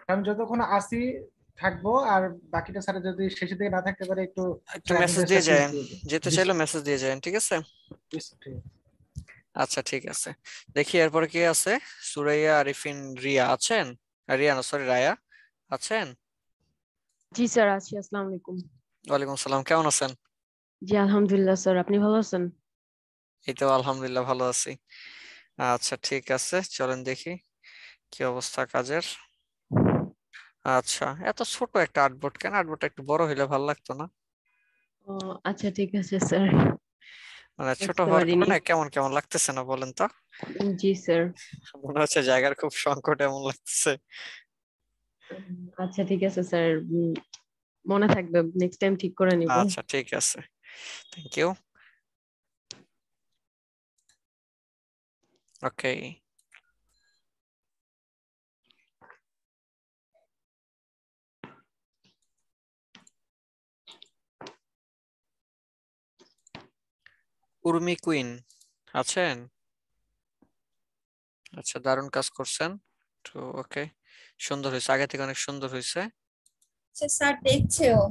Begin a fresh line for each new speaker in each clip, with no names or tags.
আমি যতক্ষণ আসি থাকবো, আর বাকিটা স্যার যদি শেষের দিকে না থাকতে পারে একটু
একটু মেসেজ
অ্যাটেন্ডেন্সটা
দিয়ে
প্লিজ
যান,
দিয়ে দিন।
যেতে
জি
চাইলে
স্যার।
মেসেজ দিয়ে যান, ঠিক আছে?
জি স্যার, ঠিক আছে।
আচ্ছা ঠিক আছে, দেখি এরপরে কে আছে। সুরাইয়া, আরিফিন, রিয়া আছেন? রিয়া না, সরি, রায়া আছেন?
জি স্যার, আছি। আসসালামু আলাইকুম।
ওয়ালাইকুম সালাম, কেমন আছেন?
জি আলহামদুলিল্লাহ স্যার, আপনি ভালো আছেন?
এই তো আলহামদুলিল্লাহ ভালো আছি। আচ্ছা ঠিক আছে, চলেন দেখি কি অবস্থা কাজের। আচ্ছা, এত ছোট একটা আর্টবোর্ড কেন? আর্টবোর্ডটা একটু বড় হইলে ভালো লাগতো না?
ও আচ্ছা, ঠিক আছে স্যার।
মানে ছোট
বুঝতে
হওয়ার
পারিনি।
কারণে কেমন কেমন লাগতেছে না বলেন তো?
জি স্যার।
মনে হচ্ছে জায়গার খুব সংকট এমন লাগতেছে।
আচ্ছা ঠিক আছে স্যার, মনে থাকবে, নেক্সট টাইম ঠিক করে নিব।
আচ্ছা ঠিক আছে, thank you. Okay, Urmi queen আছেন? আচ্ছা, দারুণ কাজ করছেন। তো ওকে, সুন্দর হয়েছে, আগে থেকে অনেক সুন্দর হয়েছে।
আচ্ছা স্যার, দেখছে ও।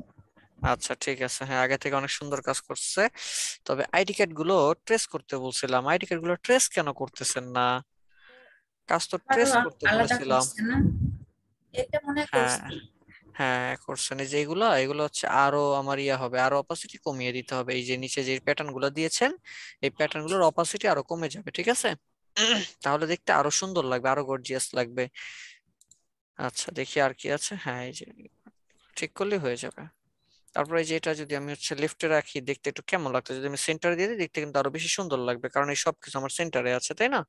আচ্ছা ঠিক আছে, হ্যাঁ আগে থেকে অনেক সুন্দর কাজ করছে। তবে আইডি কার্ড গুলো ট্রেস করতে বলছিলাম, আইডি কার্ড গুলো ট্রেস কেন করতেছেন না? কাজ তো
আরো
ট্রেস করতে
আলাদা
বলেছিলাম।
করছে না? এটা মনে হয়
হ্যাঁ,
করছি।
হ্যাঁ করছেন। এই যে এগুলো এগুলো হচ্ছে আরো আমার ইয়া হবে, আরো অপাসিটি কমিয়ে দিতে হবে। এই যে নিচে যে প্যাটার্ন গুলো দিয়েছেন, এই প্যাটার্ন গুলোর অপাসিটি আরো কমে যাবে, ঠিক আছে? তাহলে দেখতে আরো সুন্দর লাগবে, আরো গর্জিয়াস লাগবে। আচ্ছা দেখি আর কি আছে। হ্যাঁ, এই যে ঠিক করলে হয়ে যাবে। তারপরে এই যে এটা যদি আমি হচ্ছে লেফটে রাখি, দেখতে একটু কেমন লাগতো? যদি আমি সেন্টারে দিয়ে দিই, দেখতে কিন্তু আরো বেশি সুন্দর লাগবে, কারণ এই সবকিছু আমার সেন্টারে আছে, তাই না?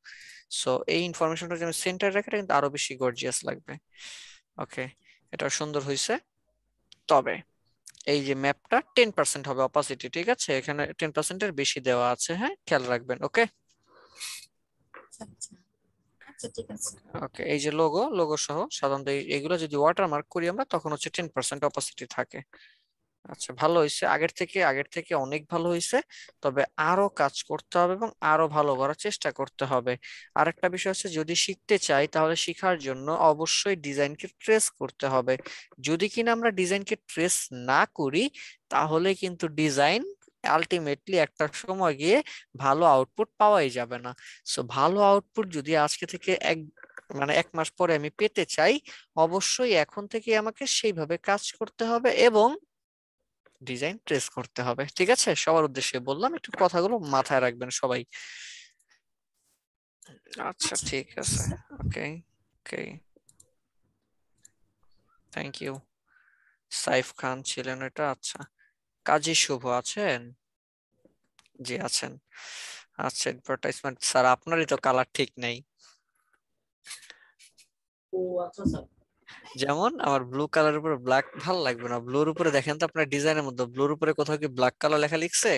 সো এই ইনফরমেশনটা যদি আমি সেন্টারে রাখি, এটা কিন্তু আরো বেশি গর্জিয়াস লাগবে। ওকে, এটা সুন্দর হয়েছে। তবে এই যে ম্যাপটা 10% হবে অপাসিটি, ঠিক আছে? এখানে 10%-এর বেশি দেওয়া আছে, হ্যাঁ খেয়াল রাখবেন। ওকে,
আচ্ছা আচ্ছা। আচ্ছা ঠিক আছে।
ওকে, এই যে লোগো, লোগো সহ সাধারণত এইগুলো যদি ওয়াটারমার্ক করি আমরা, তখন হচ্ছে 10% অপাসিটি থাকে। আচ্ছা, ভালো হয়েছে, আগের থেকে অনেক ভালো হয়েছে। তবে আরো কাজ করতে হবে এবং আরো ভালো করার চেষ্টা করতে হবে। আরেকটা বিষয় হচ্ছে, যদি শিখতে চাই তাহলে শিখার জন্য অবশ্যই ডিজাইনকে ট্রেস করতে হবে। যদি কিনা আমরা ডিজাইনকে ট্রেস না করি, তাহলে কিন্তু ডিজাইন আলটিমেটলি একটা সময় গিয়ে ভালো আউটপুট পাওয়াই যাবে না। সো ভালো আউটপুট যদি আজকে থেকে মানে 1 মাস পরে আমি পেতে চাই, অবশ্যই এখন থেকে আমাকে সেইভাবে কাজ করতে হবে এবং ডিজাইন ট্রেস করতে হবে, ঠিক আছে? সবার উদ্দেশ্যে বললাম, একটু কথাগুলো মাথায় রাখবেন সবাই। আচ্ছা
আচ্ছা
ঠিক
ঠিক আছে
আছে,
sir.
Okay, okay, thank you. Saif Khan ছিলেন এটা। আচ্ছা, কাজী শুভ আছেন? জি আছেন। আচ্ছা, অ্যাডভার্টাইজমেন্ট স্যার, আপনারই তো কালার ঠিক নেই।
ও আচ্ছা স্যার।
যেমন আমার ব্লু কালারের উপরে ব্ল্যাক ভালো লাগবে না, ব্লুর উপরে দেখেন তো আপনার ডিজাইনের মধ্যে ব্লুর উপরে কোথাও কি ব্ল্যাক কালার লেখা লিখছে?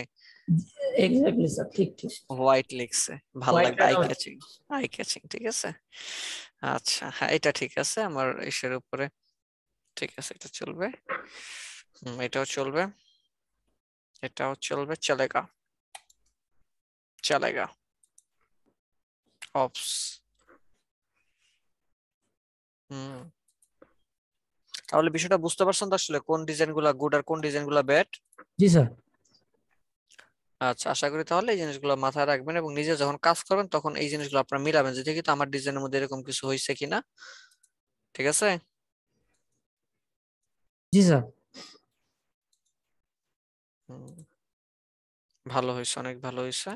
এক্স্যাক্টলি স্যার, ঠিক ঠিক।
হোয়াইট লিখছে, ভাল
হোয়াইট
লাগবে,
রেড
আই
অরেঞ্জ।
ক্যাচিং, আই ক্যাচিং, ঠিক আছে। আচ্ছা হ্যাঁ, এটা ঠিক আছে আমার ইসের উপরে, ঠিক আছে, এটা চলবে। এটাও চলবে, এটাও চলবে, চলেগা, চলেগা। অপস। হুম, তাহলে বিষয়টা বুঝতে পারছেন তো আসলে কোন ডিজাইন গুলা গুড আর কোন ডিজাইন গুলা ব্যাড?
জি স্যার।
আচ্ছা, আশা করি তাহলে এই জিনিসগুলো মাথায় রাখবেন এবং নিজে যখন কাজ করবেন তখন এই জিনিসগুলো আপনারা মিলাবেন, যে দেখি তো আমার ডিজাইনের মধ্যে এরকম কিছু হয়েছে কিনা, ঠিক আছে?
জি স্যার।
হুম, ভালো হয়েছে, অনেক ভালো হয়েছে।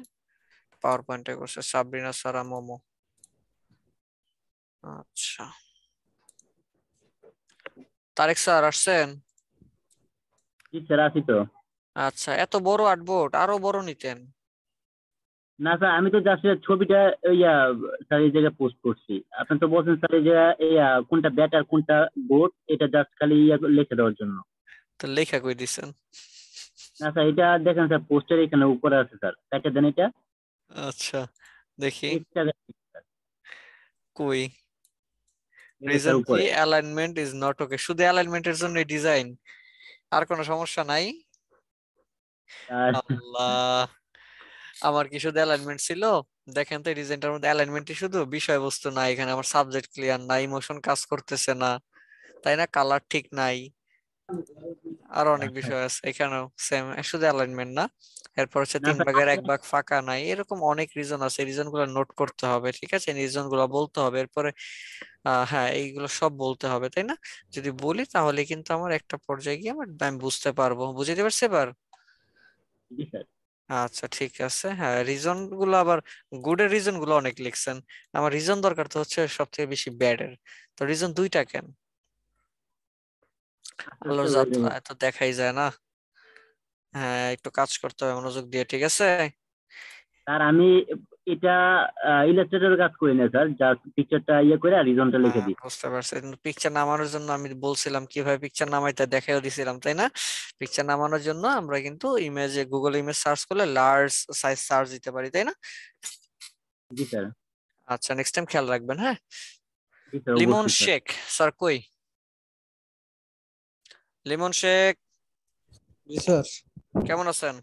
পাওয়ার পয়েন্টে করছে সাবরিনা সারা মোমো। আচ্ছা, তারেক স্যার আসছেন?
জি স্যার, আছি তো।
আচ্ছা, এত বড় আর্টবোর্ড, আরো বড় নিতেন।
না স্যার, আমি তো জাস্ট ছবিটা ইয়া স্যার এই জায়গায় পোস্ট করছি। আপনি তো বলছেন স্যার এই যে কোনটা ব্যাটার কোনটা বোর্ড, এটা জাস্ট খালি লিখে দেওয়ার জন্য।
তো লেখা কই দিছেন?
না স্যার, এটা দেখেন স্যার, পোস্টার এখানে উপরে আছে স্যার, কাটা দেন এটা।
আচ্ছা দেখি,
এই জায়গায় স্যার,
কই?
এই যে স্যার
রিজন কি?
উপরে।
Alignment is not okay. শুধু অ্যালাইনমেন্টের জন্য ডিজাইন, আর কোনো সমস্যা নাই?
আর
আল্লাহ, আমার কি শুধু অ্যালাইনমেন্ট ছিল? দেখেন তো, ডিজাইনটার মধ্যে অ্যালাইনমেন্টই শুধু, বিষয়বস্তু না, এখানে আমার সাবজেক্ট ক্লিয়ার না, ইমোশন কাজ করতেছে না। তাই না? কালার ঠিক নাই, আরো অনেক
আচ্ছা
বিষয় আছে এখানেও সেম, শুধু অ্যালাইনমেন্ট না। এরপর হচ্ছে
না
3
স্যার
ভাগের 1 ভাগ ফাঁকা নাই, এরকম অনেক রিজন আছে, রিজন গুলো নোট করতে হবে, ঠিক আছে? রিজন গুলো বলতে হবে, এরপরে হ্যাঁ এইগুলো সব বলতে হবে, তাই না? যদি বলি তাহলে কিন্তু আমার একটা পর্যায়ে গিয়ে আমি বুঝতে পারবো, বুঝতে পারছি এবার?
জি স্যার।
আচ্ছা ঠিক আছে। হ্যাঁ রিজন গুলো আবার, গুডের রিজন গুলো অনেক লিখছেন, আমার রিজন দরকার তো হচ্ছে সব থেকে বেশি ব্যাড এর। তো রিজন 2টা কেন?
আচ্ছা
আলোর
স্যার
যাত্রা এত দেখাই যায় না। হ্যাঁ একটু কাজ করতে হবে মনোযোগ দিয়ে, ঠিক আছে?
স্যার আমি এটা ইলাস্ট্রেটর কাজ করি না স্যার, জাস্ট পিকচারটা ইয়ে করে রিজনটা লিখে দিই।
বুঝতে পারছি, পিকচার নামানোর জন্য আমি বলছিলাম কিভাবে পিকচার নামাইতে দেখাইও দিছিলাম, তাই না? পিকচার নামানোর জন্য আমরা কিন্তু ইমেজে, গুগল ইমেজ সার্চ করলে লার্জ সাইজ সার্চ দিতে পারি, তাই না?
জি স্যার।
আচ্ছা নেক্সট টাইম খেয়াল রাখবেন, হ্যাঁ।
জি স্যার
লিমন
অবশ্যই স্যার।
শেখ স্যার কই? লিমন শেখ
জি স্যার,
কেমন আছেন?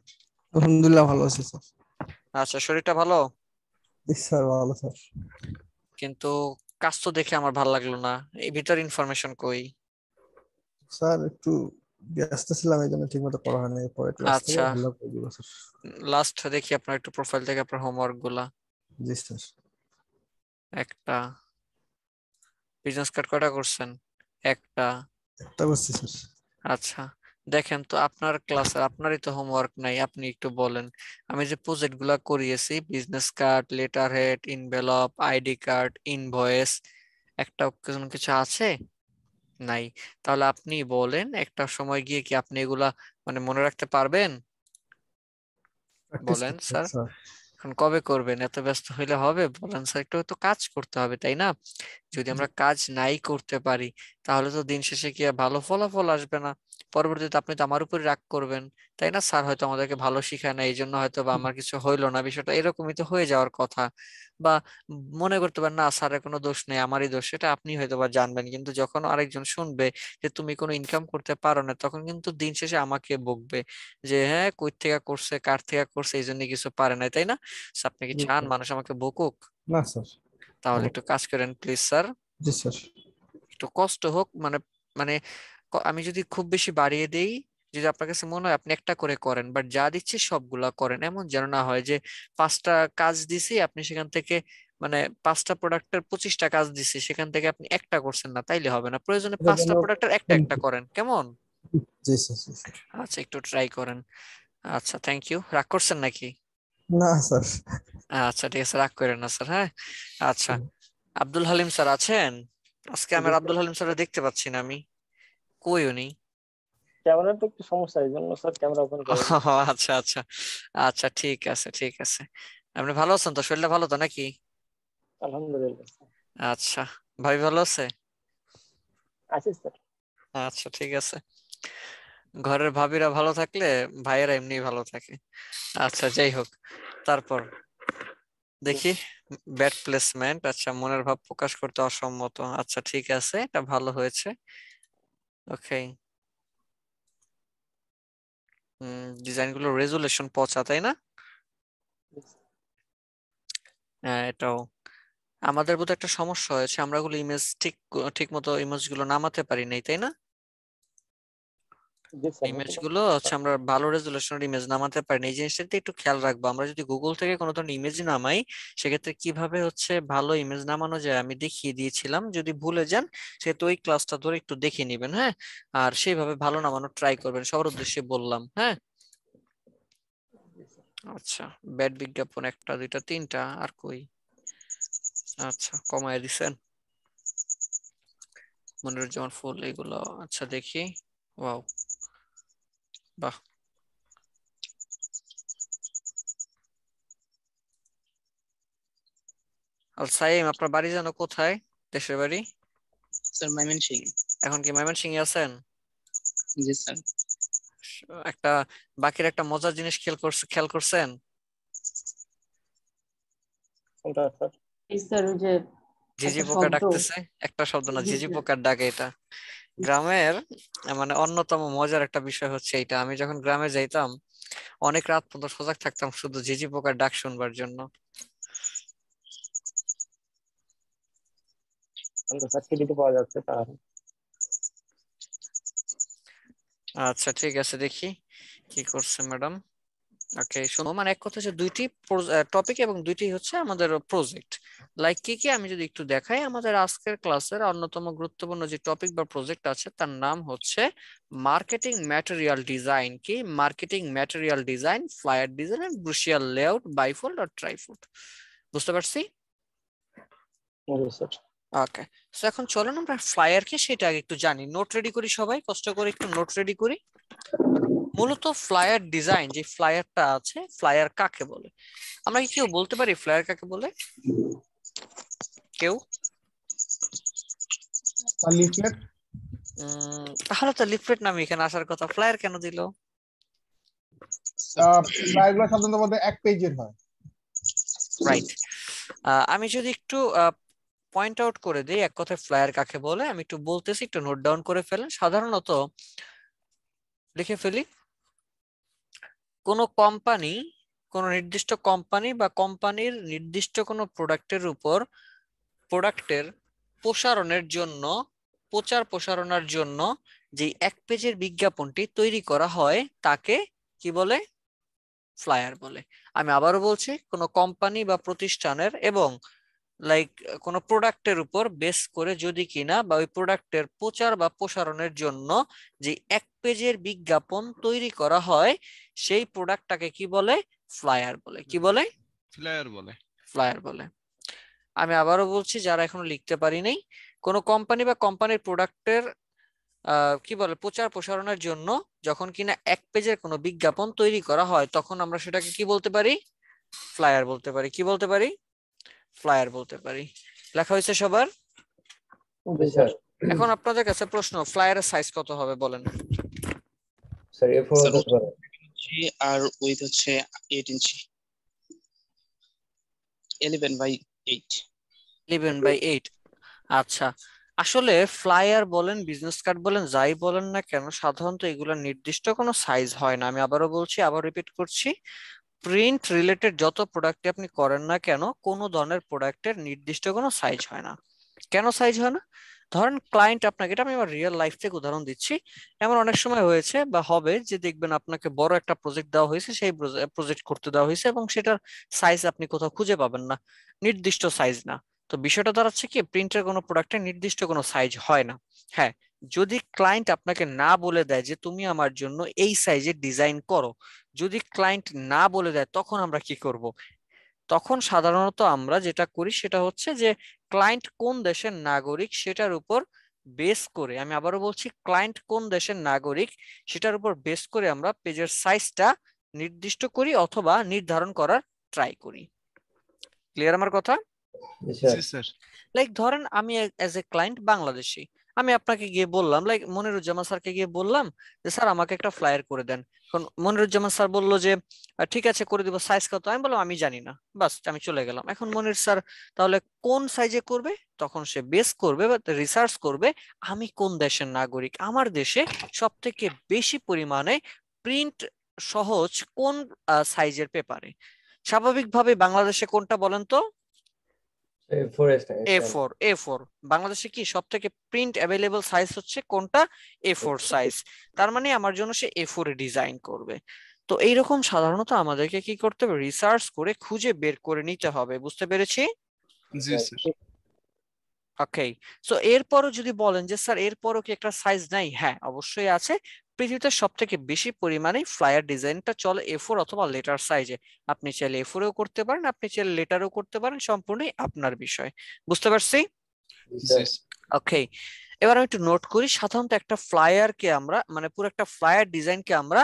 আলহামদুলিল্লাহ ভালো আছি স্যার।
আচ্ছা শরীরটা ভালো,
জি স্যার, ভালো স্যার।
কিন্তু কাজ তো দেখে আমার ভালো লাগলো না, এই ভিতর ইনফরমেশন কই?
স্যার একটু ব্যস্ত ছিলাম, এই জন্য ঠিক মতো পড়া হয়নি, পরে ক্লাস থেকে
আচ্ছা
ভালো করে দিব স্যার।
লাস্ট দেখি আপনার একটু প্রোফাইল থেকে আপনার হোমওয়ার্ক গুলা।
জি স্যার।
একটা বিজনেস কার্ড কয়টা করছেন? একটা।
একটা করছি স্যার।
আচ্ছা দেখেন তো আপনার ক্লাসের, আপনারই তো হোমওয়ার্ক নাই, আপনি একটু বলেন। আমি যে প্রজেক্ট গুলা করিয়েছি, business card, letter head, envelope, ID card, invoice, একটা কোনো কিছু আছে? নাই। তাহলে আপনি বলেন একটা সময় গিয়ে কি আপনি এগুলা মানে মনে রাখতে পারবেন?
প্র্যাকটিস
বলেন
করতে
স্যার।
হবে স্যার।
এখন কবে করবেন? এত ব্যস্ত হইলে হবে? বলেন স্যার, একটু তো কাজ করতে হবে, তাই না? যদি আমরা কাজ নাই করতে পারি তাহলে তো দিন শেষে কি আর ভালো ফলাফল আসবে না। পরবর্তীতে আপনি তো আমার উপরে রাগ করবেন, তাই না? স্যার হয়তো আমাদেরকে ভালো শিখায় না, এই জন্য হয়তো বা আমার কিছু হইলো না, বিষয়টা এরকমই তো হয়ে যাওয়ার কথা। বা মনে করতে পারেন না স্যারের কোনো দোষ নেই, আমারই দোষ, সেটা আপনি হয়তো বা জানবেন, কিন্তু যখন আরেকজন শুনবে যে তুমি কোনো ইনকাম করতে পারো না, তখন কিন্তু দিন শেষে আমাকে বকবে যে হ্যাঁ কই থেকে করছে, কার থেকে করছে, এই জন্য কিছু পারে নাই, তাই না? So, আপনি কি
জি
চান
স্যার।
মানুষ আমাকে বকুক?
না স্যার।
তাহলে একটু কাজ করেন প্লিজ স্যার,
জি স্যার।
একটু কষ্ট হোক, মানে মানে আমি যদি খুব বেশি বাড়িয়ে দেই, যদি আপনার কাছে মনে হয় আপনি একটা করে করেন, বাট যা দিচ্ছি সবগুলা করেন, এমন যেন না হয় যে 5টা কাজ দিছি আপনি সেখান থেকে মানে 5টা প্রোডাক্টের 25টা কাজ দিছি সেখান থেকে আপনি একটা করছেন না, তাইলে হবে না। প্রয়োজনে
এটা
5টা
যেন
প্রোডাক্টের একটা একটা করেন, কেমন?
জি স্যার, জি স্যার।
আচ্ছা একটু ট্রাই করেন। আচ্ছা থ্যাংক ইউ, রাগ করছেন নাকি?
না স্যার।
আচ্ছা ঠিক আছে, রাগ করেন না স্যার, হ্যাঁ। আচ্ছা আব্দুল হালিম স্যার আছেন? আজকে আমি আর আব্দুল হালিম স্যার দেখতে পাচ্ছি না, আমি কই উনি?
ক্যামেরার তো একটু সমস্যা, এই জন্য স্যার ক্যামেরা ওপেন করে দিই।
আচ্ছা আচ্ছা, আচ্ছা ঠিক আছে ঠিক আছে। আপনি ভালো আছেন তো? শরীরটা ভালো তো নাকি?
আলহামদুলিল্লাহ
আচ্ছা ভাই ভালো আছে?
আছি স্যার।
আচ্ছা ঠিক আছে, ঘরের ভাবিরা ভালো থাকলে ভাইয়েরা এমনি ভালো থাকে। আচ্ছা যাই হোক, তারপর দেখি ব্যাড প্লেসমেন্ট, আচ্ছা মনের ভাব প্রকাশ করতে অসম্মত, আচ্ছা ঠিক আছে এটা ভালো হয়েছে। ওকে, ডিজাইন গুলো রেজুলেশন পচা, তাই না? হ্যাঁ এটাও আমাদের বোধহয় একটা সমস্যা হয়েছে, আমরা গুলো ইমেজ ঠিক মতো ইমেজ গুলো নামাতে পারি নাই, তাই না?
জি স্যার,
ইমেজ
নতুন
গুলো হচ্ছে আমরা ভালো রেজুলেশনের ইমেজ নামাতে পারি না, এই জিনিসটাতে একটু খেয়াল রাখবো। আমরা যদি গুগল থেকে কোনো ধরনের ইমেজ নামাই সেক্ষেত্রে কিভাবে হচ্ছে ভালো ইমেজ নামানো যায় আমি দেখিয়ে দিয়েছিলাম, যদি ভুলে যান সেহেতু ওই ক্লাসটা ধরে একটু দেখে নিবেন, হ্যাঁ। আর সেইভাবে ভালো নামানোর ট্রাই করবেন, সবার উদ্দেশ্যে বললাম, হ্যাঁ। আচ্ছা ব্যাড বিজ্ঞাপন 1টা 2টা 3টা আর কই? আচ্ছা কমায় দিছেন, মনিরুজ্জামান ফুল এগুলো, আচ্ছা দেখি। ওয়াও, বাহ। আর সাইম আপনার বাড়ি যেন কোথায়? দেশের বাড়ি?
স্যার ময়মনসিং।
এখন কি ময়মনসিংহে আছেন?
জি স্যার।
একটা বাকির একটা মজার জিনিস খেয়াল করছেন?
কোনটা স্যার?
এই স্যার ওই যে
ঝিঝি
একটা
পোকা
শব্দ,
ডাকতেছে, একটা শব্দ না,
জি
ঝিঝি
স্যার।
পোকার ডাকে এটা। গ্রামের মানে অন্যতম মজার একটা বিষয় হচ্ছে এটা, আমি যখন গ্রামে যাইতাম অনেক রাত পর্যন্ত সজাগ থাকতাম শুধু ঝিঝি পোকার ডাক শুনবার জন্য।
স্যার সিটিতে পাওয়া যাচ্ছে তাহলে।
আচ্ছা ঠিক আছে, দেখি কি করছে ম্যাডাম। ওকে, শোনো, মানে এক কথা যে দুইটি টপিক এবং দুইটি হচ্ছে আমাদের প্রজেক্ট। লাইক কি কি আমি যদি একটু দেখাই, আমাদের আজকের ক্লাসের অন্যতম গুরুত্বপূর্ণ যে টপিক বা প্রজেক্ট আছে তার নাম হচ্ছে মার্কেটিং ম্যাটেরিয়াল ডিজাইন। কি marketing material design, flyer design and brochure layout, bifold আর ট্রাইফোল্ড। বুঝতে পারছি?
জি স্যার।
ওকে, তো এখন চলুন আমরা ফ্লায়ার কি সেটা আগে একটু জানি। নোট রেডি করি, সবাই কষ্ট করে একটু নোট রেডি করি। মূলত ফ্লায়ার ডিজাইন, যে ফ্লায়ারটা আছে, ফ্লায়ার কাকে বলে? আমরা কি কেউ বলতে পারি ফ্লায়ার কাকে বলে? কেউ?
লিফলেট।
তাহলে তো লিফলেট নামে এখানে আসার কথা, ফ্লায়ার কেন দিল?
ফ্লায়ারগুলো সাধারণত মধ্যে এক পেজের হয়।
রাইট। আমি যদি একটু পয়েন্ট আউট করে দিই এক কথায় ফ্লায়ার কাকে বলে, আমি একটু বলতেছি, একটু নোট ডাউন করে ফেলেন। সাধারণত লিখে ফেলি, কোন কোম্পানি, কোন নির্দিষ্ট কোম্পানি বা কোম্পানির নির্দিষ্ট কোনো প্রোডাক্টের উপর প্রোডাক্টের প্রসারণের জন্য, প্রসারণের জন্য যে এক পেজের বিজ্ঞাপনটি তৈরি করা হয় তাকে কি বলে? ফ্লায়ার বলে। আমি আবারও বলছি, কোন কোম্পানি বা প্রতিষ্ঠানের এবং লাইক কোন প্রোডাক্টের উপর বেস করে যদি কিনা বা ওই প্রোডাক্টের প্রচার বা প্রসারণের জন্য যে এক পেজের বিজ্ঞাপন তৈরি করা হয় সেই প্রোডাক্টটাকে কি বলে? ফ্লায়ার বলে। কি বলে?
ফ্লায়ার বলে।
ফ্লায়ার বলে। আমি আবারও বলছি, যারা এখনো লিখতে পারি নাই, কোন কোম্পানি বা কোম্পানির প্রোডাক্টের কি বলে প্রচার প্রসারণের জন্য যখন কিনা এক পেজের কোনো বিজ্ঞাপন তৈরি করা হয় তখন আমরা সেটাকে কি বলতে পারি? ফ্লায়ার বলতে পারি। কি বলতে পারি? ফ্লায়ার বলতে পারি। লেখা হয়েছে সবার?
জি স্যার।
এখন আপনাদের কাছে প্রশ্ন, ফ্লায়ারের সাইজ কত হবে বলেন?
স্যার A4
স্যার,
হতে পারে।
আর উইথ হচ্ছে 8 ইঞ্চি, 11/8।
11/8। আচ্ছা, আসলে ফ্লায়ার বলেন, বিজনেস কার্ড বলেন, যাই বলেন না কেন, সাধারণত এগুলো নির্দিষ্ট কোনো সাইজ হয় না। আমি আবারও বলছি, আবার রিপিট করছি, প্রিন্ট রিলেটেড যত প্রোডাক্ট আপনি করেন না কেন, কোনো ধরনের প্রোডাক্টের নির্দিষ্ট কোনো সাইজ হয় না। কেন সাইজ হয় না? ধরেন ক্লায়েন্ট আপনাকে, এটা আমি আমার রিয়েল লাইফ থেকে উদাহরণ দিচ্ছি, এমন অনেক সময় হয়েছে বা হবে যে দেখবেন আপনাকে বড় একটা প্রজেক্ট দেওয়া হয়েছে, সেই প্রজেক্ট করতে দেওয়া হয়েছে এবং সেটার সাইজ আপনি কোথাও খুঁজে পাবেন না, নির্দিষ্ট সাইজ না। তো বিষয়টা দাঁড়াচ্ছে কি, প্রিন্টের কোনো প্রোডাক্টের নির্দিষ্ট কোনো সাইজ হয় না। হ্যাঁ, যদি ক্লায়েন্ট আপনাকে না বলে দেয় যে তুমি আমার জন্য এই সাইজের ডিজাইন করো, যদি ক্লায়েন্ট না বলে দেয় তখন আমরা কি করব? তখন সাধারণত আমরা যেটা করি সেটা হচ্ছে যে ক্লায়েন্ট কোন দেশের নাগরিক সেটার উপর বেস করে, আমি আবারও বলছি, ক্লায়েন্ট কোন দেশের নাগরিক সেটার উপর বেস করে আমরা পেজের সাইজটা নির্দিষ্ট করি অথবা নির্ধারণ করার ট্রাই করি। ক্লিয়ার আমার কথা?
জি স্যার।
লাইক ধরেন আমি অ্যাজ এ ক্লায়েন্ট বাংলাদেশি, আমি আপনাকে গিয়ে বললাম, লাইক মনিরুজ্জামান স্যারকে গিয়ে বললাম যে স্যার আমাকে একটা ফ্লায়ার করে দেন। এখন মনিরুজ্জামান স্যার বললো যে ঠিক আছে করে দিব, সাইজ কত? আমি বললাম আমি জানি না, বাস আমি চলে গেলাম। এখন মনির স্যার তাহলে কোন সাইজে করবে? তখন সে বেস করবে বা রিসার্চ করবে আমি কোন দেশের নাগরিক, আমার দেশে সব থেকে বেশি পরিমাণে প্রিন্ট সহজ কোন সাইজের পেপারে। স্বাভাবিকভাবে বাংলাদেশে কোনটা বলেন তো? A4। বাংলাদেশে কি সব থেকে প্রিন্ট অ্যাভেলেবল সাইজ হচ্ছে কোনটা? A4 size. তার মানে আমার জন্য সে A4 এ ডিজাইন করবে। তো এইরকম সাধারণত আমাদেরকে কি করতে হবে? রিসার্চ করে খুঁজে বের করে নিতে হবে। বুঝতে পেরেছি?
জি স্যার।
ওকে, সো এরপরও যদি বলেন যে স্যার এরপরও কি একটা সাইজ নাই, হ্যাঁ অবশ্যই আছে। পৃথিবীতে সব থেকে বেশি পরিমাণে ফ্লায়ার ডিজাইনটা চলে A4 অথবা লেটার সাইজে। আপনি চাইলে A4-এও করতে পারেন, আপনি চাইলে লেটারও করতে পারেন, সম্পূর্ণই আপনার বিষয়। বুঝতে পারছি?
জি
ওকে, এবার আমি একটু নোট করি। সাধারণত একটা ফ্লায়ারকে আমরা, মানে পুরো একটা ফ্লায়ার ডিজাইনকে আমরা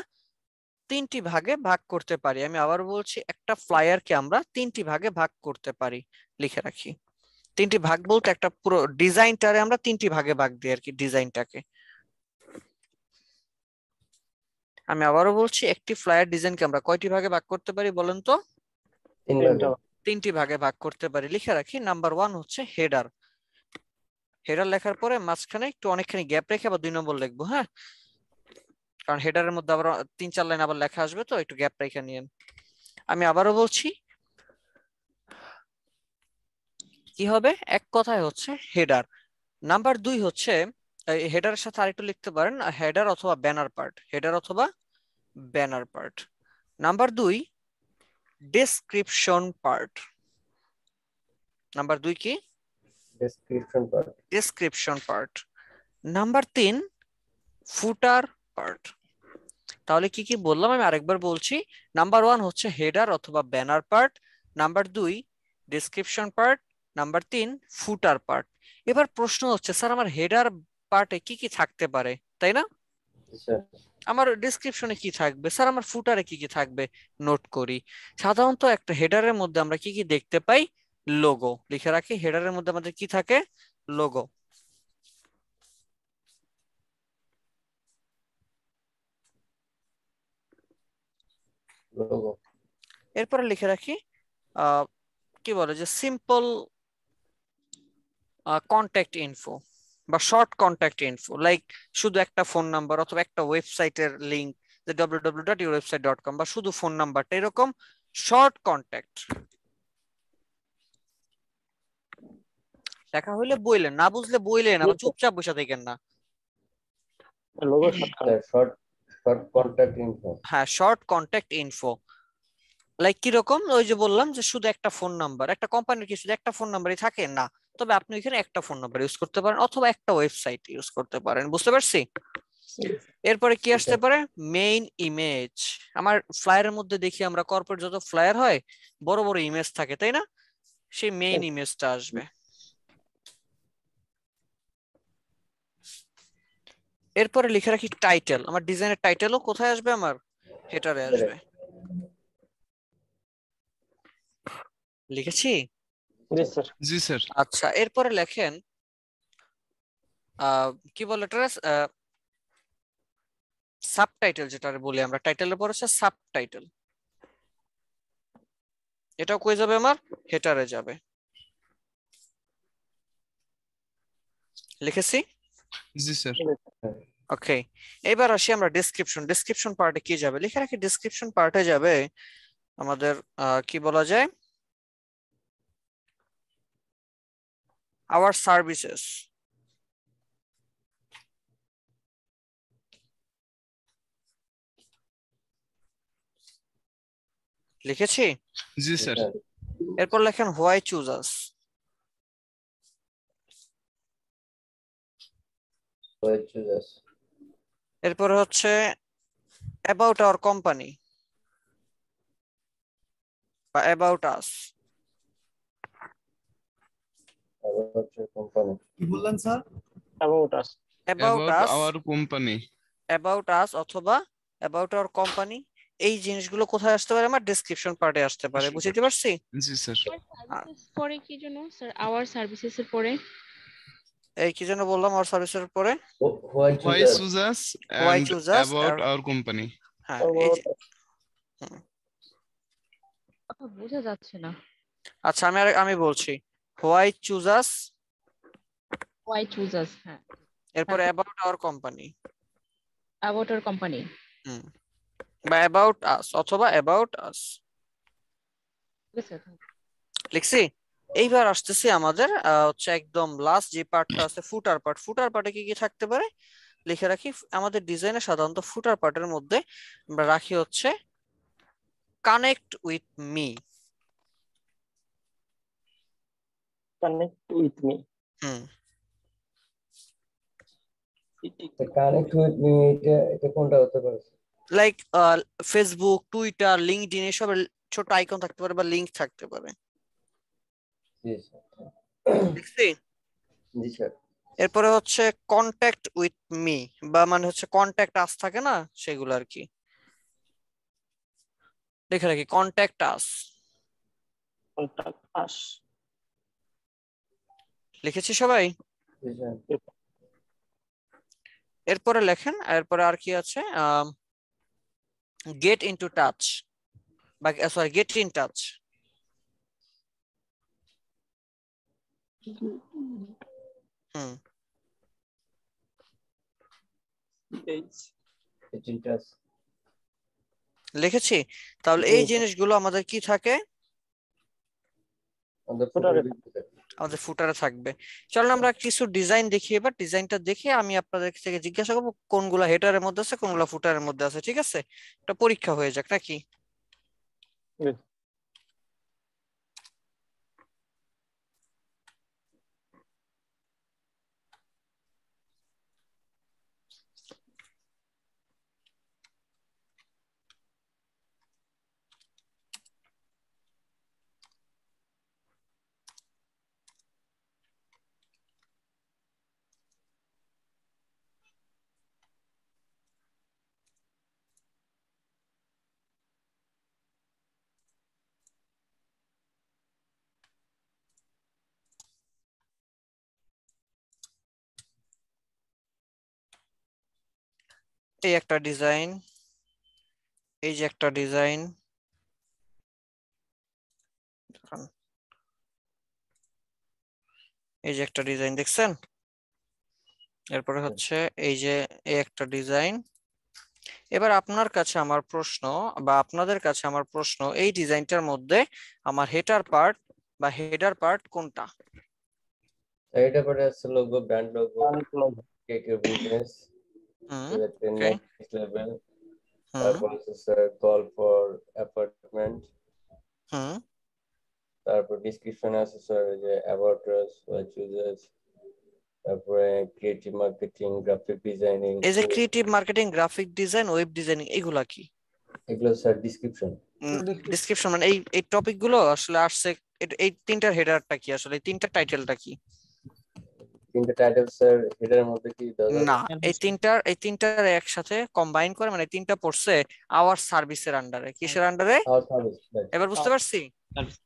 তিনটি ভাগে ভাগ করতে পারি। আমি আবার বলছি, একটা ফ্লায়ারকে আমরা তিনটি ভাগে ভাগ করতে পারি। লিখে রাখি, তিনটি ভাগ বলতে একটা পুরো ডিজাইনটারে আমরা তিনটি ভাগে ভাগ দিই আর কি, ডিজাইনটাকে। আমি আবারও বলছি, একটি ফ্লায়ার ডিজাইনকে আমরা কয়টি ভাগে ভাগ করতে পারি বলেন তো? তিনটি ভাগে ভাগ করতে পারি। লিখে রাখি, নাম্বার 1 হচ্ছে হেডার। হেডার লেখার পরে মাঝখানে একটু অনেকখানি গ্যাপ রেখে আবার 2 নম্বর লিখবো, হ্যাঁ, কারণ হেডারের মধ্যে আবার 3-4 লাইন আবার লেখা আসবে, তো একটু গ্যাপ রেখে নিয়েন। আমি আবারও বলছি, কি হবে? এক কথায় হচ্ছে হেডার। নাম্বার 2 হচ্ছে হেডারের সাথে আরেকটু লিখতে পারেন হেডার অথবা ব্যানার পার্ট, হেডার অথবা banner part. Number 2 description part. Number 2 কি? Description part. নাম্বার 3 ফুটার পার্ট। তাহলে কি কি বললাম আমি আরেকবার বলছি। নাম্বার 1 হচ্ছে হেডার অথবা banner part, number 2 description part, number 3 ফুটার পার্ট। এবার প্রশ্ন হচ্ছে স্যার আমার হেডার পার্টে কি কি থাকতে পারে, তাই না? আমার ডেসক্রিপশনে কি থাকবে, স্যার আমার ফুটারে কি কি থাকবে, নোট করি। সাধারণত একটা হেডারের মধ্যে আমরা কি কি দেখতে পাই? লোগো। লিখে রাখি, হেডারের মধ্যে আমাদের কি থাকে? লোগো। এরপরে লিখে রাখি কি বলে যে সিম্পল কন্ট্যাক্ট ইনফো বা শর্ট কন্ট্যাক্ট ইনফো, লাইক শুধু একটা ফোন নাম্বার অথবা একটা ওয়েবসাইটের লিংক, যে www.yourwebsite.com, বা শুধু ফোন নাম্বারটা, এরকম শর্ট কন্ট্যাক্ট। দেখা হইলে বইলেন, না বুঝলে বইলেন, আবার চুপচাপ বসে থাকেন না।
লোগো
হ্যাঁ, শর্ট কন্ট্যাক্ট ইনফো। লাইক কিরকম? ওই যে বললাম যে শুধু একটা ফোন নাম্বার, একটা কোম্পানির কি শুধু একটা ফোন নাম্বারই থাকে? না, তবে আপনি এখানে একটা ফোন নাম্বার ইউজ করতে পারেন অথবা একটা ওয়েবসাইট ইউজ করতে পারেন। বুঝতে পারছি? এরপরে কি আসতে পারে? Main image. আমার ফ্লায়ারের মধ্যে দেখি আমরা কর্পোরেট যত ফ্লায়ার হয় বড় বড় ইমেজ থাকে, তাই না? সেই মেইন ইমেজটা আসবে। এরপরে লিখে রাখি টাইটেল। আমার ডিজাইনের টাইটেলও কোথায় আসবে? আমার হেডারে আসবে। লিখেছি?
জি স্যার।
আচ্ছা, এরপরে লেখেন কি বলে এটা, সাবটাইটেল, যেটা বলি আমরা টাইটেলের পর হচ্ছে সাবটাইটেল। এটাও কই যাবে? আমার হেডারে যাবে। লিখেছি?
জি স্যার।
ওকে, এবার আসি আমরা ডেসক্রিপশন। ডেসক্রিপশন পার্টে কি যাবে? লিখে রাখি ডেসক্রিপশন পার্টে যাবে আমাদের কি বলা যায়, আওয়ার সার্ভিসেস। লিখেছি?
জি স্যার।
এরপর লেখেন হোয়াই চুজ আস। এরপরে হচ্ছে অ্যাবাউট আওয়ার কোম্পানি বা অ্যাবাউট আস।
কি বললেন sir?
About us.
About us,
hour company,
about us অথবা অ্যাবাউট আওয়ার কোম্পানি, এই জিনিসগুলো কোথায় আসতে পারে? আমার ডেসক্রিপশন পার্টে আসতে পারে। বুঝতে পারছি?
জি স্যার।
সার্ভিসেস পরে কি জন্য স্যার? আওয়ার সার্ভিসেস এর পরে
এই কি জন্য বললাম আওয়ার সার্ভিসের পরে?
Why choose us
why
and
choose us,
about our company.
হ্যাঁ এই যে
কথা বোঝা যাচ্ছে না।
আচ্ছা, আমি বলছি why choose us,
why choose us, হ্যাঁ,
এরপরে about our company,
about our company
বা অ্যাবাউট আস অথবা অ্যাবাউট আস। লিখছি? এইবার আসতেছি আমাদের হচ্ছে একদম লাস্ট যে পার্টটা আছে, ফুটার পার্ট। ফুটার পার্টে কি কি থাকতে পারে লিখে রাখি। আমাদের ডিজাইনে সাধারণত ফুটার পার্টের মধ্যে আমরা রাখি হচ্ছে connect with me.
Connect with me.
Connect with me, এটা কোনটা হতে পারে?
লাইক ফেসবুক, টুইটার, লিঙ্কডইন, এসবের ছোট আইকন থাকতে পারে বা লিংক থাকতে পারে।
জি স্যার।
লিখছি?
জি স্যার।
এরপরে হচ্ছে কন্ট্যাক্ট উইথ মি, বা মানে হচ্ছে কন্ট্যাক্ট আস থাকে না, সেগুলো আর কি। লিখে রাখি কন্ট্যাক্ট আস।
কন্টাক্ট আস।
লিখেছি সবাই?
জি স্যার।
এরপরে লেখেন, এরপরে আর কি আছে, গেট ইনটু টাচ, বা সরি গেট ইন টাচ। লিখেছি? তাহলে এই জিনিসগুলো আমাদের কি থাকে? আমাদের ফুটারে থাকবে। চলুন আমরা কিছু ডিজাইন দেখি, এবার ডিজাইনটা দেখে আমি আপনাদের থেকে জিজ্ঞাসা করবো কোনগুলা হেডারের মধ্যে আছে কোনগুলা ফুটারের মধ্যে আছে, ঠিক আছে? এটা পরীক্ষা হয়ে যাক নাকি? এই একটা ডিজাইন, এই যে একটা ডিজাইন, এই যে একটা ডিজাইন দেখছেন। এরপরে হচ্ছে এই যে এই একটা ডিজাইন। এবার আপনার কাছে আমার প্রশ্ন বা আপনাদের কাছে আমার প্রশ্ন, এই ডিজাইনটার মধ্যে আমার হেডার পার্ট বা হেডার পার্ট কোনটা?
এটা পরে আছে logo, brand logo, cake your business, next level, তারপর আছে স্যার কল ফর অ্যাপার্টমেন্ট, তারপর ডিসক্রিপশন আছে স্যার যে অ্যাবাউট আস, হোয়াট ইউজার্স, তারপরে ক্রিয়েটিভ মার্কেটিং, গ্রাফিক ডিজাইনিং।
এই যে creative marketing, graphic design, web designing, এগুলা কি?
এগুলো স্যার ডিসক্রিপশন।
ডিসক্রিপশন মানে এই টপিক গুলো আসলে আসছে। এই তিনটার হেডারটা কি আসলে? এই তিনটা টাইটেলটা কি?
তিনটা টাইটেল স্যার হেডারের মধ্যে কি
না, এই তিনটার একসাথে কম্বাইন করে, মানে তিনটা পড়ছে আওয়ার সার্ভিসের আন্ডারে। কিসের আন্ডারে? এবার বুঝতে পারছি?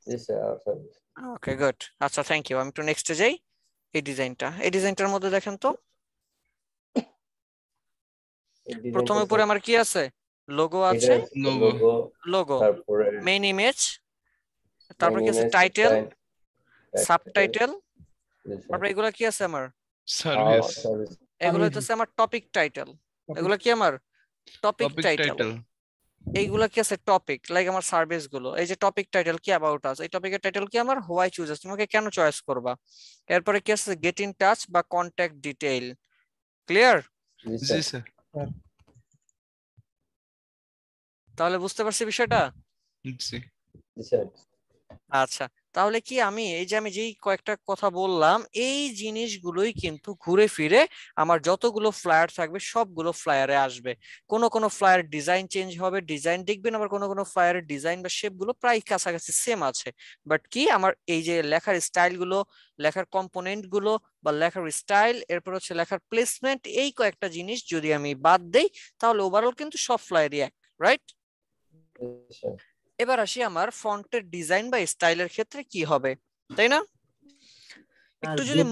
জি sir, our service.
Okay good, আচ্ছা থ্যাংক ইউ। আমি একটু নেক্সটে যাই। এই ডিজাইনটার মধ্যে দেখেন তো, প্রথমে উপরে আমার কি আছে? লোগো আছে, লোগো, মেইন ইমেজ, তারপর কি আছে? টাইটেল, সাবটাইটেল, তারপর এগুলা কি আছে আমার?
সার্ভিস।
এগুলো হচ্ছে আমার টপিক টাইটেল। এগুলা কি আমার? Topic title. এইগুলা কি আছে? টপিক, লাইক আমার সার্ভিস গুলো। এই যে টপিক টাইটেল কি? About us. এই টপিকের টাইটেল কি আমার? হোয়াই চুজ আস, তোমাকে কেন চয়েস করবা। এরপরে কি আছে? গেট ইন টাচ বা কন্টাক্ট ডিটেইল। ক্লিয়ার?
জি স্যার।
তাহলে বুঝতে পারছি বিষয়টা?
জি
স্যার।
আচ্ছা, তাহলে কি আমি যেই কয়েকটা কথা বললাম, এই জিনিসগুলোই কিন্তু ঘুরে ফিরে আমার যতগুলো ফ্লায়ার থাকবে সবগুলো ফ্লায়ারে আসবে। কোন ফ্লায়ার ডিজাইন চেঞ্জ হবে, ডিজাইন দেখবেন, আবার কোন ফ্লায়ারের ডিজাইন বা শেপ গুলো প্রায় কাছাকাছি সেম আছে। বাট কি আমার এই যে লেখার স্টাইল গুলো, লেখার কম্পোনেন্ট গুলো বা লেখার স্টাইল, এরপর হচ্ছে লেখার প্লেসমেন্ট, এই কয়েকটা জিনিস যদি আমি বাদ দেই তাহলে ওভারঅল কিন্তু সব ফ্লায়ারই এক, রাইট? এবার আসি আমার ফন্টের ডিজাইন বা স্টাইলের ক্ষেত্রে কি হবে, তাই না? একটু যদি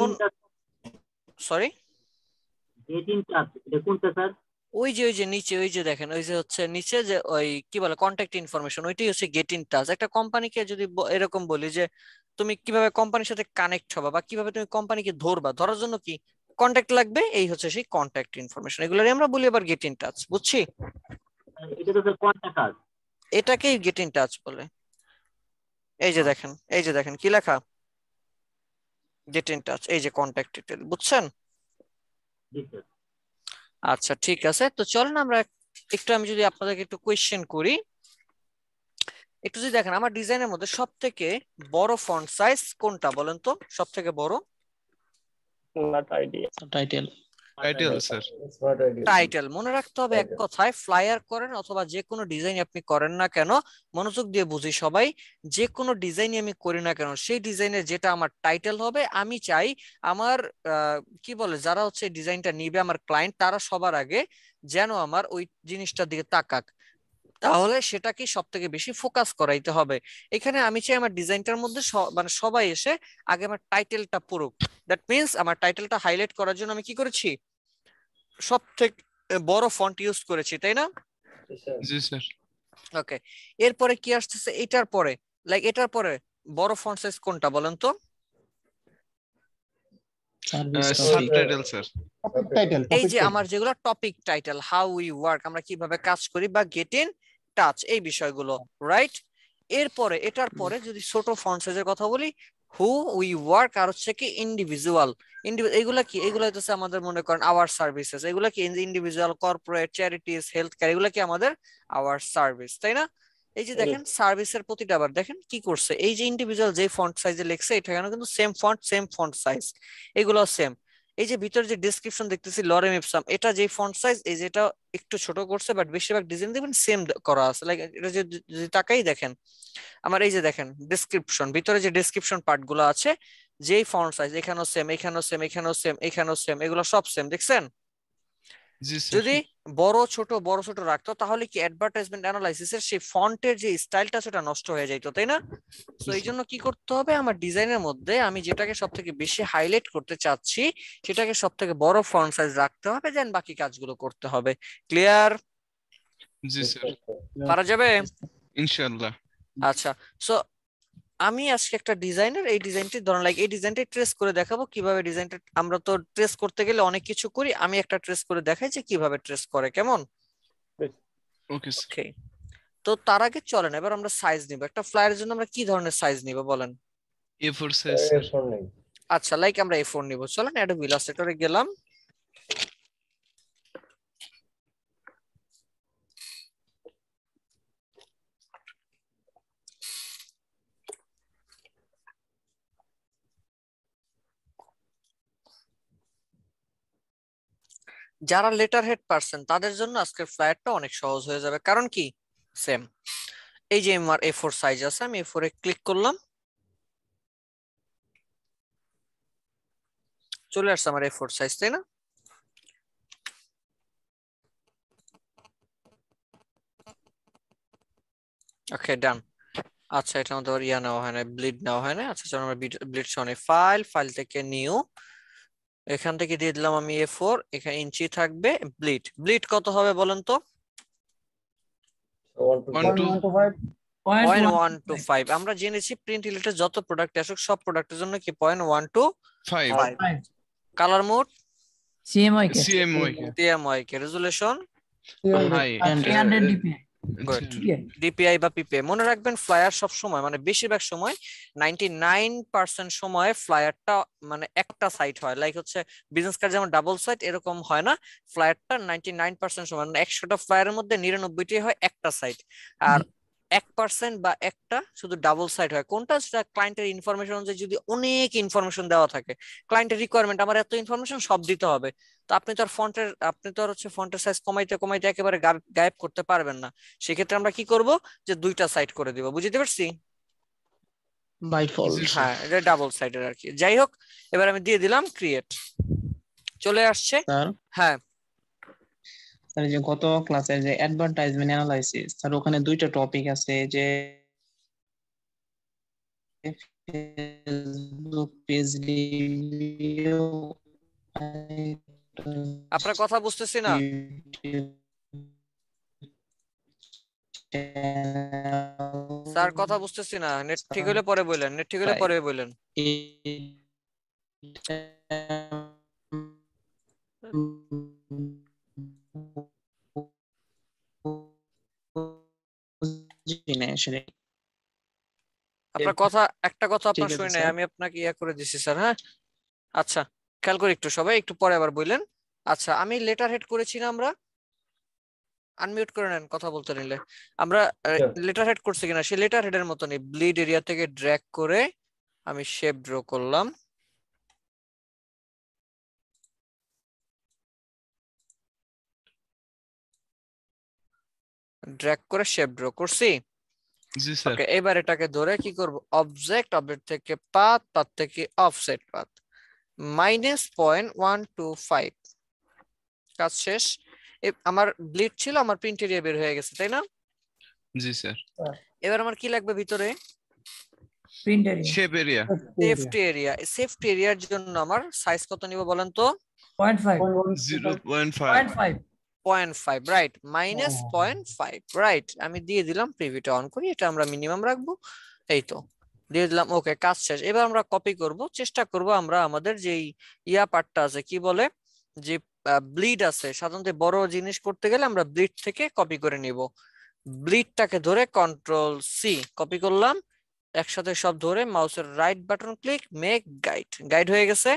সরি, ওই যে নিচে, ওই যে দেখেন, ওই যে হচ্ছে নিচে যে ওই কি বলে কন্টাক্ট ইনফরমেশন, ওইটাই হচ্ছে গেট ইন টাচ। একটা কোম্পানিকে যদি এরকম বলি যে তুমি কিভাবে কোম্পানির সাথে কানেক্ট হবা বা কিভাবে তুমি কোম্পানিকে ধরবা, ধরার জন্য কি কন্টাক্ট লাগবে, এই হচ্ছে সেই কন্টাক্ট ইনফরমেশন। এগুলোরই আমরা বলি আবার গেট ইন টাচ, বুঝছি? এটাকেই গেট ইন টাচ বলে। এই যে দেখেন কি লেখা? গেট ইন টাচ, এই যে কন্টাক্ট ডিটেইল, বুঝছেন? আচ্ছা ঠিক আছে, তো চলেন আমরা একটু, আমি যদি আপনাদেরকে একটু কোয়েশ্চেন করি, একটু যদি দেখেন আমার ডিজাইনের মধ্যে সব থেকে বড় ফন্ট সাইজ কোনটা বলেন তো? সব থেকে বড় টাইটেল। মনে রাখতে হবে এক কথায়, ফ্লায়ার করেন অথবা যে কোনো ডিজাইন আপনি করেন না কেন, মনোযোগ দিয়ে বুঝি সবাই, যে কোনো ডিজাইন আমি করি না কেন সেই ডিজাইনের যেটা আমার টাইটেল হবে, আমি চাই আমার কি বলে যারা হচ্ছে ডিজাইনটা নিবে, আমার ক্লায়েন্ট, তারা সবার আগে যেন আমার ওই জিনিসটার দিকে তাকাক। তাহলে সেটাকে সব থেকে বেশি ফোকাস করাইতে হবে। এখানে আমি চাই আমার ডিজাইনটার মধ্যে মানে সবাই এসে আগে আমার টাইটেলটা পড়ুক। দ্যাট মিন্স আমার টাইটেলটা হাইলাইট করার জন্য আমি কি করেছি? সব থেকে বড় ফন্ট ইউজ করেছি, তাই না?
জি স্যার।
ওকে, এরপরে কি আসতেছে? এটার পরে এটার পরে বড় ফন্ট সাইজ কোনটা বলেন তো?
Subtitle sir.
এই যে আমার যেগুলো topic title, how we work, আমরা কিভাবে কাজ করি, বা গেট ইন টাচ, এই বিষয়গুলো, রাইট? এরপরে এটার পরে যদি ছোট ফন্ট সাইজের কথা বলি, হু উই ওয়ার্ক আর হচ্ছে কি ইন্ডিভিজুয়াল। এগুলা কি? এগুলা হচ্ছে আমাদের মনে করেন আওয়ার সার্ভিসেস। এগুলা কি individual, corporate, charities, health care, এগুলা কি আমাদের আওয়ার সার্ভিস, তাই না? এই যে দেখেন সার্ভিসের প্রতিটা আবার দেখেন কি করছে, এই যে ইন্ডিভিজুয়াল যে ফন্ট সাইজে লিখছে এটা কিন্তু সেম ফন্ট সাইজ, এগুলো সেম। এই যে ভিতরে যে ডেসক্রিপশন দেখতেছি লরেম ইপসাম, এটা যে ফন্ট সাইজ, এই যেটা একটু ছোট করছে, বাট বেশিরভাগ ডিজাইন দেখবেন সেম করা আছে। লাইক এটা যদি তাকাই দেখেন আমার এই যে দেখেন ডেসক্রিপশন, ভিতরে যে ডেসক্রিপশন পার্ট গুলো আছে, যেই ফন্ট সাইজ এখানেও সেম, এখানেও সেম, এখানেও সেম, এখানেও সেম, এগুলো সব সেম, দেখছেন?
জি স্যার।
যদি বড় ছোট রাখতো তাহলে কি অ্যাডভার্টাইজমেন্ট অ্যানালাইসিসের সেই ফন্টের যে স্টাইলটা সেটা নষ্ট হয়ে যাইতো, তাই না? তো এই জন্য কি করতে হবে, আমার ডিজাইনের মধ্যে আমি যেটাকে সব থেকে বেশি হাইলাইট করতে চাচ্ছি সেটাকে সব থেকে বড় ফন্ট সাইজ রাখতে হবে, দেন বাকি কাজগুলো করতে হবে। ক্লিয়ার?
জি স্যার,
পারা যাবে
ইনশাআল্লাহ।
আচ্ছা, সো আমি আজকে একটা ডিজাইনের এই ডিজাইনটি ধরুন লাইক এই ডিজাইনটি ট্রেস করে দেখাবো কিভাবে ডিজাইনটা, আমরা তো ট্রেস করতে গেলে অনেক কিছু করি, আমি একটা ট্রেস করে দেখাই যে কিভাবে ট্রেস করে, কেমন?
Okay sir.
ওকে, তো তার আগে চলেন এবার আমরা সাইজ নিব। একটা ফ্লায়ারের জন্য আমরা কি ধরনের সাইজ নিব বলেন?
A4 size sir.
আচ্ছা, লাইক আমরা A4 নিব। চলেন অ্যাডোব ইলাস্ট্রেটরে গেলাম, যারা লেটার হেড পারসন তাদের জন্য আজকের ফ্লায়ারটা অনেক সহজ হয়ে যাবে, কারণ কি সেম। এই যে আমার A4 সাইজ আছে, আমি A4 এ ক্লিক করলাম, চলে আসছে আমার A4 সাইজ, তাই না? ওকে ডান। আচ্ছা, এটা আমাদের ইয়া নেওয়া হয় না, ব্লিড নেওয়া হয় না। আচ্ছা চলো আমরা ব্লিড সনে ফাইল থেকে নিউ, এখান থেকে দিয়ে দিলাম আমি A4, এখানে ইঞ্চি থাকবে। ব্লিড কত হবে বলেন তো? 0.125। আমরা জেনেছি প্রিন্ট রিলেটেড যত প্রোডাক্ট আসুক সব প্রোডাক্টের জন্য কি 0.125। Colour mode CMYK, resolution
high,
DPI বা PPI। মনে রাখবেন ফ্লায়ার সব সময় মানে বেশিরভাগ সময় 99% সময় ফ্লায়ারটা মানে একটা সাইড হয়, লাইক হচ্ছে বিজনেস কার্ড যেমন ডাবল সাইড, এরকম হয় না। ফ্লায়ারটা 99% সময় মানে 100টা ফ্লায়ারের মধ্যে 99টি হয় একটা সাইড, আর 1% বা একটা শুধু ডাবল সাইড হয়। কোনটা? সেটা ক্লায়েন্টের ইনফরমেশন অনুযায়ী যদি অনেক ইনফরমেশন দেওয়া থাকে, ক্লায়েন্টের রিকোয়ারমেন্ট আমার এত ইনফরমেশন সব দিতে হবে, তো আপনি তো আর হচ্ছে ফন্টের সাইজ কমাইতে একেবারে গায়েব করতে পারবেন না। সেক্ষেত্রে আমরা কি করব, যে দুইটা সাইড করে দিব, বুঝতে পারছি?
By default.
হ্যাঁ, এটা ডাবল সাইডের আর কি। যাই হোক, এবার আমি দিয়ে দিলাম ক্রিয়েট, চলে আসছে।
স্যার
হ্যাঁ
স্যার, এই যে গত ক্লাসের যে অ্যাডভার্টাইজমেন্ট অ্যানালাইসিস, স্যার ওখানে দুইটা টপিক আছে, যে ফেসবুক পেজ রিভিউ,
আপনার কথা বুঝতেছি না। স্যার কথা বুঝতেছি না, নেট ঠিক হলে পরে বললেন, নেট ঠিক হলে পরে বললেন। আপনার কথা একটা কথা আপনার শুনে নাই, আমি আপনাকে ইয়া করে দিছি স্যার। হ্যাঁ আচ্ছা, খেয়াল করে একটু সবাই, একটু পরে আবার বললেন। আচ্ছা, আমি লেটার হেড করেছি না, আমরা আনমিউট করে নেন কথা বলতে নিলে। আমরা লেটার হেড করছি কিনা, সেই লেটার হেডের মতনই ব্লিড এরিয়া থেকে ড্র্যাগ করে আমি শেপ ড্র করলাম। ড্র্যাগ করে শেপ ড্র করছি।
জি স্যার।
ওকে, এবার এটাকে ধরে কি করব, অবজেক্ট থেকে পাথ থেকে অফসেট পাথ -0.125। কাজ শেষ। আমার ব্লিড ছিল, আমার প্রিন্ট এরিয়া বের হয়ে গেছে, তাই না?
জি স্যার।
এবার আমার কি লাগবে ভিতরে?
Print area,
shape area,
safety area. Safety এরিয়ার জন্য আমার সাইজ কত নিব বলেন তো? 0.5, রাইট, -0.5, রাইট। আমি দিয়ে দিলাম, প্রিভিউটা অন করি, এটা আমরা মিনিমাম রাখবো, এই তো দিয়ে দিলাম। ওকে, কাজ শেষ। এবার আমরা কপি করব, চেষ্টা করব আমরা আমাদের যেই ইয়া পার্টটা আছে, কি বলে, যে ব্লিড আছে, সাধারণত বড় জিনিস করতে গেলে আমরা ব্লিড থেকে কপি করে নিব। ব্লিডটাকে ধরে Ctrl+C কপি করলাম, একসাথে সব ধরে মাউসের right button click, make guide. Guide হয়ে গেছে।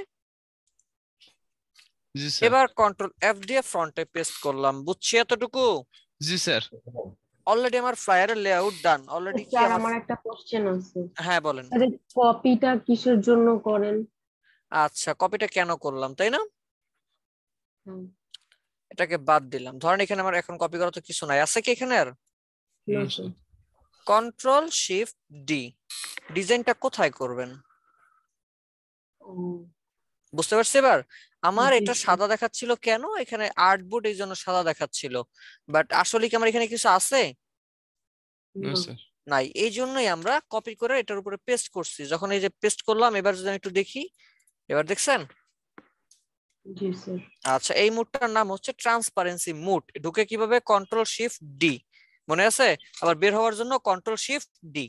জি স্যার।
এবার কন্ট্রোল এফ দিয়ে ফ্রন্টে পেস্ট করলাম। বুঝছি এতটুকু?
জি স্যার।
অলরেডি আমার ফ্লায়ারের লেআউট ডান। অলরেডি কি
স্যার আমার একটা কোশ্চেন আছে।
হ্যাঁ বলেন।
আরে কপিটা কিসের জন্য করেন?
আচ্ছা, কপিটা কেন করলাম তাই না?
হুম,
এটাকে বাদ দিলাম। ধরেন এখানে আমার এখন কপি করা তো কিছু নাই, আছে কি এখানে আর?
না স্যার।
Control shift D. ডিজাইনটা কোথায় করবেন
ও,
বুঝতে পারছি এবার? আমার
জি
এটা
স্যার।
সাদা দেখাচ্ছিল কেন? এখানে আর্টবোর্ড এই জন্য সাদা দেখাচ্ছিল, বাট আসলে কি আমার এখানে কিছু আছে?
নো
না।
স্যার।
নাই। এই জন্যই আমরা কপি করে এটার উপরে পেস্ট করছি। যখন এই যে পেস্ট করলাম, এবার যদি আমি একটু দেখি, এবার দেখছেন?
জি স্যার।
আচ্ছা, এই মুডটার নাম হচ্ছে ট্রান্সপারেন্সি মুড। ঢুকে কিভাবে? কন্ট্রোল শিফট ডি, মনে আছে? আবার বের হওয়ার জন্য কন্ট্রোল শিফট ডি।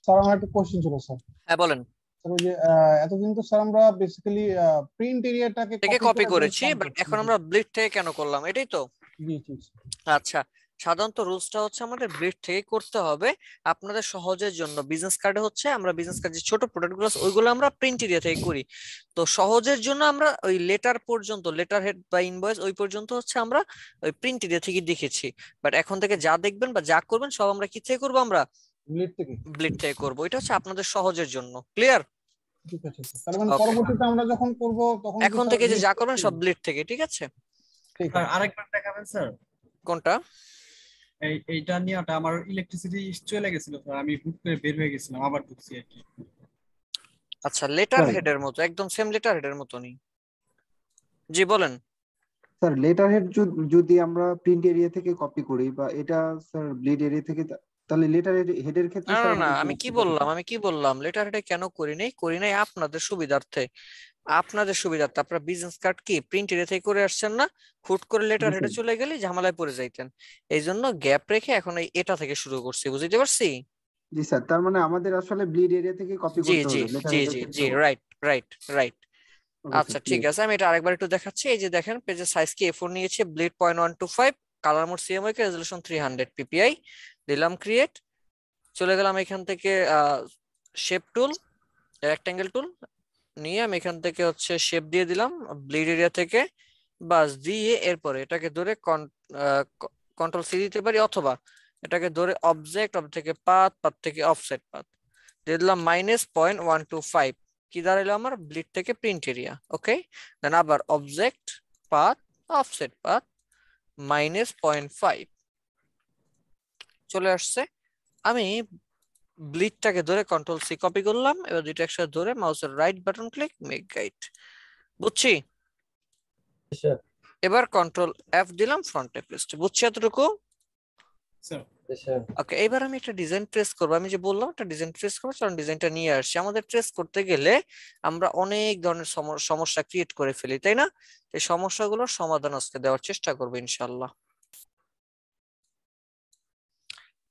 স্যার আমার একটা কোশ্চেন ছিল স্যার।
হ্যাঁ বলেন।
স্যার ওই যে এতদিন তো স্যার আমরা বেসিক্যালি প্রিন্ট এরিয়াটাকে
থেকে কপি করেছি, বাট এখন আমরা ব্লিড থেকে কেন করলাম, এটাই তো?
জি জি।
আচ্ছা, সাধারণত রুলসটা হচ্ছে আমাদের ব্লিড থেকে করতে হবে আপনাদের সহজের জন্য। বিজনেস কার্ডে হচ্ছে আমরা বিজনেস কার্ড যে ছোট প্রোডাক্টগুলো আছে ওইগুলো আমরা প্রিন্ট এরিয়া থেকে করি। তো সহজের জন্য আমরা ওই লেটার পর্যন্ত, লেটার হেড বা ইনভয়েস ওই পর্যন্ত হচ্ছে আমরা ওই প্রিন্ট এরিয়া থেকে দেখেছি। বাট এখন থেকে যা দেখবেন বা যা করবেন সব আমরা কি থেকে করবো? আমরা
ব্লিড থেকে।
ব্লিড থেকে করবো। এটা হচ্ছে আপনাদের সহজের জন্য। ক্লিয়ার?
ঠিক আছে স্যার। তার মানে পরবর্তীতে আমরা যখন করব তখন
এখন থেকে যে যা করবেন সব ব্লিড থেকে, ঠিক আছে?
ঠিক
স্যার
আছে।
আরেকবার দেখাবেন স্যার?
কোনটা?
এইটা নিয়ে আমার ইলেকট্রিসিটি চলে গেছিল স্যার, আমি হুট করে বের হয়ে গেছিলাম, আবার ঢুকছি আর কি।
আচ্ছা, লেটার হেডের মতো, একদম সেম লেটার হেডের মতনই। জি বলেন।
স্যার লেটার হেড যদি আমরা প্রিন্ট এরিয়া থেকে কপি করি বা এটা স্যার ব্লিড এরিয়া থেকে, তাহলে লেটার হেডের ক্ষেত্রে
না না
স্যার
না,
আমাদের
আমি কি বললাম লেটার হেডে কেন করি নাই আপনাদের সুবিধার্থে। আপনাদের সুবিধার্থে। আপনার বিজনেস কার্ড কি প্রিন্ট এরিয়া থেকে করে আসছেন না? হুট করে লেটার হেডে চলে গেলে ঝামেলায় পড়ে যাইতেন। এই জন্য গ্যাপ রেখে এখন এটা থেকে শুরু করছি। বুঝতে পারছি?
জি স্যার, তার মানে আমাদের আসলে ব্লিড এরিয়া থেকে কপি
জি
করতে
জি
হবে লেটার
জি
হেডের
জি
ক্ষেত্রে।
জি, রাইট রাইট রাইট।
ওকে
আচ্ছা
স্যার,
ঠিক আছে, আমি এটা আরেকবার একটু দেখাচ্ছি। এই যে দেখেন, পেজের সাইজ কি A4 নিয়েছে, bleed 0.125, colour mode CMYK, resolution 300 ppi। দিলাম ক্রিয়েট, চলে গেলাম এখান থেকে শেপ টুল, রেক্টাঙ্গেল টুল নিয়ে আমি এখান থেকে হচ্ছে শেপ দিয়ে দিলাম ব্লিড এরিয়া থেকে। বাস দিয়ে এরপরে এটাকে ধরে কন্ট্রোল সি দিতে পারি, অথবা এটাকে ধরে অবজেক্ট থেকে পাথ, পাথ থেকে অফসেট পাথ দিয়ে দিলাম -0.125। কি দাঁড়ালো আমার? ব্লিড থেকে প্রিন্ট এরিয়া। ওকে, দেন আবার অবজেক্ট পাথ অফসেট পাথ -0.5 চলে আসছে। আমি ব্লিডটাকে ধরে কন্ট্রোল সি কপি করলাম। এবার দুইটা একসাথে ধরে মাউসের right button click, make guide. বুঝছি? এবার কন্ট্রোল এফ দিলাম, ফ্রন্টে পেস্ট। বুঝছি এতটুকু? ওকে, এবার আমি একটা ডিজাইন ট্রেস করবো। আমি যে বললাম একটা ডিজাইন ট্রেস করবো, কারণ ডিজাইনটা নিয়ে আসছি। আমাদের ট্রেস করতে গেলে আমরা অনেক ধরনের সমস্যা ক্রিয়েট করে ফেলি, তাই না? এই সমস্যাগুলোর সমাধান আজকে দেওয়ার চেষ্টা করবো ইনশাল্লাহ।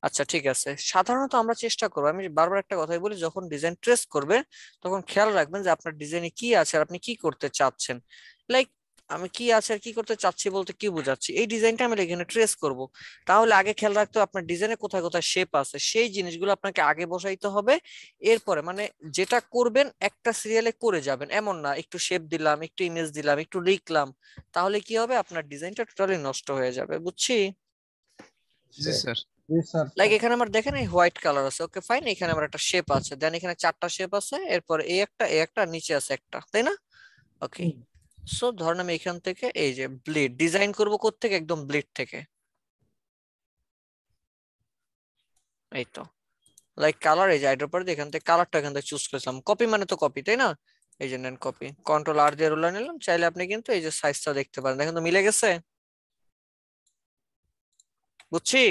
আচ্ছা ঠিক আছে, সাধারণত আমরা চেষ্টা করবো, আমি বারবার একটা কথাই বলি, যখন ডিজাইন ট্রেস করবেন তখন খেয়াল রাখবেন যে আপনার ডিজাইনে কি আছে আর আপনি কি করতে চাচ্ছেন। লাইক আমি কি আছে আর কি করতে চাচ্ছি বলতে কি বোঝাচ্ছি, এই ডিজাইনটা আমি এখানে ট্রেস করব, তাহলে আগে খেয়াল রাখতে হবে আপনার ডিজাইনে কোথায় কোথায় শেপ আছে, সেই জিনিসগুলো আপনাকে আগে বসাইতে হবে। এরপরে মানে যেটা করবেন একটা সিরিয়ালে করে যাবেন এমন না, একটু শেপ দিলাম, একটু ইমেজ দিলাম, একটু লিখলাম, তাহলে কি হবে? আপনার ডিজাইনটা টোটালি নষ্ট হয়ে যাবে। বুঝছি?
জি স্যার।
লাইক এখানে আমার দেখেন এই হোয়াইট কালার আছে, ওকে ফাইন। এখানে আমার একটা শেপ আছে, দেন এখানে চারটা শেপ আছে, এরপর এই একটা নিচে আছে একটা, তাই না? ওকে, সো ধরেন আমি এখান থেকে এই যে ব্লিড ডিজাইন করব, কোত্থেকে? একদম ব্লিড থেকে। এই তো লাইক কালার, এই যে আইড্রপ পরে এখান থেকে কালারটা এখান থেকে চুজ করেছিলাম। কপি মানে তো কপি, তাই না? এই যে নেন কপি, কন্ট্রোল আর দিয়ে রোলার নিলাম। চাইলে আপনি কিন্তু এই যে সাইজটা দেখতে পারেন, দেখেন তো মিলে গেছে। বুঝছি?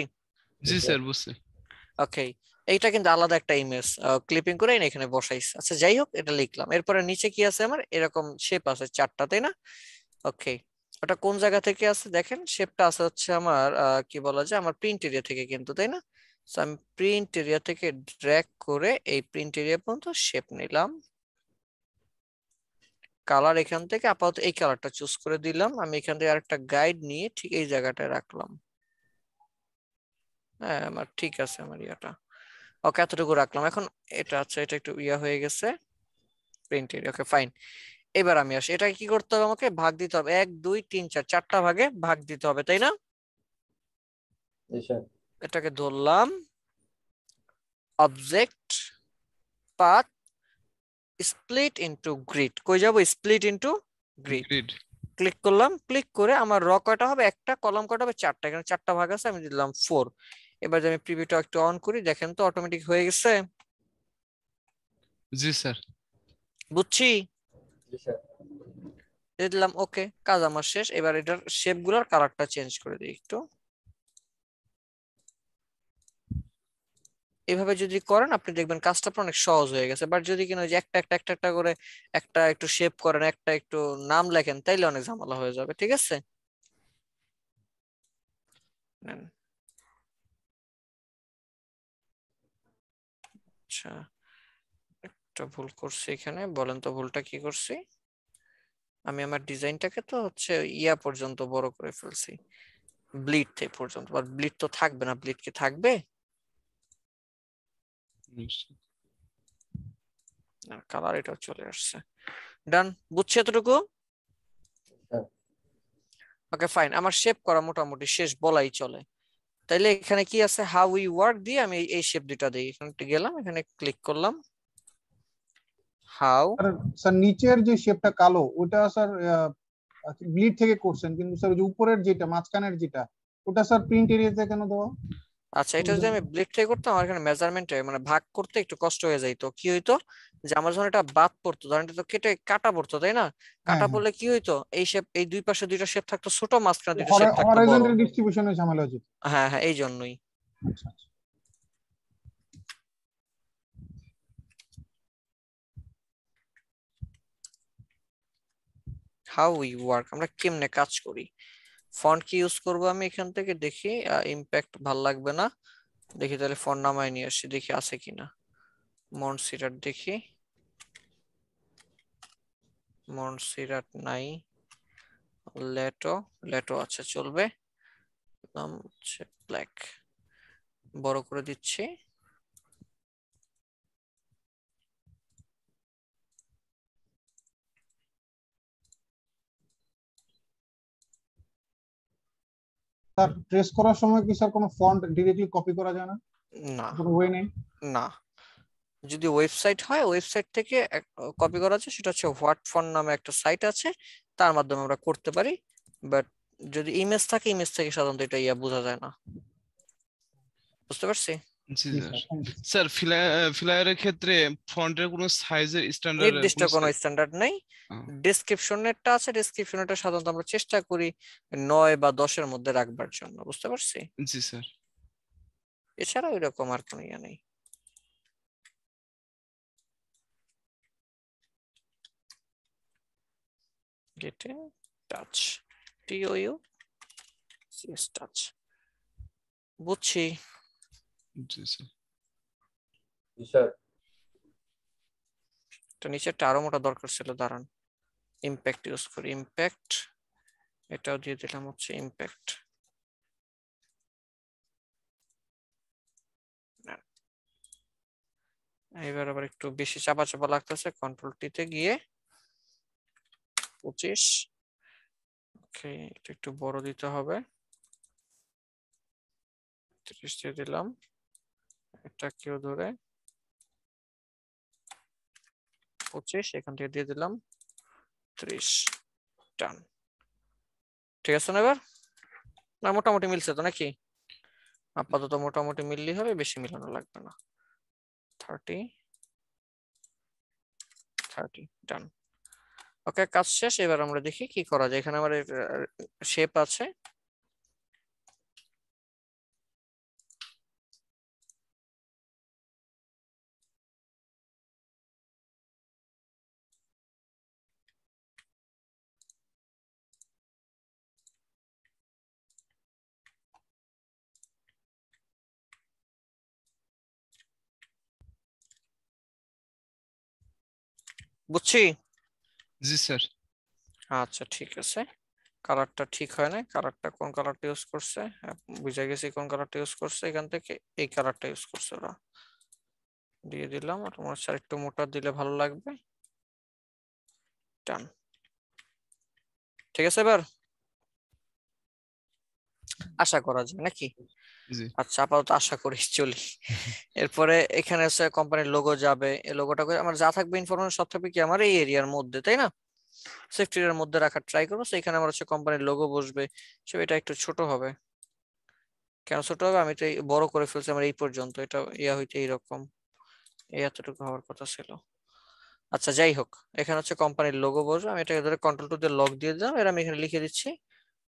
জি স্যার, বুঝছি।
ওকে, এইটা কিন্তু আলাদা একটা ইমেজ ক্লিপিং করে এখানে বসাইছি। আচ্ছা যাই হোক, এটা লিখলাম। এরপরে নিচে কি আছে আমার? এরকম শেপ আছে চারটা, তাই না? ওকে, ওটা কোন জায়গা থেকে আছে দেখেন? শেপটা আছে হচ্ছে আমার কি বলা যায়, আমার প্রিন্ট এরিয়া থেকে কিন্তু, তাই না? সো আমি প্রিন্ট এরিয়া থেকে ড্র্যাগ করে এই প্রিন্ট এরিয়া পর্যন্ত শেপ নিলাম। কালার এখান থেকে আপাতত এই কালারটা চুজ করে দিলাম। আমি এখান থেকে আরেকটা গাইড নিয়ে ঠিক এই জায়গাটায় রাখলাম। হ্যাঁ আমার ঠিক আছে আমার ইয়াটা। ওকে এতটুকু রাখলাম। এখন এটা আচ্ছা এটা একটু ইয়া হয়ে গেছে প্রিন্ট এরিয়া। Okay fine. এবার আমি আসি, এটা কি করতে হবে, আমাকে ভাগ দিতে হবে 1 2 3 4 চারটা ভাগে ভাগ দিতে হবে, তাই না?
জি স্যার।
এটাকে ধরলাম object path split into grid. কই যাব? Split into grid.
Grid
click করলাম, ক্লিক করে আমার র কয়টা হবে, একটা, কলাম কয়টা হবে, চারটা। এখানে চারটা ভাগ আছে, আমি দিলাম 4। এবার যদি আমি প্রিভিউটা একটু অন করি, দেখেন তো অটোমেটিক হয়ে গেছে।
জি স্যার।
বুঝছি?
জি স্যার।
দিয়ে দিলাম ওকে, কাজ আমার শেষ। এবার এটার শেপ গুলার কালারটা চেঞ্জ করে দিই একটু। এভাবে যদি করেন আপনি দেখবেন কাজটা আপনার অনেক সহজ হয়ে গেছে। বাট যদি কিনা ওই যে একটা একটা একটা একটা করে একটা একটু শেপ করেন, একটা একটু নাম লেখেন, তাইলে অনেক ঝামেলা হয়ে যাবে। ঠিক আছে, নেন। আচ্ছা একটা ভুল করছি এখানে, বলেন তো ভুলটা কি করছি? আমি আমার ডিজাইনটাকে তো হচ্ছে ইয়া পর্যন্ত বড় করে ফেলছি, ব্লিড থেকে পর্যন্ত। বাট ব্লিড তো থাকবে না, ব্লিড কি থাকবে? কালার এটাও চলে আসছে। ডান, বুঝছি এতটুকু। ওকে ফাইন, আমার শেপ করা মোটামুটি শেষ বলাই চলে। তাইলে এখানে কি আছে, হাউ উই ওয়ার্ক দিয়ে আমি এই শেপ দুটো দিই। এখানে গেলাম, এখানে ক্লিক করলাম, হাউ।
স্যার নিচের যে শেপটা কালো ওটা স্যার ব্লিড থেকে করছেন, কিন্তু স্যার যে উপরের যেটা মাঝখানের যেটা ওটা স্যার প্রিন্ট এরিয়াতে কেন দেওয়া?
আচ্ছা এটা যদি আমি ব্লিড থেকে করতাম, আমার এখানে মেজারমেন্টে মানে ভাগ করতে একটু কষ্ট হয়ে যাইতো। কি হইতো যে আমার যখন এটা বাদ পড়তো, ধরেন এটা তো কেটে কাটা পড়তো, তাই না? কাটা পড়লে কি হইতো, এই শেপ, এই দুই পাশে দুইটা শেপ থাকতো ছোট, মাঝখানে দুইটা শেপ থাকতো বড়।
হরাইজন্টাল ডিস্ট্রিবিউশনে ঝামেলা হচ্ছে।
হ্যাঁ হ্যাঁ এই জন্যই।
আচ্ছা আচ্ছা।
হাউ উই ওয়ার্ক, আমরা কেমনে কাজ করি। ফন্ট কি ইউজ করব আমি এখান থেকে দেখি, ইমপ্যাক্ট ভাল লাগবে না, দেখি তাহলে ফন্ট নামায় নিয়ে আসি, দেখি আছে কিনা। মনসিরাট দেখি, মনসিরাট নাই। লেটো, লেটো আচ্ছা চলবে। নাম হচ্ছে ব্ল্যাক, বড় করে দিচ্ছি।
স্যার ট্রেস করার সময় কি স্যার কোনো ফন্ট ডাইরেক্টলি কপি করা যায় না?
না
কোনো ওয়ে নেই?
না, যদি ওয়েবসাইট হয় ওয়েবসাইট থেকে কপি করা আছে, সেটা হচ্ছে হোয়াট ফন্ট নামে একটা সাইট আছে, তার মাধ্যমে আমরা করতে পারি। বাট যদি ইমেজ থাকে, ইমেজ থেকে সাধারণত এটা ইয়া বোঝা যায় না। বুঝতে পারছি?
জি স্যার। স্যার ফ্লায়ারের ক্ষেত্রে ফন্টের কোনো সাইজের স্ট্যান্ডার্ড
নির্দিষ্ট কোনো স্ট্যান্ডার্ড নেই। ডেসক্রিপশনেরটা আছে, ডেসক্রিপশনেরটা সাধারণত আমরা চেষ্টা করি 9 বা 10 এর মধ্যে রাখবার জন্য। বুঝতে পারছি?
জি স্যার।
এছাড়া ওইরকম আর কোনো ইয়া নেই। Get in touch, TOUCH touch। বুঝছি।
জি স্যার।
জি স্যার।
তো নিচেরটা আরো মোটা দরকার ছিল, দাঁড়ান ইমপ্যাক্ট ইউজ করি। ইমপ্যাক্ট এটাও দিয়ে দিলাম হচ্ছে ইমপ্যাক্ট। এবার আবার একটু বেশি চাপা চাপা লাগতেছে, কন্ট্রোল টিতে গিয়ে 25। ওকে এটা একটু বড় দিতে হবে, 30 দিয়ে দিলাম। এটা কেউ ধরে 25, এখান থেকে দিয়ে দিলাম 30। ডান, ঠিক আছে না? এবার না মোটামুটি মিলছে তো নাকি? আপাতত মোটামুটি মিললেই হবে, বেশি মিলানো লাগবে না। 30 ডান। ওকে কাজ শেষ। এবার আমরা দেখি কি করা যায়। এখানে আমার শেপ আছে, বুঝছি?
জি স্যার।
আচ্ছা ঠিক আছে, কালারটা ঠিক হয় না, কালারটা কোন কালারটা ইউজ করছে, হ্যাঁ, বুঝে গেছি কোন কালারটা ইউজ করছে, এখান থেকে এই কালারটা ইউজ করছে ওরা। দিয়ে দিলাম, আর তোমার আর একটু মোটা দিলে ভালো লাগবে। ডান। ঠিক আছে, এবার আশা করা যায় নাকি?
জি
আচ্ছা, আপাতত আশা করি চলি। এরপরে এখানে হচ্ছে কোম্পানির লোগো যাবে, এই লোগোটা আমার যা থাকবে ইনফরমেশন সব থাকবে কি আমার এই এরিয়ার মধ্যে, তাই না? সেফটি এর মধ্যে রাখার ট্রাই করবো। এখানে আমার হচ্ছে কোম্পানির লোগো বসবে, সে এটা একটু ছোট হবে। কেন ছোট হবে? আমি তো বড় করে ফেলছি আমার এই পর্যন্ত, এটা ইয়া হইতে এইরকম, এই এতটুকু হওয়ার কথা ছিল। আচ্ছা, যাই হোক, এখানে হচ্ছে কোম্পানির লোগো বসবে। আমি এটাকে ধরে কন্ট্রোল টু দিয়ে লক দিয়ে দিলাম। এর আমি এখানে লিখে দিচ্ছি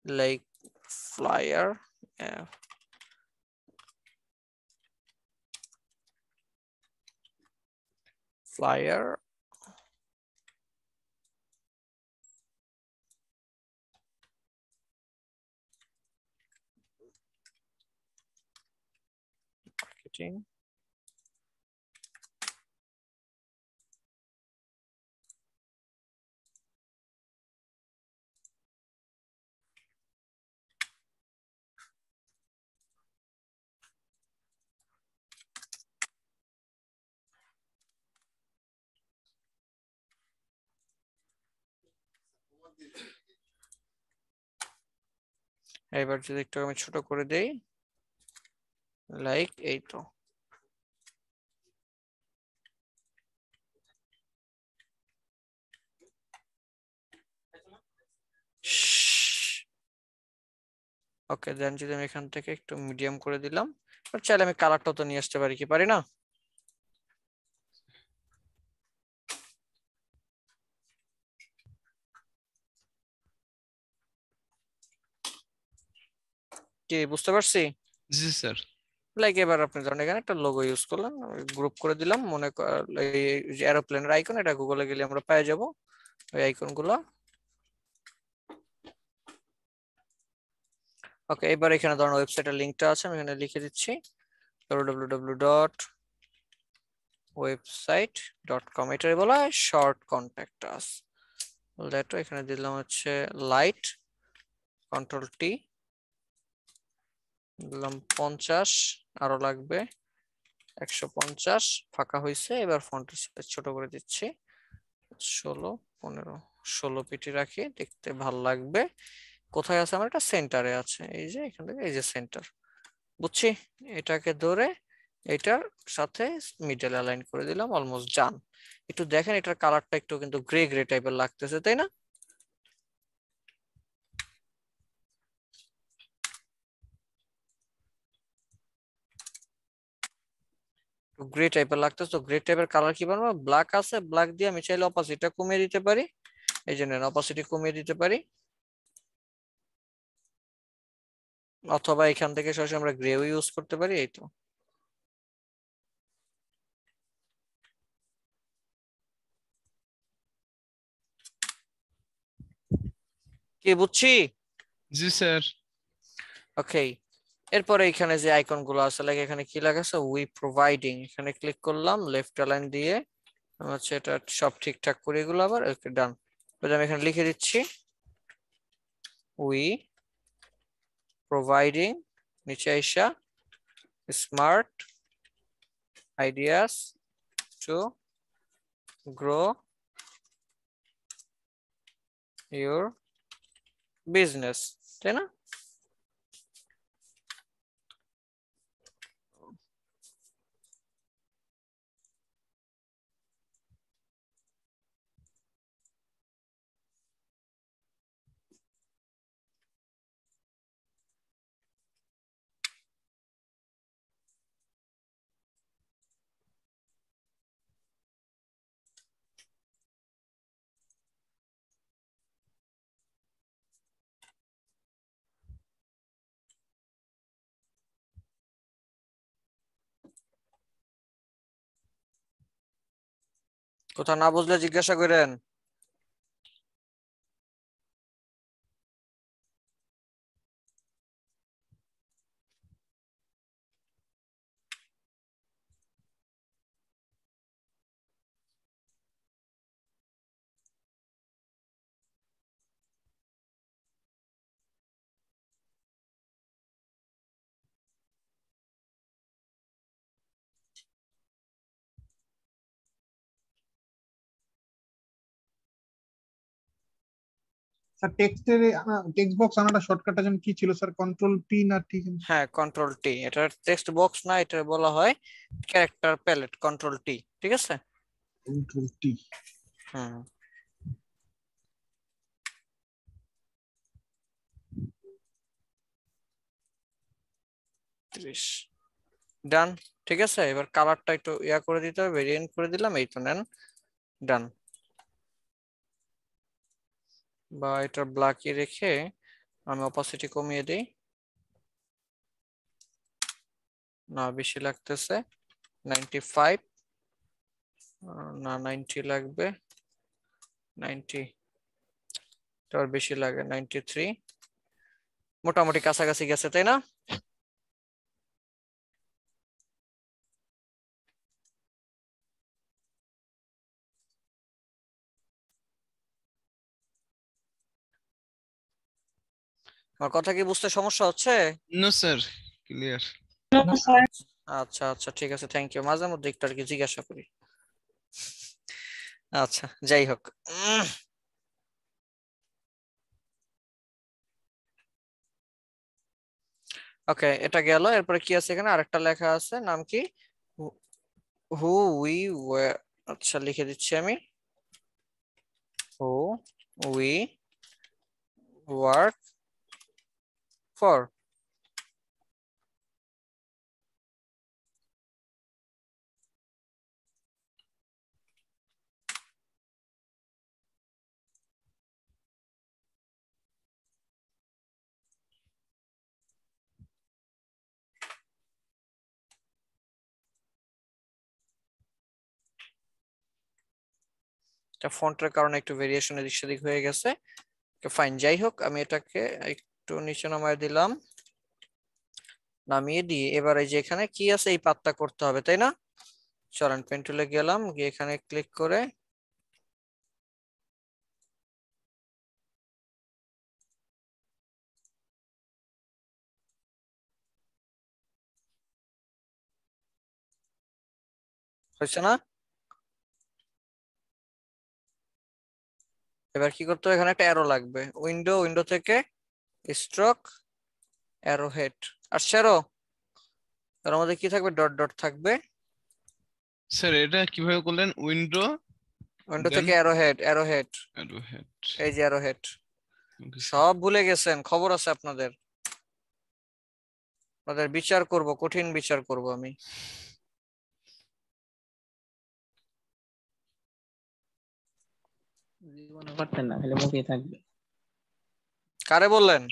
লাইক ফ্লায়ার, ফ্লায়ার মার্কেটিং এবার যদি একটু আমি ছোট করে দেই, লাইক এই তো। ওকে, দেন যদি আমি এখান থেকে একটু মিডিয়াম করে দিলাম, আর চাইলে আমি কালারটাও তো নিয়ে আসতে পারি, কি পারি না? কি বুঝতে পারছি?
জি স্যার।
লাইক এবার আপনি ধরেন এখানে একটা লোগো ইউজ করলাম, গ্রুপ করে দিলাম, মনে এরোপ্লেনের আইকন, এটা গুগলে গেলে আমরা পেয়ে যাব ওই আইকন গুলো। ওকে, এবার এখানে ধরেন ওয়েবসাইটের লিংকটা আছে, আমি এখানে লিখে দিচ্ছি www.website.com, এটাই বলা হয় শর্ট কন্ট্যাক্ট আস। দ্যাট এখানে দিলাম হচ্ছে লাইট, কন্ট্রোল টি দিলাম 50, আরো লাগবে 150, ফাঁকা হয়েছে। এবার ফন্টের সাইজ ছোট করে দিচ্ছি 16, 15, 16 পিটি রাখি, দেখতে ভালো লাগবে। কোথায় আছে আমার? এটা সেন্টারে আছে, এই যে এখান থেকে, এই যে সেন্টার, বুঝছি। এটাকে ধরে এটার সাথে মিডল অ্যালাইন করে দিলাম, অলমোস্ট ডান। একটু দেখেন এটার কালারটা একটু কিন্তু গ্রে গ্রে টাইপের লাগতেছে, তাই না? গ্রে টাইপের লাগতেছে, তো গ্রে টাইপের কালার কি বানাবো? ব্ল্যাক আছে, ব্ল্যাক দিয়ে আমি চাইলে অপাসিটিটা কমিয়ে দিতে পারি, এই জন্য অপাসিটি কমিয়ে দিতে পারি, অথবা এখান থেকে সরাসরি আমরা গ্রেও ইউজ করতে পারি, এই তো। কি বুঝছি?
জি স্যার।
ওকে, এরপরে এখানে যে আইকন গুলো আছে, লাইক এখানে কি লেখা আছে, উই প্রোভাইডিং, এখানে ক্লিক করলাম, লেফট অ্যালাইন দিয়ে হচ্ছে এটা সব ঠিকঠাক করে এগুলো আবার ওকে ডান। আমি এখানে লিখে দিচ্ছি উই প্রোভাইডিং, নিচে আইসা smart ideas to grow your business, তাই না? কোথাও না বুঝলে জিজ্ঞাসা করেন।
স্যার টেক্সট বক্স আনাটা শর্টকাটটা যেন কি ছিল স্যার, কন্ট্রোল পি না টি?
হ্যাঁ কন্ট্রোল টি, এটা টেক্সট বক্স না, এটা বলা হয় ক্যারেক্টার প্যালেট, কন্ট্রোল টি, ঠিক আছে?
Control T.
হুম ডান, ঠিক আছে। এবার কালারটা একটু ইয়া করে দিতে হবে, ভেরিয়েন্ট করে দিলাম, এই তো নেন, ডান। বা এটা ব্ল্যাকই রেখে আমি অপাসিটি কমিয়ে দিই, না বেশি লাগতেছে, 95 না 90 লাগবে, 90 তার বেশি লাগে, 93, মোটামুটি কাছাকাছি গেছে তাই না? আমার কথা কি বুঝতে সমস্যা হচ্ছে?
No sir, clear.
আচ্ছা আচ্ছা ঠিক আছে, থ্যাংক ইউ। মাঝে মধ্যে একটু আর কি জিজ্ঞাসা করি। আচ্ছা যাই হোক, ওকে এটা গেল। এরপরে কি আছে এখানে, আরেকটা লেখা আছে, নাম কি, হু উই ওয়্যার, আচ্ছা লিখে দিচ্ছি আমি, হু উই ওয়ার্ক ফর। এটা ফন্টের কারণে একটু ভেরিয়েশন এদিক সেদিক হয়ে গেছে, ফাইন। যাই হোক আমি এটাকে একটু নিচে নামায় দিলাম, নামিয়ে দিয়ে এবার এই যে এখানে কি আছে এই পাতটা করতে হবে তাই না? চলেন পেন টুলে গেলাম, গিয়ে এখানে ক্লিক করে হয়েছে না? এবার কি করতে হবে, এখানে একটা অ্যারো লাগবে, উইন্ডো থেকে স্ট্রোক অ্যারো হেড, আসছে অ্যারো, এর মধ্যে কি থাকবে, ডট ডট থাকবে।
স্যার এটা কিভাবে করলেন? উইন্ডো
থেকে অ্যারো হেড, এই যে অ্যারো হেড। সব ভুলে গেছেন, খবর আছে আপনাদের, আপনাদের বিচার করব, কঠিন বিচার করব আমি।
জীবনে পারতেন না, খালি মুখেই থাকবে।
কারে বললেন?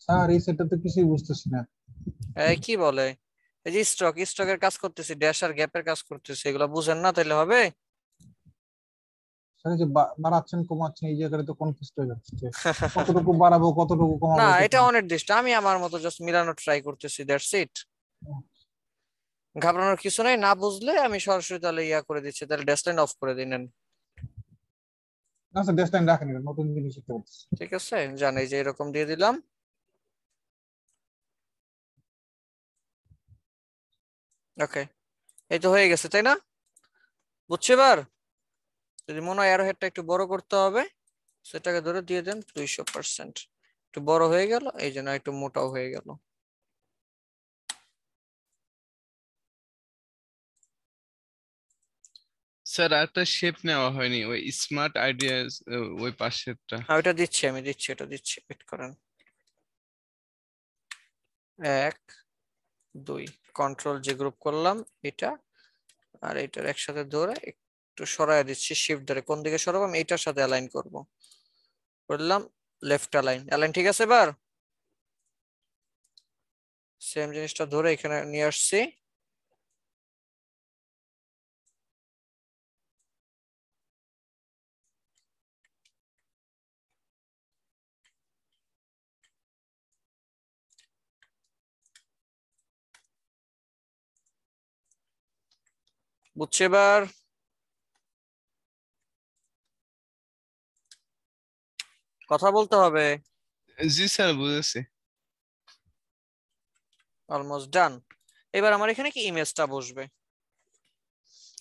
স্যার এই সেটটা তো কিছুই বুঝতেছি না।
এই কি বলে, এই যে স্টকের কাজ করতেছি, ড্যাশ আর গ্যাপের কাজ করতেছি, এগুলো বুঝেন না তাহলে হবে?
স্যার এই যে বাড়াচ্ছেন কমাচ্ছেন এই জায়গাটা তো কনফিউজ হয়ে যাচ্ছে যে কতটুকু বাড়াবো কতটুকু
না
কমাবো।
এটা অনির্দিষ্ট, আমি আমার মতো জাস্ট মিলানো ট্রাই করতেছি, দ্যাটস ইট। ঘাবড়ানোর কিছু নাই, না বুঝলে আমি সরাসরি তাহলে ইয়া করে দিচ্ছি, তাহলে ড্যাশলাইন অফ করে দিন।
না স্যার ডেস্ক লাইন রাখেন, এটা নতুন জিনিস শিখতে পারছি।
ঠিক আছে জানি যে এরকম দিয়ে দিলাম। ওকে এই তো হয়ে গেছে তাই না? বুঝছি এবার? যদি মনে হয় অ্যারো হেডটা একটু বড় করতে হবে, সেটাকে ধরে দিয়ে দেন 200%, একটু বড় হয়ে গেল, এই জন্য একটু মোটাও হয়ে গেল।
স্যার একটা শেপ নেওয়া হয়নি, ওই স্মার্ট আইডিয়াস ওই পাশেরটা।
হ্যাঁ ওটা দিচ্ছি, আমি দিচ্ছি, এটা দিচ্ছি, ওয়েট করেন। 1 2 কন্ট্রোল যে গ্রুপ করলাম এটা আর এটার একসাথে ধরে একটু সরায় দিচ্ছি, শিফট ধরে কোন দিকে সরাবো, আমি এটার সাথে অ্যালাইন করব, করলাম লেফট অ্যালাইন, ঠিক আছে। এবার সেম জিনিসটা ধরে এখানে নিয়ে আসছি, বুঝছে এবার? কথা বলতে হবে।
জি স্যার বুঝেছি।
Almost done. এবার আমার এখানে কি ইমেজটা বসবে,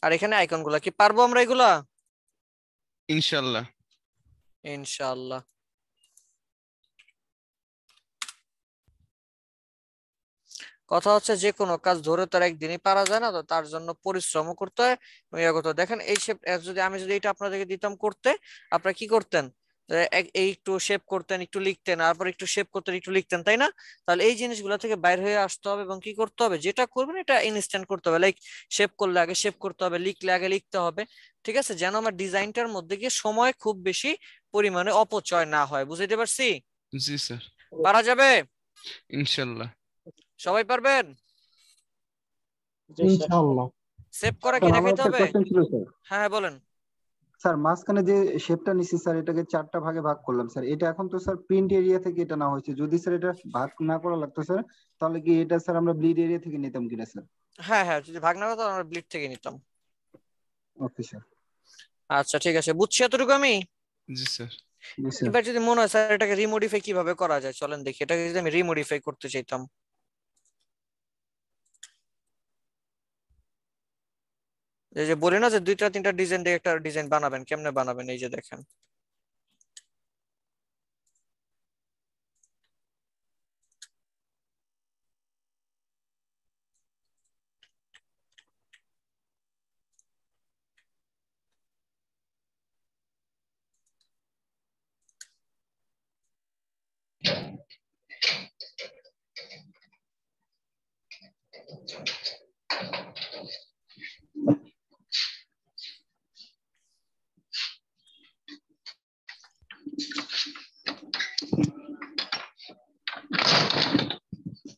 আর এখানে আইকন গুলা কি পারবো আমরা এগুলা?
ইনশাল্লাহ।
ইনশাআল্লাহ। কথা হচ্ছে যে কোনো কাজ ধরে তার একদিনই পারা যায় না, তো তার জন্য পরিশ্রম করতে হয়। দেখেন এই শেপ যদি আমি এটা আপনাদেরকে দিতাম করতে, আপনারা কি করতেন? এই একটু শেপ করতেন, একটু লিখতেন, তারপর একটু শেপ করতেন, একটু লিখতেন, তাই না? তাহলে এই জিনিসগুলো থেকে বাইরে হয়ে আসতে হবে এবং কি করতে হবে, যেটা করবেন এটা ইনস্ট্যান্ট করতে হবে। লাইক শেপ করলে আগে শেপ করতে হবে, লিখলে আগে লিখতে হবে, ঠিক আছে? যেন আমার ডিজাইনটার মধ্যে গিয়ে সময় খুব বেশি পরিমাণে অপচয় না হয়। বুঝতে পারছি?
জি স্যার।
পারা যাবে?
ইনশাল্লাহ।
সবাই পারবেন?
ইনশাআল্লাহ।
সেভ করা কি
স্যার আমার
দেখাইতে
একটা
হবে?
কোশ্চেন ছিল স্যার।
হ্যাঁ বলেন।
স্যার মাঝখানে যে শেপটা নিছি স্যার, এটাকে 4টা ভাগে ভাগ করলাম স্যার। এটা এখন তো স্যার প্রিন্ট এরিয়া থেকে এটা না হয়েছে, যদি স্যার এটা ভাগ না করা লাগতো স্যার, তাহলে কি এটা স্যার আমরা ব্লিড এরিয়া থেকে নিতাম কিনা স্যার?
হ্যাঁ হ্যাঁ, যদি ভাগ না হতো আমরা ব্লিড থেকে নিতাম।
Okay sir.
আচ্ছা ঠিক আছে, বুঝছি এতটুকু আমি।
জি স্যার।
এবার যদি মনে হয় স্যার এটাকে রিমোডিফাই কিভাবে করা যায়, চলেন দেখি। এটাকে যদি আমি রিমোডিফাই করতে চাইতাম, এই যে বলি না যে 2টা 3টা ডিজাইন দিয়ে একটা ডিজাইন বানাবেন, কেমনে বানাবেন এই যে দেখেন।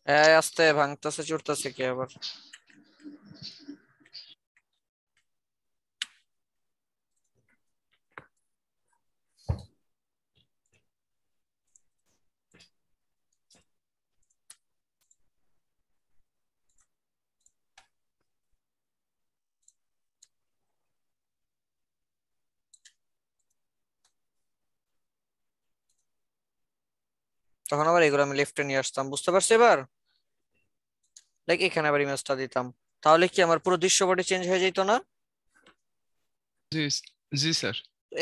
হ্যাঁ আস্তে ভাঙতেছে চুরতেছে কি আবার? তখন আবার এগুলো আমি লেফটে নিয়ে আসতাম, বুঝতে পারছি এবার? লাইক এখানে আবার ইমেজটা দিতাম, তাহলে কি আমার পুরো দৃশ্যপটে চেঞ্জ হয়ে যেত না?
জি জি স্যার।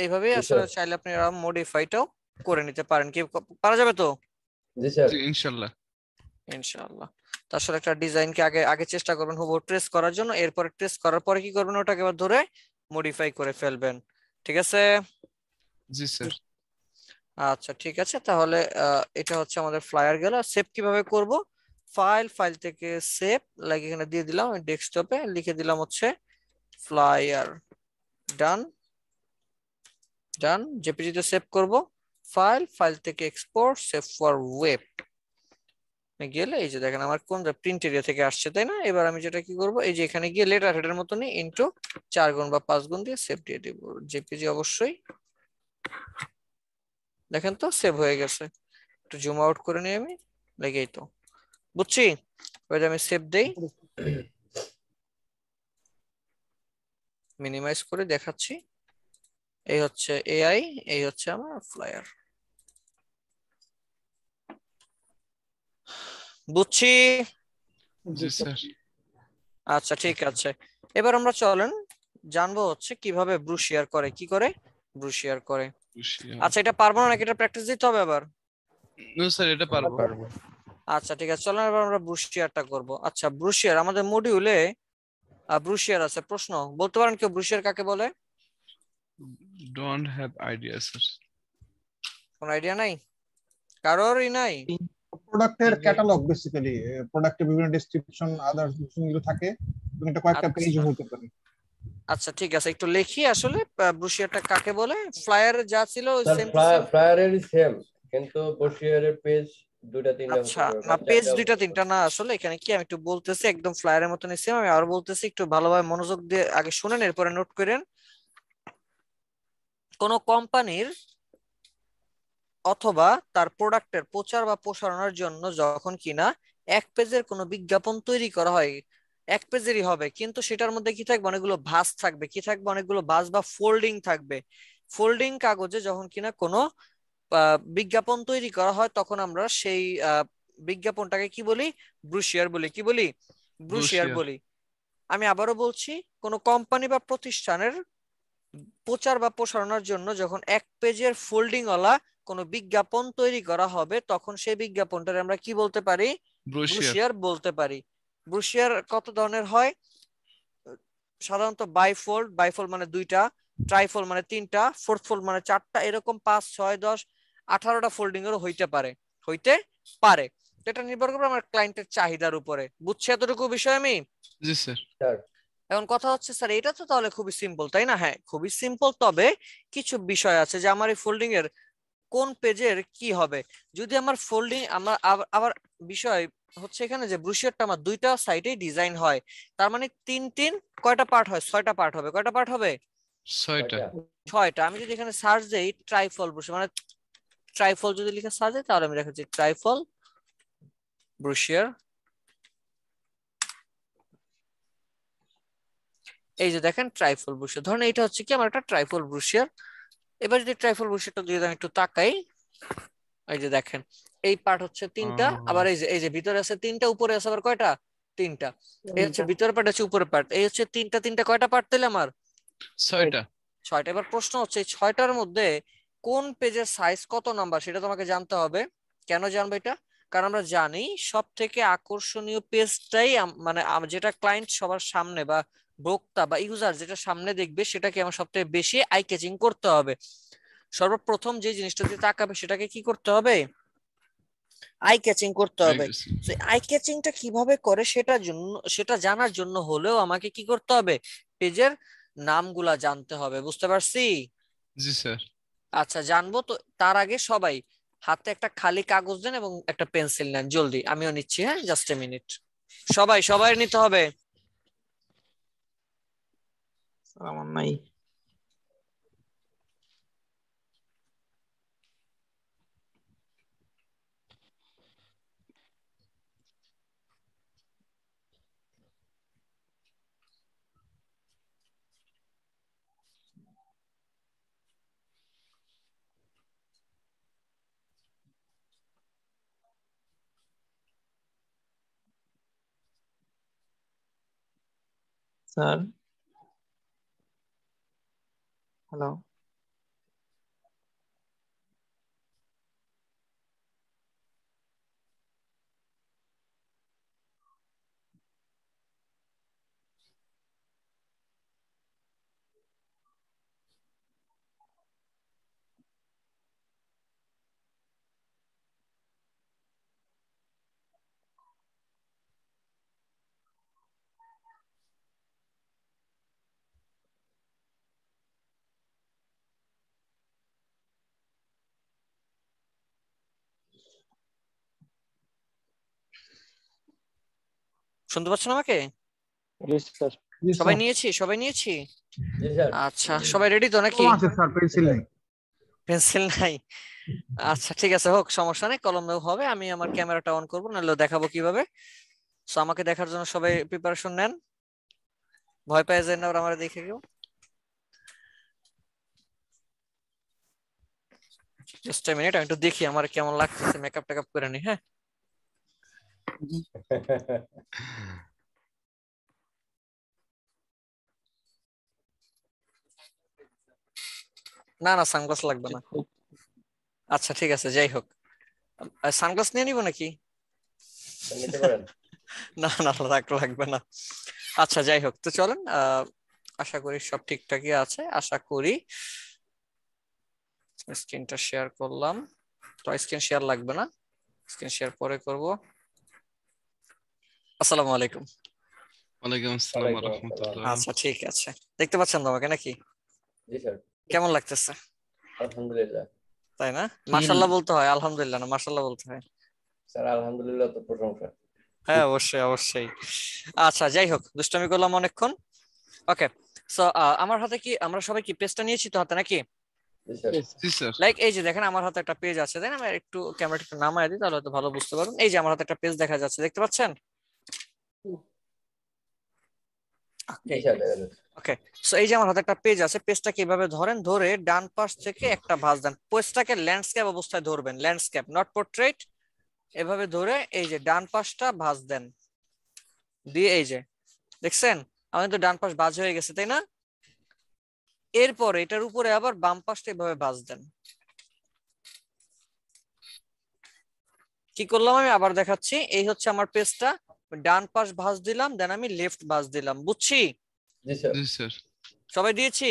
এইভাবেই আসলে চাইলে আপনি মডিফাইটাও করে নিতে পারেন। কি পারা যাবে তো?
জি স্যার।
ইনশাল্লাহ।
ইনশাআল্লাহ। তার সাথে একটা ডিজাইনকে আগে আগে চেষ্টা করবেন হুবহু ট্রেস করার জন্য, এরপরে ট্রেস করার পরে কি করবেন, ওটাকে আবার ধরে মডিফাই করে ফেলবেন, ঠিক আছে?
জি স্যার।
আচ্ছা ঠিক আছে, তাহলে এটা হচ্ছে আমাদের ফ্লায়ার গেল। সেভ কিভাবে করব? ফাইল থেকে সেভ, লাইক এখানে দিয়ে দিলাম ডেস্কটপে, লিখে দিলাম হচ্ছে ফ্লায়ার। ডান ডান। জেপিজি তে সেভ করব। ফাইল থেকে এক্সপোর্ট, সেভ ফর ওয়েব গেলে এই যে দেখেন আমার কোন প্রিন্ট এরিয়া থেকে আসছে, তাই না? এবার আমি যেটা কি করব, এই যে এখানে গিয়ে লেটার হেডের মতনই ইনটু 4 গুণ বা 5 গুণ দিয়ে সেভ দিয়ে দিব। জেপিজি অবশ্যই দেখেন তো সেভ হয়ে গেছে। একটু জুম আউট করে নিই আমি, লেগেই তো, বুঝছি? এবার আমি সেভ দেই, মিনিমাইজ করে দেখাচ্ছি। এই হচ্ছে এআই, এই হচ্ছে আমার ফ্লায়ার। বুঝছি?
জি স্যার।
আচ্ছা ঠিক আছে, এবার আমরা চলেন জানবো হচ্ছে কিভাবে ব্রুশিয়ার করে। কি করে? ব্রুশিয়ার করে। আচ্ছা এটা পারবো না নাকি এটা প্র্যাকটিস দিতে হবে আবার?
নো স্যার, এটা পারবো।
আচ্ছা ঠিক আছে, চলেন এবার আমরা ব্রুশিয়ারটা করব। আচ্ছা ব্রুশিয়ার আমাদের মডিউলে ব্রুশিয়ার আছে। প্রশ্ন বলতে পারেন কেউ ব্রুশিয়ার কাকে বলে?
Don't have idea sir.
কোন আইডিয়া নাই কারোরই? নাই।
প্রোডাক্টের ক্যাটালগ, বেসিক্যালি প্রোডাক্টের বিভিন্ন ডেসক্রিপশন আদার জিনিসগুলো থাকে, এবং এটা কয়েকটা পেজ হতে পারে।
আচ্ছা ঠিক আছে, একটু লিখি আসলে ব্রুশিয়ারটা কাকে বলে। ফ্লায়ার যা ছিল সেম টু সেম।
ফ্লায়ারেরই সেম, কিন্তু ব্রোশিয়ারের পেজ 2টা 3টা হতে
আচ্ছা
পারে।
না, পেজ 2টা 3টা না, আসলে এখানে কি আমি একটু বলতেছি একদম ফ্লায়ারের মতনই সেম। আমি আরো বলতেছি, একটু ভালোভাবে মনোযোগ দিয়ে আগে শুনেন, এরপরে নোট করেন। কোন কোম্পানির অথবা তার প্রোডাক্টের প্রচার বা প্রসারণের জন্য যখন কিনা 1 পেজের কোনো বিজ্ঞাপন তৈরি করা হয়, এক পেজেরই হবে, কিন্তু সেটার মধ্যে কি থাকবে, অনেকগুলো ভাঁজ থাকবে। কি থাকবে? অনেকগুলো ভাঁজ বা ফোল্ডিং থাকবে। ফোল্ডিং কাগজে যখন কিনা কোনো বিজ্ঞাপন তৈরি করা হয়, তখন আমরা সেই বিজ্ঞাপনটাকে কি বলি? ব্রুশিয়ার বলি। কি বলি? Brochure
brochure.
বলি। আমি আবারও বলছি, কোনো কোম্পানি বা প্রতিষ্ঠানের প্রচার বা প্রসারণার জন্য যখন এক পেজের ফোল্ডিং ওয়ালা কোনো বিজ্ঞাপন তৈরি করা হবে, তখন সেই বিজ্ঞাপনটাকে আমরা কি বলতে পারি?
ব্রোশিয়ার।
ব্রুশিয়ার বলতে পারি। ব্রুশিয়ার কত ধরনের হয়? সাধারণত বাইফোল্ড, বাইফোল্ড মানে দুইটা, ট্রাইফোল্ড মানে তিনটা, ফোর্থ ফোল্ড মানে চারটা, এরকম 5, 6, 10, 18টা ফোল্ডিং এরও হইতে পারে। তো এটা নির্ভর করবে আমার ক্লায়েন্টের চাহিদার উপরে। বুঝছি এতটুকু বিষয় আমি?
জি স্যার।
এখন কথা হচ্ছে স্যার এটা তো তাহলে খুবই সিম্পল, তাই না? হ্যাঁ, খুবই সিম্পল, তবে কিছু বিষয় আছে যে আমার এই ফোল্ডিং এর কোন পেজের কি হবে। যদি আমার ফোল্ডিং আমার আবার বিষয় হচ্ছে এখানে যে ব্রুশিয়ারটা আমার দুইটা সাইডে ডিজাইন হয়, তার মানে 3 কয়টা পার্ট হয়? 6টা পার্ট হবে। কয়টা পার্ট হবে?
6টা।
6টা। আমি যদি এখানে সার্চ দেই ট্রাইফল ব্রুশিয়ার, মানে ট্রাইফল যদি লিখে সার্চ দেই, তাহলে আমি দেখাচ্ছি ট্রাইফল ব্রুশিয়ার। এই যে দেখেন ট্রাইফল ব্রুশিয়ার, ধরেন এটা হচ্ছে কি আমার একটা ট্রাইফল ব্রুশিয়ার। এবার যদি ট্রাইফল ব্রুশিয়ারটা দিয়ে আমি একটু তাকাই, এই যে দেখেন এই পার্ট হচ্ছে 3টা, আবার এই যে ভিতরে আছে 3টা, উপরে আছে আবার কয়টা? 3টা। এই হচ্ছে ভিতরের পার্ট, হচ্ছে উপরের পার্ট, এই হচ্ছে 3টা কয়টা পার্ট তাহলে আমার?
6টা।
6টা। এবার প্রশ্ন হচ্ছে এই 6টার মধ্যে কোন পেজের সাইজ কত নাম্বার সেটা তোমাকে জানতে হবে। কেন জানবো এটা? কারণ আমরা জানি সব থেকে আকর্ষণীয় পেজটাই মানে যেটা ক্লায়েন্ট সবার সামনে বা ভোক্তা বা ইউজার যেটা সামনে দেখবে, সেটাকে আমার সব থেকে বেশি আই ক্যাচিং করতে হবে। সর্বপ্রথম যে জিনিসটা দিয়ে তাকাবে সেটাকে কি করতে হবে? আই ক্যাচিং করতে হবে। আই ক্যাচিংটা কিভাবে করে সেটা জানার জন্য হলেও আমাকে কি করতে হবে? পেজের নামগুলা জানতে হবে। বুঝতে পারছি?
জি স্যার।
আচ্ছা, জানবো তো। তার আগে সবাই হাতে একটা খালি কাগজ দেন এবং একটা পেন্সিল নেন, জলদি। আমিও নিচ্ছি, হ্যাঁ, জাস্ট এ মিনিট। সবাই নিতে হবে।
আমার নাই। Sir, hello.
শুনতে পাচ্ছেন আমাকে? সবাই নিয়েছি। আচ্ছা, সবাই রেডি তো নাকি? পেন্সিল নাই? আচ্ছা ঠিক আছে, হোক, সমস্যা নেই, কলমেও হবে। আমি আমার ক্যামেরাটা অন করবো, নাহলে দেখাবো কিভাবে। সো আমাকে দেখার জন্য সবাই প্রিপারেশন নেন, ভয় পেয়ে যায় না ওরা আমার দেখে কেউ। জাস্ট এ মিনিট, আমি একটু দেখি আমার কেমন লাগতেছে, মেকআপ টেকআপ করে নি। হ্যাঁ, না সানগ্লাস লাগবে না। আচ্ছা ঠিক আছে, যাই হোক, সানগ্লাস নিয়ে নিব নাকি? না লাগবে না। আচ্ছা যাই হোক, তো চলেন, আশা করি সব ঠিকঠাকই আছে, আশা করি। স্ক্রিনটা শেয়ার করলাম, তো স্ক্রিন শেয়ার লাগবে না, স্ক্রিন শেয়ার পরে করব। আসসালামু আলাইকুম।
ওয়ালাইকুম আসসালাম ওয়া রাহমাতুল্লাহ।
আচ্ছা ঠিক আছে, দেখতে পাচ্ছেন তো আমাকে নাকি?
জি স্যার।
কেমন লাগতেছে?
আলহামদুলিল্লাহ।
তাই না? মাশাআল্লাহ বলতে হয়, আলহামদুলিল্লাহ না, মাশাআল্লাহ বলতে হয়।
স্যার আলহামদুলিল্লাহ তো প্রশংসা।
হ্যাঁ অবশ্যই। আচ্ছা যাই হোক, দুষ্টামি করলাম অনেকক্ষণ। ওকে, সো আমার হাতে কি, আমরা সবাই কি পেজটা নিয়েছি তো হাতে নাকি? লাইক এই যে দেখেন আমার হাতে একটা পেজ আছে, তাই না? আমি একটু ক্যামেরাটা একটু নামায় দিই, তাহলে হয়তো ভালো বুঝতে পারবেন। এই যে আমার হাতে একটা পেজ দেখা যাচ্ছে, দেখতে পাচ্ছেন? ওকে, সো এই যে আমার হাতে একটা পেজ আছে, পেজটা কিভাবে ধরেন, ধরে ডান পাশ থেকে একটা ভাঁজ দেন, পেজটাকে ল্যান্ডস্কেপ অবস্থায় ধরবেন, ল্যান্ডস্কেপ নট পোর্ট্রেট, এভাবে ধরে এই যে ডান পাশটা ভাঁজ দেন, দিয়ে এই যে দেখছেন আমাদের তো ডান পাশ ভাঁজ হয়ে গেছে তাই না? এরপরে এটার উপরে আবার বাম পাশটা এভাবে ভাঁজ দেন। কি করলাম আমি আবার দেখাচ্ছি, এই হচ্ছে আমার পেজটা, ডান পাশ ভাঁজ দিলাম, দেন আমি লেফট ভাঁজ দিলাম, বুঝছি? সবাই দিয়েছি?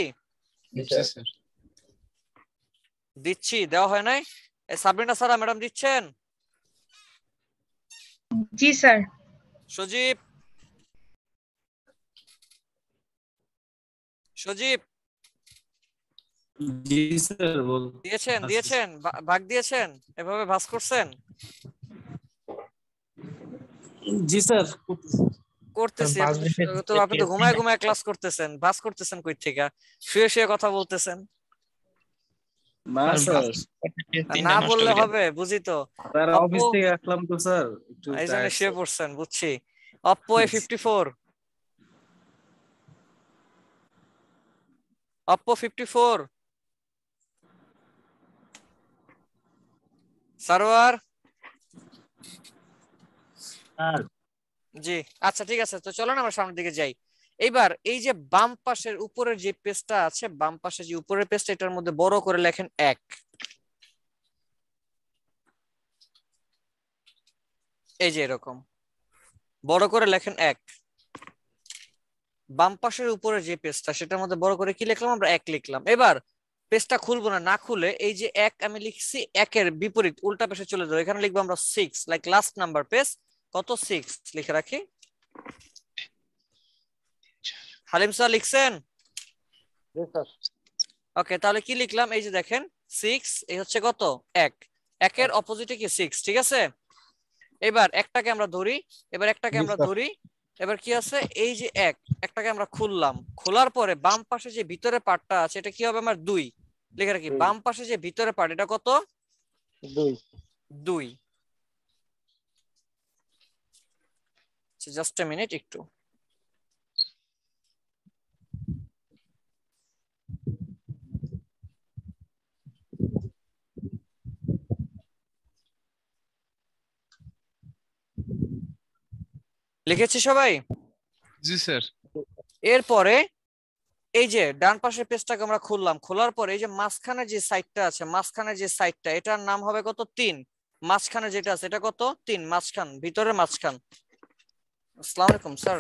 দিচ্ছি, দেওয়া হয় নাই? সাবরিনা সারা ম্যাডাম দিচ্ছেন?
জি স্যার।
সজীব, সজীব
জি স্যার বল।
দিয়েছেন, দিয়েছেন, ভাগ দিয়েছেন, এভাবে ভাঁজ করছেন?
জি স্যার
করতেছি। তো আপনি তো ঘুমায় ঘুমায় ক্লাস করতেছেন, ভাঁজ করতেছেন কই থেকে? শুয়ে শুয়ে কথা বলতেছেন। না বললে হবে, বুঝি তো।
স্যার অফিস থেকে আসলাম তো স্যার, একটু
এই জন্য শুয়ে পড়ছেন, বুঝছি। Oppo A54, Oppo 54 সারোয়ার জি, আচ্ছা ঠিক আছে, তো চলো না আমরা সামনের দিকে যাই। এইবার এই যে বাম পাশের উপরের যে পেজটা আছে, বাম পাশে যে উপরের পেজটা, এটার মধ্যে বড় করে লেখেন 1, এই যে এরকম বড় করে লেখেন 1। বাম পাশের উপরে যে পেজটা, সেটার মধ্যে বড় করে কি লিখলাম আমরা? 1 লিখলাম। এবার পেজটা খুলবো না, না খুলে এই যে 1 আমি লিখছি, 1 এর বিপরীত উল্টা পেজে চলে যাবো, এখানে লিখবো আমরা 6, লাইক লাস্ট নাম্বার পেজ কত, 6 লিখে রাখি। হালিম স্যার লিখছেন? ওকে, তাহলে কি লিখলাম? এই যে দেখেন 6, এই হচ্ছে কত? 1, 1 এর অপোজিটে কি 6, ঠিক আছে? এবার একটাকে আমরা ধরি, এবার একটাকে আমরা ধরি, এবার কি আছে? এই যে 1, একটাকে আমরা খুললাম, খোলার পরে বাম পাশে যে ভিতরে পার্টটা আছে, এটা কি হবে আমার? 2 লিখে রাখি। বাম পাশে যে ভিতরে পার্ট, এটা কত? 2। জাস্ট এ মিনিট, একটু লিখেছি সবাই?
জি স্যার।
এরপরে এই যে ডান পাশের পেজটাকে আমরা খুললাম, খোলার পরে এই যে মাঝখানে যে সাইডটা আছে, মাঝখানে যে সাইডটা, এটার নাম হবে কত? 3। মাঝখানে যেটা আছে এটা কত? 3, মাঝখান, ভিতরের মাঝখান। আসসালামু আলাইকুম স্যার।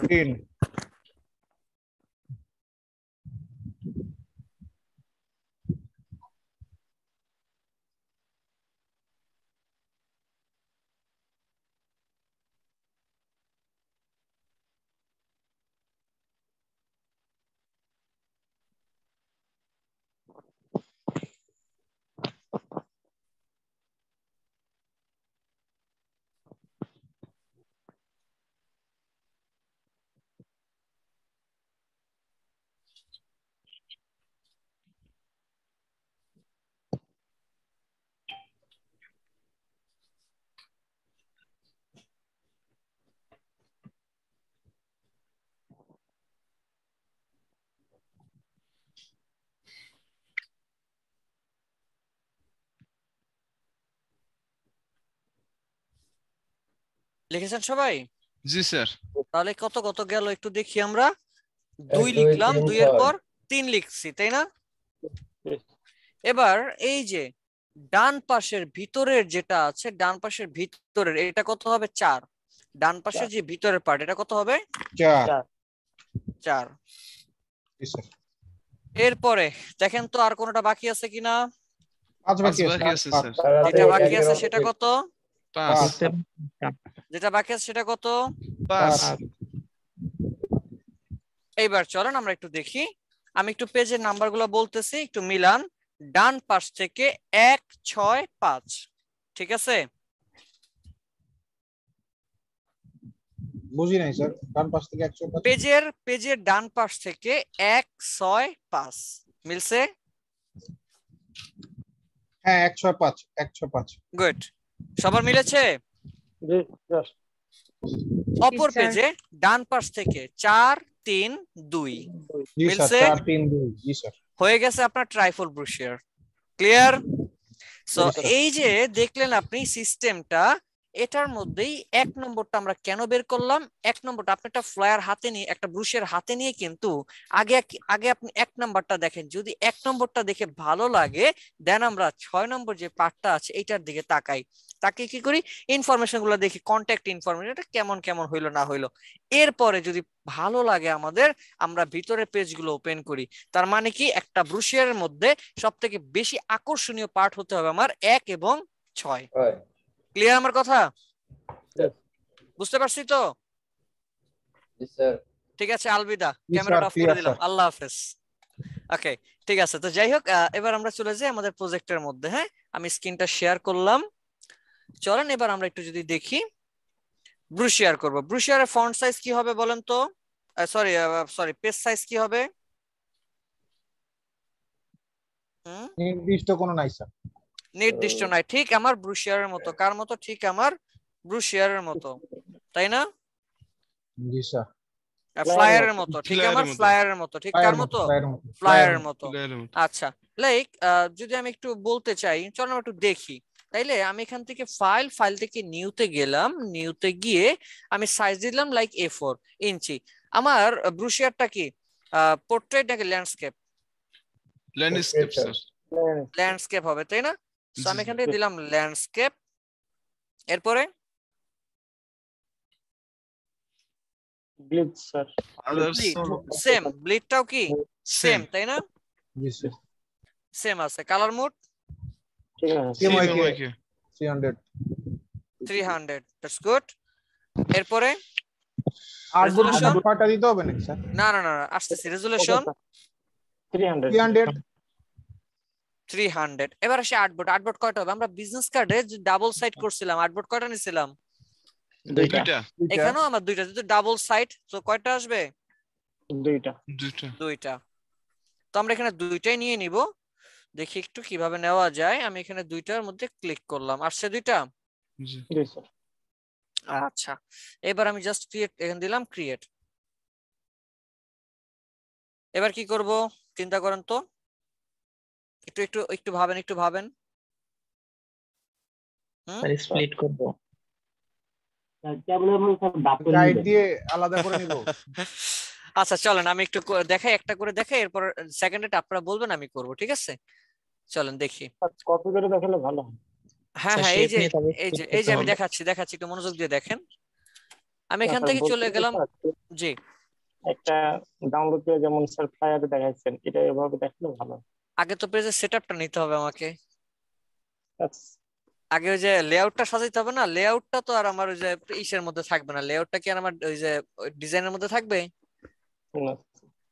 লিখেছেন সবাই?
জি স্যার।
তাহলে কত কত গেল একটু দেখি আমরা। 2 লিখলাম, 2 এর পর 3 লিখছি, তাই না? এবার এই যে ডান পাশের ভিতরের যেটা আছে, ডান পাশের ভিতরের এটা কত হবে? 4। ডান পাশের যে ভিতরের পার্ট, এটা কত হবে? 4। এরপরে দেখেন তো আর কোনটা বাকি আছে কিনা?
5 বাকি আছে স্যার।
যেটা বাকি আছে সেটা কত?
5।
যেটা বাকি আছে সেটা কত?
5।
এইবার চলেন আমরা একটু দেখি, আমি একটু পেজের নাম্বারগুলো বলতেছি, একটু মিলান। ডান পাশ থেকে 1, 6, 5, ঠিক আছে?
বুঝি নাই স্যার, ডান পাশ থেকে
105। পেজের ডান পাশ থেকে 1, 6, 5 মিলছে?
হ্যাঁ 105, 105।
গুড, সবার মিলেছে? অপর পেজে ডান পাশ থেকে 4 3 2
জি স্যার
মিলছে
4 3 2 জি স্যার
হয়ে গেছে আপনার trifold brochure clear so
Yes, sir.
এই যে দেখলেন আপনি সিস্টেমটা এটার মধ্যেই এক নম্বরটা আমরা কেন বের করলাম এক নম্বরটা আপনি একটা ফ্লায়ার হাতে নিয়ে একটা ব্রুশের হাতে নিয়ে কিন্তু আগে আপনি এক নম্বরটা দেখেন যদি এক নম্বরটা দেখে ভালো লাগে দেন আমরা 6 নম্বর যে পার্টটা আছে এইটার দিকে তাকাই তাকে কি করি ইনফরমেশন গুলো দেখি কন্ট্যাক্ট ইনফরমেশন এটা কেমন কেমন হইলো না হইলো এরপরে যদি ভালো লাগে আমাদের আমরা ভিতরে পেজগুলো ওপেন করি তার মানে কি একটা ব্রুশিয়ারের মধ্যে সবথেকে বেশি আকর্ষণীয় পার্ট হতে হবে আমার 1 এবং 6 ক্লিয়ার আমার কথা বুঝতে পারছি তো ঠিক আছে আলবিদা ক্যামেরাটা অফ করে দিলাম আল্লাহ হাফেজ ওকে ঠিক আছে তো যাই হোক এবার আমরা চলে যাই আমাদের প্রজেক্টের মধ্যে হ্যাঁ আমি স্ক্রিনটা শেয়ার করলাম চলেন এবার আমরা একটু যদি দেখি ব্রুশিয়ার করব ব্রুশিয়ারের ফন্ট সাইজ কি হবে বলেন তো সরি পেজ সাইজ কি হবে
নির্দিষ্ট কোনো নাই স্যার
নির্দিষ্ট নাই ঠিক আমার ব্রুশিয়ারের মতো কার মতো ঠিক আমার ব্রুশিয়ারের মতো তাই না
জি স্যার
ফ্লায়ারের মতো ঠিক আমার ফ্লায়ারের মতো ঠিক কার মতো ফ্লায়ারের মতো আচ্ছা লাইক যদি আমি একটু বলতে চাই চলো আমরা একটু দেখি তাইলে আমি এখান থেকে ফাইল থেকে নিউতে গেলাম নিউতে গিয়ে আমি সাইজ দিলাম লাইক A4 ইঞ্চি আমার ব্রুশিয়ারটা কি পোর্ট্রেট নাকি ল্যান্ডস্কেপ ল্যান্ডস্কেপ হবে তাই না সো আমি এখান থেকে দিলাম ল্যান্ডস্কেপ এরপরে
ব্লিড স্যার
সেম ব্লিডটাও কি সেম তাই না
জি স্যার
সেম আছে কালার মোড
ঠিক আছে
300 দ্যাটস গুড এরপরে
রেজোলিউশন পার্টটা দিতে হবে নাকি স্যার
না না না আসতেছি রেজোলিউশন 300 এবার আসে আর্টবোর্ড কয়টা হবে আমরা বিজনেস কার্ডে যে ডাবল সাইড করছিলাম আর্টবোর্ড কয়টা নিছিলাম
দুইটা
এখানেও আমার দুইটা যদি ডাবল সাইড তো কয়টা আসবে দুইটা তো আমরা এখানে দুইটাই নিয়ে নিব দেখি একটু কিভাবে নেওয়া যায় আমি এখানে দুইটার মধ্যে ক্লিক করলাম আসছে দুইটা আচ্ছা এবার আমি জাস্ট ক্রিয়েট এখানে দিলাম ক্রিয়েট এবার কি করব চিন্তা করেন তো একটু ভাবেন
স্প্লিট করব
গাইড দিয়ে আলাদা করে নিব
আচ্ছা চলেন আমি একটু দেখাই একটা করে দেখাই এরপর সেকেন্ডে আপনারা বলবেন আমি করব ঠিক আছে চলেন দেখি
কপি করে দেখালে ভালো হয়
হ্যাঁ এই যে আমি দেখাচ্ছি একটু মনোযোগ দিয়ে দেখেন আমি এখান থেকে চলে গেলাম জি
একটা ডাউনলোড করে যেমন স্যার ফ্লায়ারে দেখাচ্ছেন এটা এভাবে দেখলে ভালো
আগে তো পেজের সেটআপটা নিতে হবে আমাকে আগে ওই যে লেআউটটা সাজাইতে হবে না লেআউটটা তো আর আমার ওই যে ইসের মধ্যে থাকবে না লেআউটটা কি আর আমার ওই যে ডিজাইনের মধ্যে থাকবে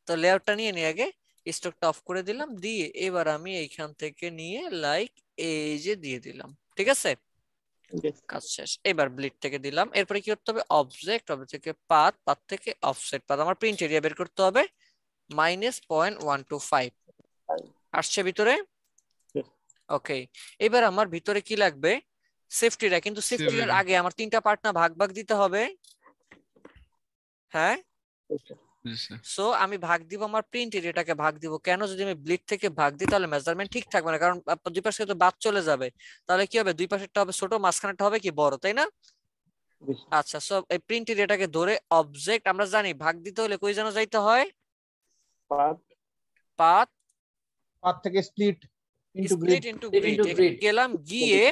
তো লেআউটটা নিয়ে নি আগে স্টকটা অফ করে দিলাম দিয়ে এবার আমি এইখান থেকে নিয়ে লাইক এই যে দিয়ে দিলাম ঠিক আছে কাজ শেষ এবার ব্লিড থেকে দিলাম এরপরে কি করতে হবে অবজেক্ট থেকে পাথ থেকে অফসেট পাথ আমার প্রিন্ট এরিয়া বের করতে হবে -0.125 আসছে ভিতরে ওকে এবার আমার ভিতরে কি লাগবে সেফটিটা কিন্তু সেফটির আগে আমার তিনটা পার্ট না ভাগ দিতে হবে হ্যাঁ সো আমি ভাগ দিব আমার প্রিন্ট এরিয়াটাকে ভাগ দিব কেন যদি আমি ব্লিড থেকে ভাগ দিই তাহলে মেজারমেন্ট ঠিক থাকবে না কারণ দুই পাশে তো বাদ চলে যাবে তাহলে কি হবে দুই পাশেরটা হবে ছোট মাঝখানেরটা হবে কি বড় তাই না আচ্ছা সো এই প্রিন্ট এরিয়াটাকে ধরে অবজেক্ট আমরা জানি ভাগ দিতে হলে কই যেন যাইতে হয় পাথ থেকে স্প্লিট ইনটু গ্রিড গেলাম গিয়ে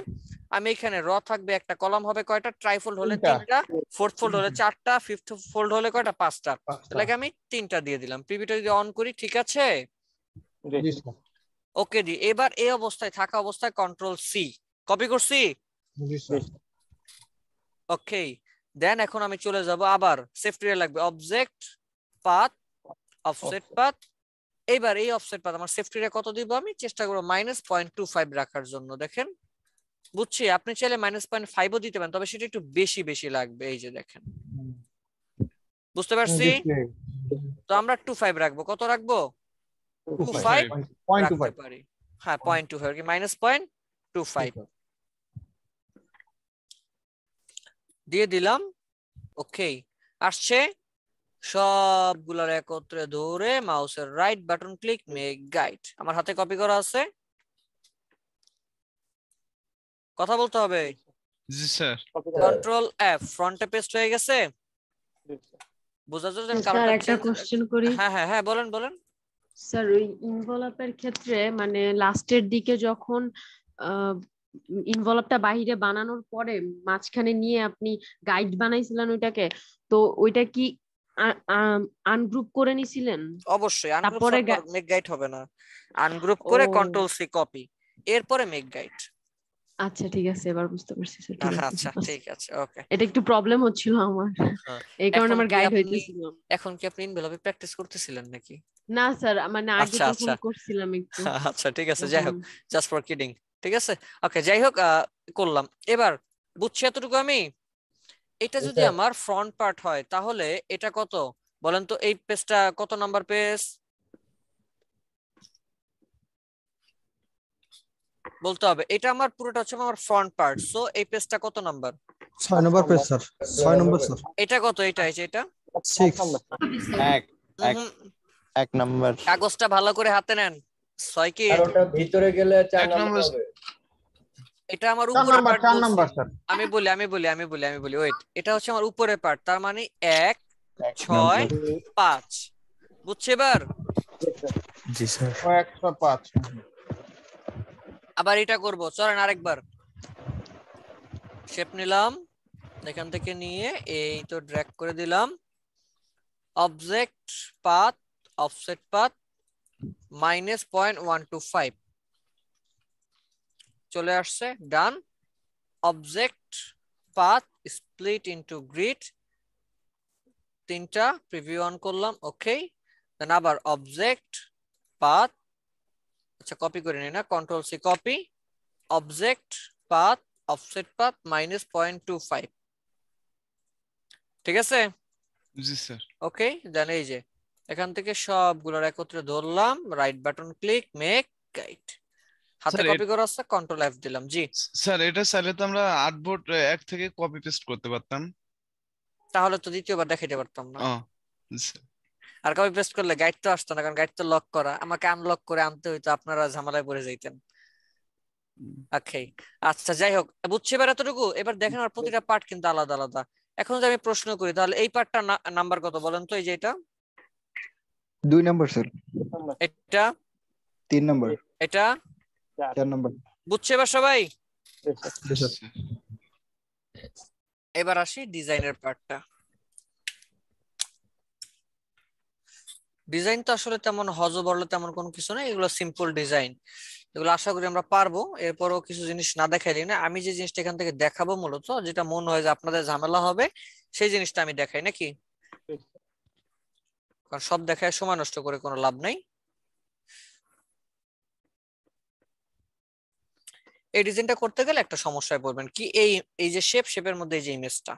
আমি এখানে র থাকবে একটা কলাম হবে কয়টা ট্রাইফোল্ড হলে 3টা ফোর্থ ফোল্ড হলে 4টা ফিফথ ফোল্ড হলে কয়টা 5টা তাহলে আমি 3টা দিয়ে দিলাম প্রিভিউটা যদি অন করি ঠিক আছে ওকে দি এবার এই অবস্থায় থাকা অবস্থায় কন্ট্রোল সি কপি করছি ওকে দেন এখন আমি চলে যাব আবার সেফটি লাগবে অবজেক্ট পাথ অফসেট পাথ এবার এই অফসেট পাথ আমার সেফটি কত দিব আমি চেষ্টা করব -0.25 রাখার জন্য দেখেন বুঝছি আপনি চাইলে -0.5 ও দিতে পারেন তবে সেটা একটু বেশি লাগবে এই যে দেখেন বুঝতে পারছি তো আমরা 25 রাখবো কত রাখবো 25 রাখতে পারি হ্যাঁ 0.25 কি -0.25 দিয়ে দিলাম ওকে, আসছে। সবগুলার একত্রে ধরে মাউসের right button click, make guide. আমার হাতে কপি করা আছে, কথা বলতে হবে।
জি স্যার।
কন্ট্রোল এফ, ফ্রন্টে পেস্ট হয়ে গেছে। বোঝা যাচ্ছে
স্যার
কালারটা
একটা
চেঞ্জ।
কোশ্চেন করি।
হ্যাঁ হ্যাঁ হ্যাঁ, বলেন বলেন।
স্যার ওই ইনভলভের ক্ষেত্রে মানে লাস্টের দিকে যখন ইনভলভটা বাহিরে বানানোর পরে মাঝখানে নিয়ে আপনি গাইড বানাইছিলেন ওইটাকে, তো ওইটা কি আনগ্রুপ করে নিছিলেন?
অবশ্যই আনগ্রুপ
তারপরে
মেক গাইড হবে না, আনগ্রুপ করে কন্ট্রোল সি কপি, এরপরে মেক গাইড।
আচ্ছা ঠিক আছে, এবার বুঝতে পারছি স্যার। ঠিক আছে,
আচ্ছা ঠিক আছে, ওকে।
এটা একটু প্রবলেম হচ্ছিল আমার, এই কারণে আমার গাইড হইতেছিল।
এখন কি আপনি ইনভেলপে প্র্যাকটিস করতেছিলেন নাকি?
না স্যার, মানে আগে
আচ্ছা
তখন
আচ্ছা
করছিলাম একটু।
আচ্ছা ঠিক আছে, যাই হোক, জাস্ট ফর কিডিং। ঠিক আছে, ওকে, যাই হোক, করলাম। এবার বুঝছি এতটুকু আমি। এটা যদি আমার ফ্রন্ট পার্ট হয় তাহলে এটা কত বলেন তো? এই পেজটা কত নাম্বার পেজ বলতে হবে। এটা আমার পুরোটা হচ্ছে আমার ফ্রন্ট পার্ট, সো এই পেজটা কত নাম্বার?
6 নম্বর পেজ স্যার, 6 নম্বর স্যার।
এটা কত? এটা এই যে এটা
6
এক নাম্বার।
কাগজটা ভালো করে হাতে নেন। 6 কি?
আর ওটা ভিতরে গেলে 4 নাম্বার হবে।
এটা আমার উপরের পার্ট।
4 number sir.
আমি বলি ওয়েট, এটা হচ্ছে আমার উপরের পার্ট, তার মানে 1 6 5। বুঝছি এবার?
জি স্যার।
105।
আবার এটা করব, চলেন আরেকবার। শেপ নিলাম, এখান থেকে নিয়ে এই তো ড্র্যাগ করে দিলাম। অবজেক্ট পাথ, অফসেট পাথ -0.125 চলে আসছে, done. Object path split into grid, তিনটা প্রিভিউ অন করলাম, ওকে। দেন আবার অবজেক্ট পাথ, আচ্ছা কপি করে নিই না, control C copy, object path offset path -0.25। ঠিক আছে?
জি স্যার।
ওকে, দেন এই যে এখান থেকে সবগুলোর একত্রে ধরলাম, right button click, make guide. হাতে কপি করা আছে, কন্ট্রোল এফ দিলাম। জি
স্যার, এটা চাইলে তো আমরা আর্টবোর্ড 1 থেকে কপি পেস্ট করতে পারতাম।
তাহলে তো দ্বিতীয়বার দেখাইতে পারতাম না।
স্যার,
আর কপি পেস্ট করলে গাইড তো আসতো না, কারণ গাইড তো লক করা, আমাকে আনলক করে আনতে হইতো, আপনারা ঝামেলায় পড়ে যাইতেন। ওকে, আচ্ছা যাই হোক, বুঝছি এবার এতটুকু। এবার দেখেন আর প্রতিটা পার্ট কিন্তু আলাদা আলাদা। এখন যদি আমি প্রশ্ন করি তাহলে এই পার্টটা নাম্বার কত বলেন তো? এই যে এটা
2 নম্বর স্যার।
এটা
3 নম্বর।
এটা
4 নম্বর।
বুঝছে এবার সবাই? এবার আসি ডিজাইনের পার্টটা। ডিজাইন তো আসলে তেমন হজবরল তেমন কোনো কিছু না, এগুলো সিম্পল ডিজাইন, এগুলো আশা করি আমরা পারবো। এরপরও কিছু জিনিস না দেখাইলি না, আমি যে জিনিসটা এখান থেকে দেখাবো মূলত যেটা মনে হয় যে আপনাদের ঝামেলা হবে সেই জিনিসটা আমি দেখাই, নাকি? কারণ সব দেখায় সময় নষ্ট করে কোনো লাভ নাই। এই ডিজাইনটা করতে গেলে একটা সমস্যায় পড়বেন কি, এই যে শেপের মধ্যে এই যে ইমেজটা,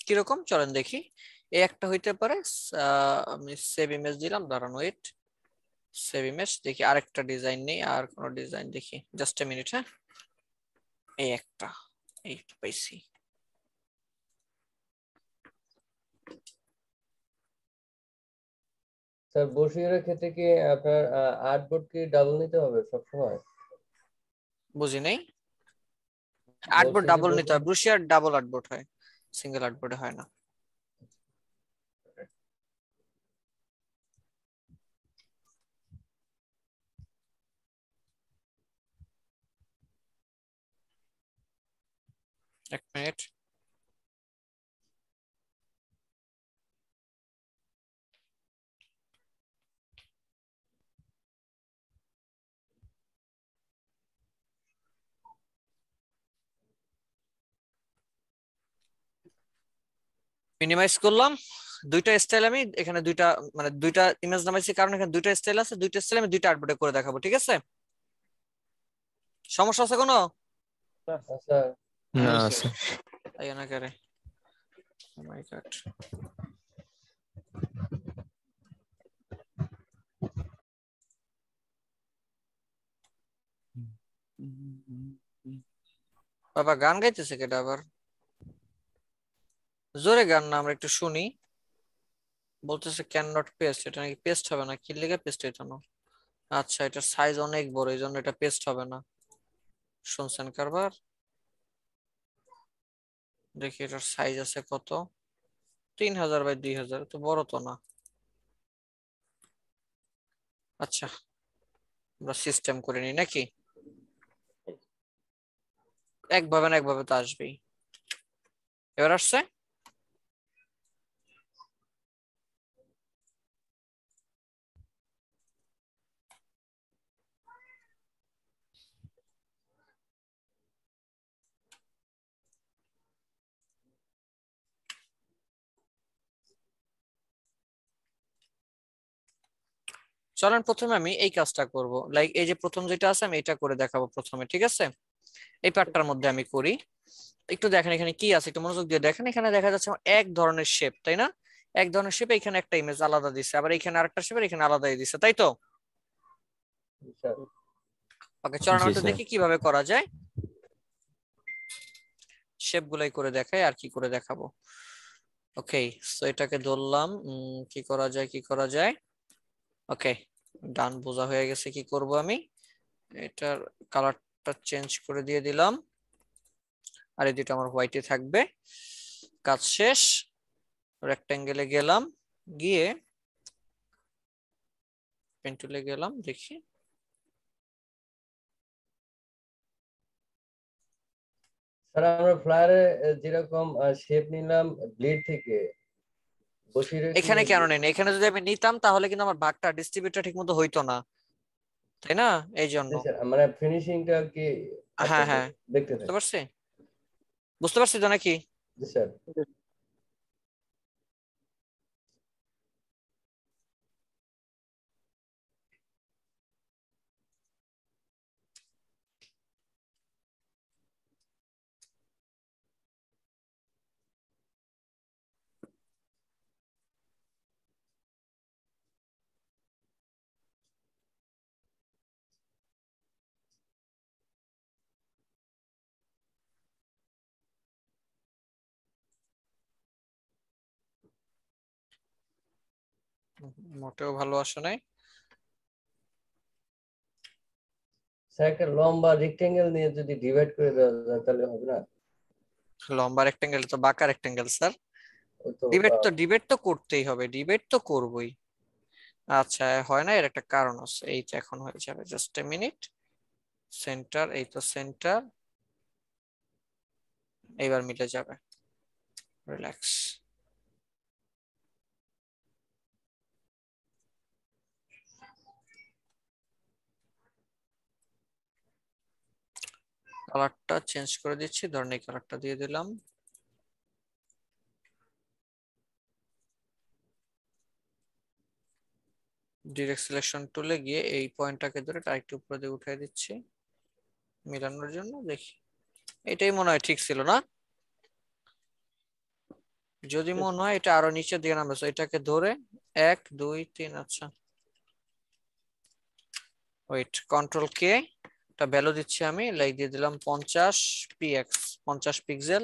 কিরকম চলেন দেখি। এই একটা হইতে পারে, আমি সেভ ইমেজ দিলাম, দাঁড়ান ওয়েট, সেভ ইমেজ। দেখি আরেকটা ডিজাইন নেই, আর কোন ডিজাইন দেখি, জাস্ট এ মিনিট। হ্যাঁ, এই একটা, এই পাইছি।
স্যার বসিরের ক্ষেত্রে কি আপনার আর্টবোর্ড কি ডাবল নিতে হবে সব সময়?
বুঝি নাই। আর্টবোর্ড ডাবল নিতে হয়, ব্রুশিয়ার ডাবল আর্টবোর্ড হয়, সিঙ্গেল আর্টবোর্ডে হয় না। এক মিনিট। মিনিমাইজ করলাম, দুইটা স্টাইল আমি এখানে দুইটা ইমেজ নামাইছি, কারণ এখানে দুইটা স্টাইল আছে, দুইটা স্টাইল আমি দুইটা আর্টবোর্ডে করে দেখাবো। ঠিক আছে? সমস্যা আছে কোনো?
না স্যার।
তাই না করে, ও মাই গড। বাবা গান গাইতেছে কেটা আবার? জোরে গান না, আমরা একটু শুনি। বলতেছে ক্যান নট পেস্ট, এটা নাকি পেস্ট হবে না, কি লিখে পেস্ট এটা না? আচ্ছা, এটা সাইজ অনেক বড়, এই জন্য এটা পেস্ট হবে না। শুনছেন কারবার? দেখি এটার সাইজ আছে কত, 3000 বাই 2000, তো বড় তো না। আচ্ছা, আমরা সিস্টেম করে নিই নাকি? একভাবে না একভাবে তো আসবেই। এবার আসছে? চলেন প্রথমে আমি এই কাজটা করব, লাইক এই যে প্রথম যেটা আছে আমি এটা করে দেখাবো প্রথমে, ঠিক আছে? এই পার্টটার মধ্যে আমি করি। একটু দেখেন এখানে কি আছে, একটু মনোযোগ দিয়ে দেখেন। এখানে দেখা যাচ্ছে আমার এক ধরনের শেপ, তাই না? এক ধরনের শেপ, এখানে একটা ইমেজ আলাদা দিছে, আবার এখানে আরেকটা শেপ এখানে আলাদাই দিছে, তাই তো? ওকে, চলেন আমরা একটু দেখি কিভাবে করা যায়। শেপ গুলাই করে দেখাই, আর কি করে দেখাবো। ওকে, সো এটাকে ধরলাম, কি করা যায় কি করা যায়। ওকে, ডান, বোঝা হয়ে গেছে। কি করব আমি, এটার কালারটা চেঞ্জ করে দিয়ে দিলাম, আর এই দুটো আমার হোয়াইটে থাকবে। কাজ শেষ। রেক্টেঙ্গেলে গেলাম, গিয়ে পেন টুলে গেলাম, দেখি
স্যার আমরা ফ্লায়ারে যেরকম শেপ নিলাম ব্লিড থেকে,
এখানে কেন নেই? এখানে যদি আমি নিতাম তাহলে কিন্তু আমার ভাগটা ডিস্ট্রিবিউটর ঠিকমতো হইতো না, তাই না? এই জন্য
মানে ফিনিশিংটা কি
হ্যাঁ হ্যাঁ
দেখতে
বুঝতে পারছি, বুঝতে পারছি তো নাকি?
জি স্যার।
মোটেও ভালো আসে নাই।
স্যার একটা লম্বা রেক্টেঙ্গেল নিয়ে যদি ডিভাইড করে দেওয়া যায় তাহলে হবে না?
লম্বা রেক্টেঙ্গেল তো বাঁকা রেক্টেঙ্গেল স্যার, ডিবেট তো করতেই হবে, ডিবেট তো করবই। আচ্ছা, হয় না, এর একটা কারণ আছে, এই তো এখন হয়ে যাবে, জাস্ট এ মিনিট। সেন্টার, এই তো সেন্টার, এইবার মিলে যাবে, রিল্যাক্স। কালারটা চেঞ্জ করে দিচ্ছি, ধরেন এই কালারটা দিয়ে দিলাম। ডিরেক্ট সিলেকশন টুলে গিয়ে এই পয়েন্টটাকে ধরে আরেকটু উপরে দিয়ে উঠিয়ে দিচ্ছি মিলানোর জন্য। দেখি, এটাই মনে হয় ঠিক ছিল না? যদি মনে হয় এটা আরো নিচের দিকে নামবে, এটাকে ধরে 1 2 3, আচ্ছা ওয়েট, কন্ট্রোল কে, এটা ভ্যালু দিচ্ছি আমি, লাইক দিয়ে দিলাম 50 পিএক্স, 50 পিক্সেল।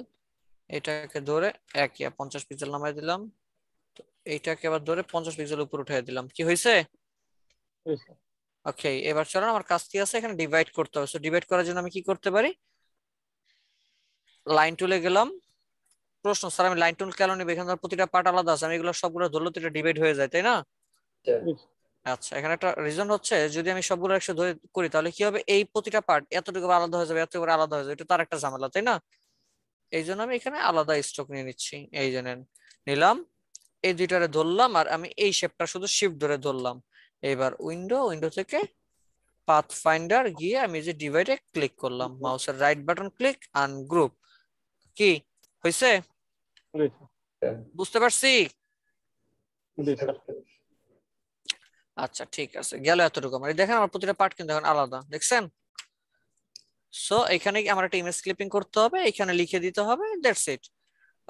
এটাকে ধরে 50 পিক্সেল নামাই দিলাম, এইটাকে আবার ধরে 50 পিক্সেল উপর উঠিয়ে দিলাম। কি হয়েছে? ওকে, এবার চলো, আমার কাজ কি আছে, এখানে ডিভাইড করতে হবে। সো ডিভাইড করার জন্য আমি কি করতে পারি, লাইন টুলে গেলাম। প্রশ্ন, স্যার আমি লাইন টুল কেন নিব? এখানে প্রতিটা পার্ট আলাদা আছে, আমি এগুলো সবগুলো ধরলে তো এটা ডিভাইড হয়ে যায়, তাই না? আচ্ছা, এখানে একটা রিজন হচ্ছে, যদি আমি সবগুলো একসাথে ধরে করি তাহলে কি হবে, এই প্রতিটা পার্ট এতটুকু আলাদা হয়ে যাবে, এতটুকু আলাদা হয়ে যাবে, এটা তার একটা ঝামেলা, তাই না? এই জন্য আমি এখানে আলাদা স্টক নিয়ে নিচ্ছি। এই জন্য নিলাম, এই দুইটারে ধরলাম, আর আমি এই শেপটা শুধু শিফট ধরে ধরলাম। এবার উইন্ডো থেকে পাথ ফাইন্ডার গিয়ে আমি যে ডিভাইডে ক্লিক করলাম, মাউসের রাইট বাটন ক্লিক, আনগ্রুপ। কি হয়েছে? বুঝতে পারছি? আচ্ছা ঠিক আছে, গেল এতটুকু। আমার দেখেন আমার প্রতিটা পার্ট কিন্তু এখন আলাদা, দেখছেন? সো এখানে আমার একটা ইমেজ ক্লিপিং করতে হবে, এখানে লিখে দিতে হবে, দ্যাটস ইট।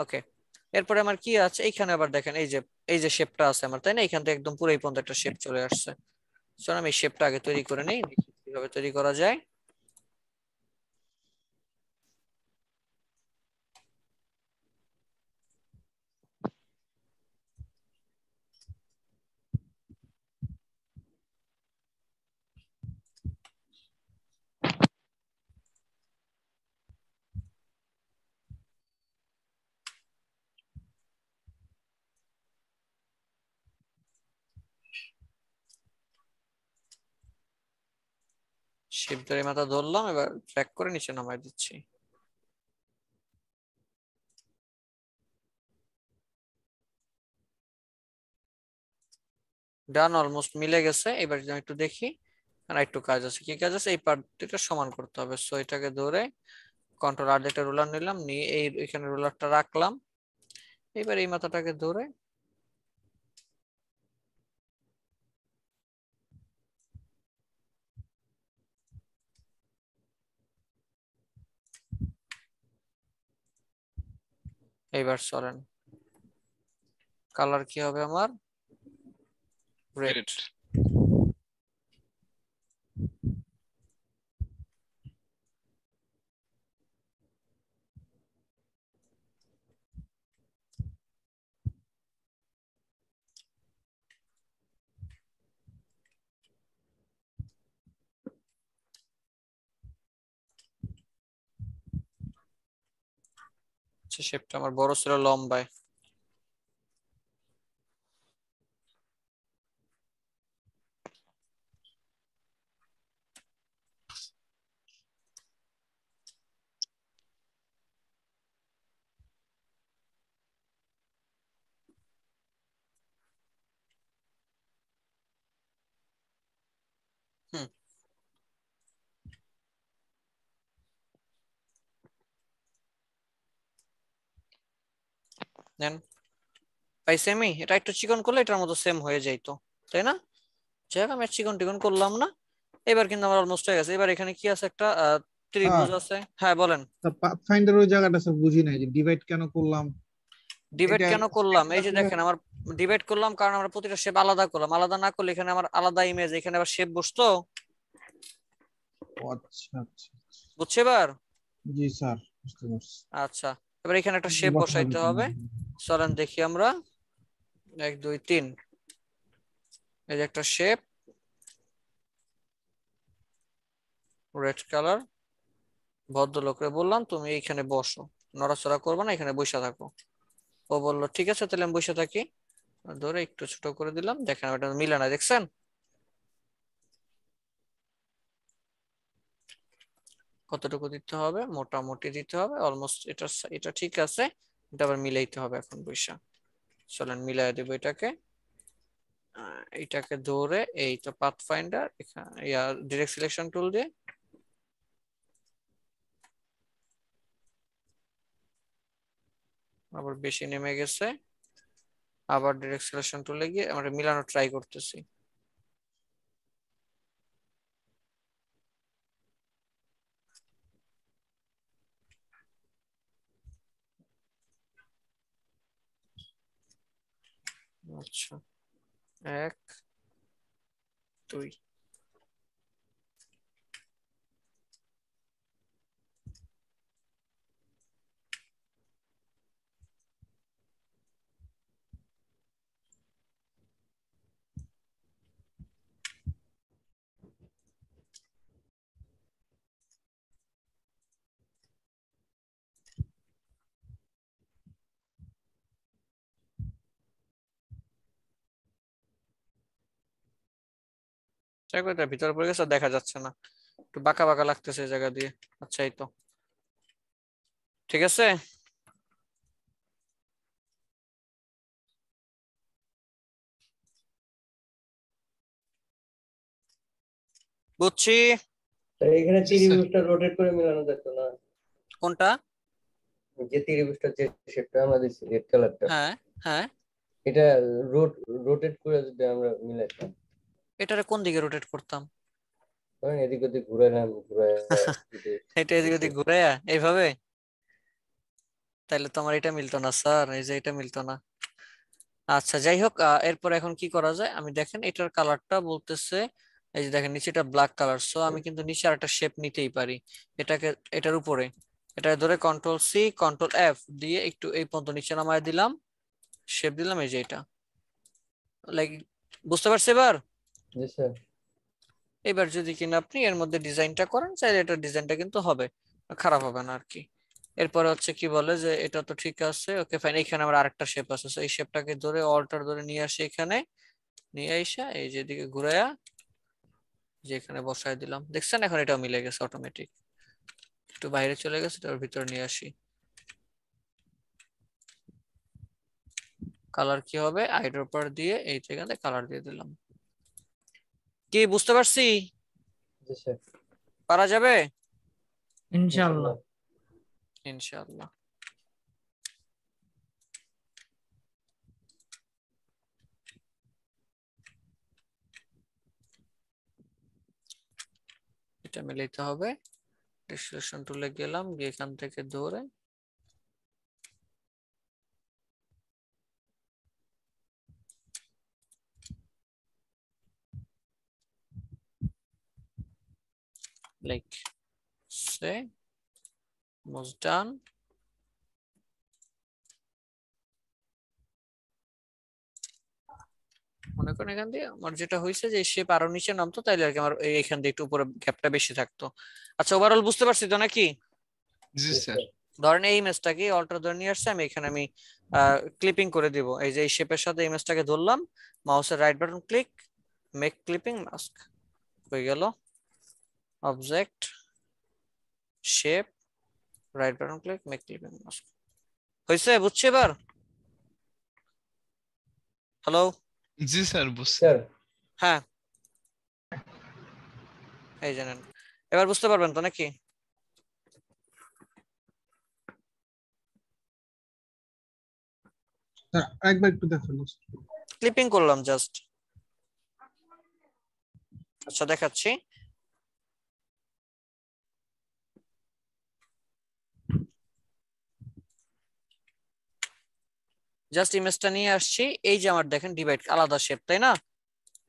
ওকে, এরপরে আমার কি আছে, এইখানে আবার দেখেন এই যে শেপটা আছে আমার, তাই না? এখান থেকে একদম পুরো এই পর্যন্ত একটা শেপ চলে আসছে। চলো আমি শেপটা আগে তৈরি করে নিই, দেখি কিভাবে তৈরি করা যায়। শিপ ধরে মাথা ধরলাম, এবার ট্র্যাক করে নিচে নামাই দিচ্ছি। ডান, অলমোস্ট মিলে গেছে। এবার যদি আমি একটু দেখি, আর একটু কাজ আছে। কি কাজ আছে? এই পার্টটা সমান করতে হবে। সো এটাকে ধরে কন্ট্রোল আর একটা রুলার নিলাম, নিয়ে এই এখানে রুলারটা রাখলাম। এবার এই মাথাটাকে ধরে এইবার চলেন, কালার কি হবে আমার? রেড। আচ্ছা, শেপটা আমার বড় ছিল লম্বায়। হুম, নেন। পাইছি আমি। এটা একটু চিকন করলে এটার মতো সেম হয়ে যাইতো, তাই না? যাই হোক, আমি চিকন টিকন করলাম না। এবার কিন্তু আমার অলমোস্ট হয়ে গেছে। এবার এখানে কি আছে? একটা ত্রিভুজ আছে। হ্যাঁ বলেন।
পাথফাইন্ডার ওই জায়গাটা স্যার বুঝি নাই যে ডিভাইড কেন করলাম।
ডিভাইড
এটা
কেন করলাম? এই যে
আসলে
দেখেন, আমার ডিভাইড করলাম কারণ আমরা প্রতিটা শেপ আলাদা করলাম। আলাদা না করলে এখানে আমার আলাদা ইমেজ, এখানে আবার শেপ বসতো।
আচ্ছা আচ্ছা,
বুঝছো এবার?
জি স্যার বুঝতে পারছি।
আচ্ছা, এবার এখানে একটা শেপ বসাইতে হবে। চলেন দেখি আমরা। 1 2 3, এই যে একটা শেপ, রেড কালার। ভদ্রলোকরে বললাম তুমি এইখানে বসো, নড়াচড়া করবে না, এখানে বসে থাকো। ও বললো ঠিক আছে, তাহলে আমি বসে থাকি। ধরে একটু ছোট করে দিলাম। দেখেন এটা মিলে না, দেখছেন? কতটুকু দিতে হবে? মোটামুটি দিতে হবে। অলমোস্ট এটা এটা ঠিক আছে। এটা আবার মিলাইতে হবে এখন বৈশা। চলেন মিলাই দেবো এটাকে। এটাকে ধরে এই তো পাথ ফাইন্ডার এখানে ডিরেক্ট সিলেকশন টুল দিয়ে আবার বেশি নেমে গেছে। আবার ডিরেক্ট সিলেকশন টুলে গিয়ে আমরা মিলানো ট্রাই করতেছি। আচ্ছা, 1 2। এটা ভিতরে পড়ে গেছে, দেখা যাচ্ছে না, একটু বাঁকা বাঁকা লাগতেছে এই জায়গা দিয়ে। আচ্ছা, এই তো ঠিক আছে। বুঝছি।
এখানে ত্রিভুজটা রোটেট করে মেলানো যেত না?
কোনটা?
যে ত্রিভুজটা, যে শেপটা আমরা দিছি রেড কালারটা,
হ্যাঁ হ্যাঁ,
এটা রোটেট করে যদি আমরা মিলাইতাম।
এটারে কোন দিকে রোটেট করতাম?
ধরেন এদিক ওদিক ঘুরাইলাম, ঘুরাই
এটা এদিক ওদিক ঘুরে এইভাবে, তাহলে তো আমার এটা মিলতো না স্যার, এই যে এটা মিলতো না। আচ্ছা যাই হোক, এরপর এখন কি করা যায়? আমি দেখেন এটার কালারটা বলতেছে, এই যে দেখেন নিচেটা ব্ল্যাক কালার। সো আমি কিন্তু নিচে আরেকটা শেপ নিতেই পারি। এটাকে এটার উপরে, এটা ধরে কন্ট্রোল সি কন্ট্রোল এফ দিয়ে একটু এই পর্যন্ত নিচে নামায় দিলাম, শেপ দিলাম। এই যে এটা, লাইক, বুঝতে পারছি এবার?
জি স্যার।
এবার যদি কিনা আপনি এর মধ্যে ডিজাইনটা করেন, চাইলে এটা ডিজাইনটা কিন্তু হবে, খারাপ হবে না আর কি। এরপরে হচ্ছে কি বলে যে এটা তো ঠিক আছে, ওকে ফাইন। এখানে আমার আরেকটা শেপ আছে, এই শেপটাকে ধরে অল্টার ধরে নিয়ে আসি, এখানে নিয়ে আইসা এই যেদিকে ঘুরাইয়া যে এখানে বসায় দিলাম, দেখছেন এখন এটাও মিলে গেছে অটোমেটিক। একটু বাইরে চলে গেছে, এটার ভিতরে নিয়ে আসি। কালার কি হবে, আইড্রপার দিয়ে এই থেকে কালার দিয়ে দিলাম। কি বুঝতে পারছি?
জি স্যার।
পারা যাবে
ইনশাআল্লাহ।
ইনশাআল্লাহ। এটা মিলাইতে হবে। ডিসক্রিপশন টুলে গেলাম, গিয়ে এখান থেকে ধরে like say almost done. মনে করেন এখান দিয়ে আমার যেটা হয়েছে যে শেপ আরো নিচে নামতো, তাইলে আর কি আমার এইখান দিয়ে একটু উপরে গ্যাপটা বেশি থাকতো। আচ্ছা ওভারঅল বুঝতে পারছি তো নাকি?
জি স্যার।
ধরেন এই ইমেজটাকে অল্টার ধরে নিয়ে আসছে, আমি এখানে আমি ক্লিপিং করে দিব। এই যে এই শেপের সাথে ইমেজটাকে ধরলাম, মাউসের right button click, make clipping mask হয়ে গেল। Object shape right button click, make clipping mask হয়েছে। বুঝছি এবার? হ্যালো?
জি স্যার বুঝছি।
হ্যাঁ এই জানেন, এবার বুঝতে পারবেন তো নাকি?
একবার একটু দেখুন।
ক্লিপিং করলাম জাস্ট। আচ্ছা দেখাচ্ছি। জাস্ট ইমেজটা নিয়ে আসছি। এই যে আমার দেখেন ডিভাইড আলাদা শেপ, তাই না?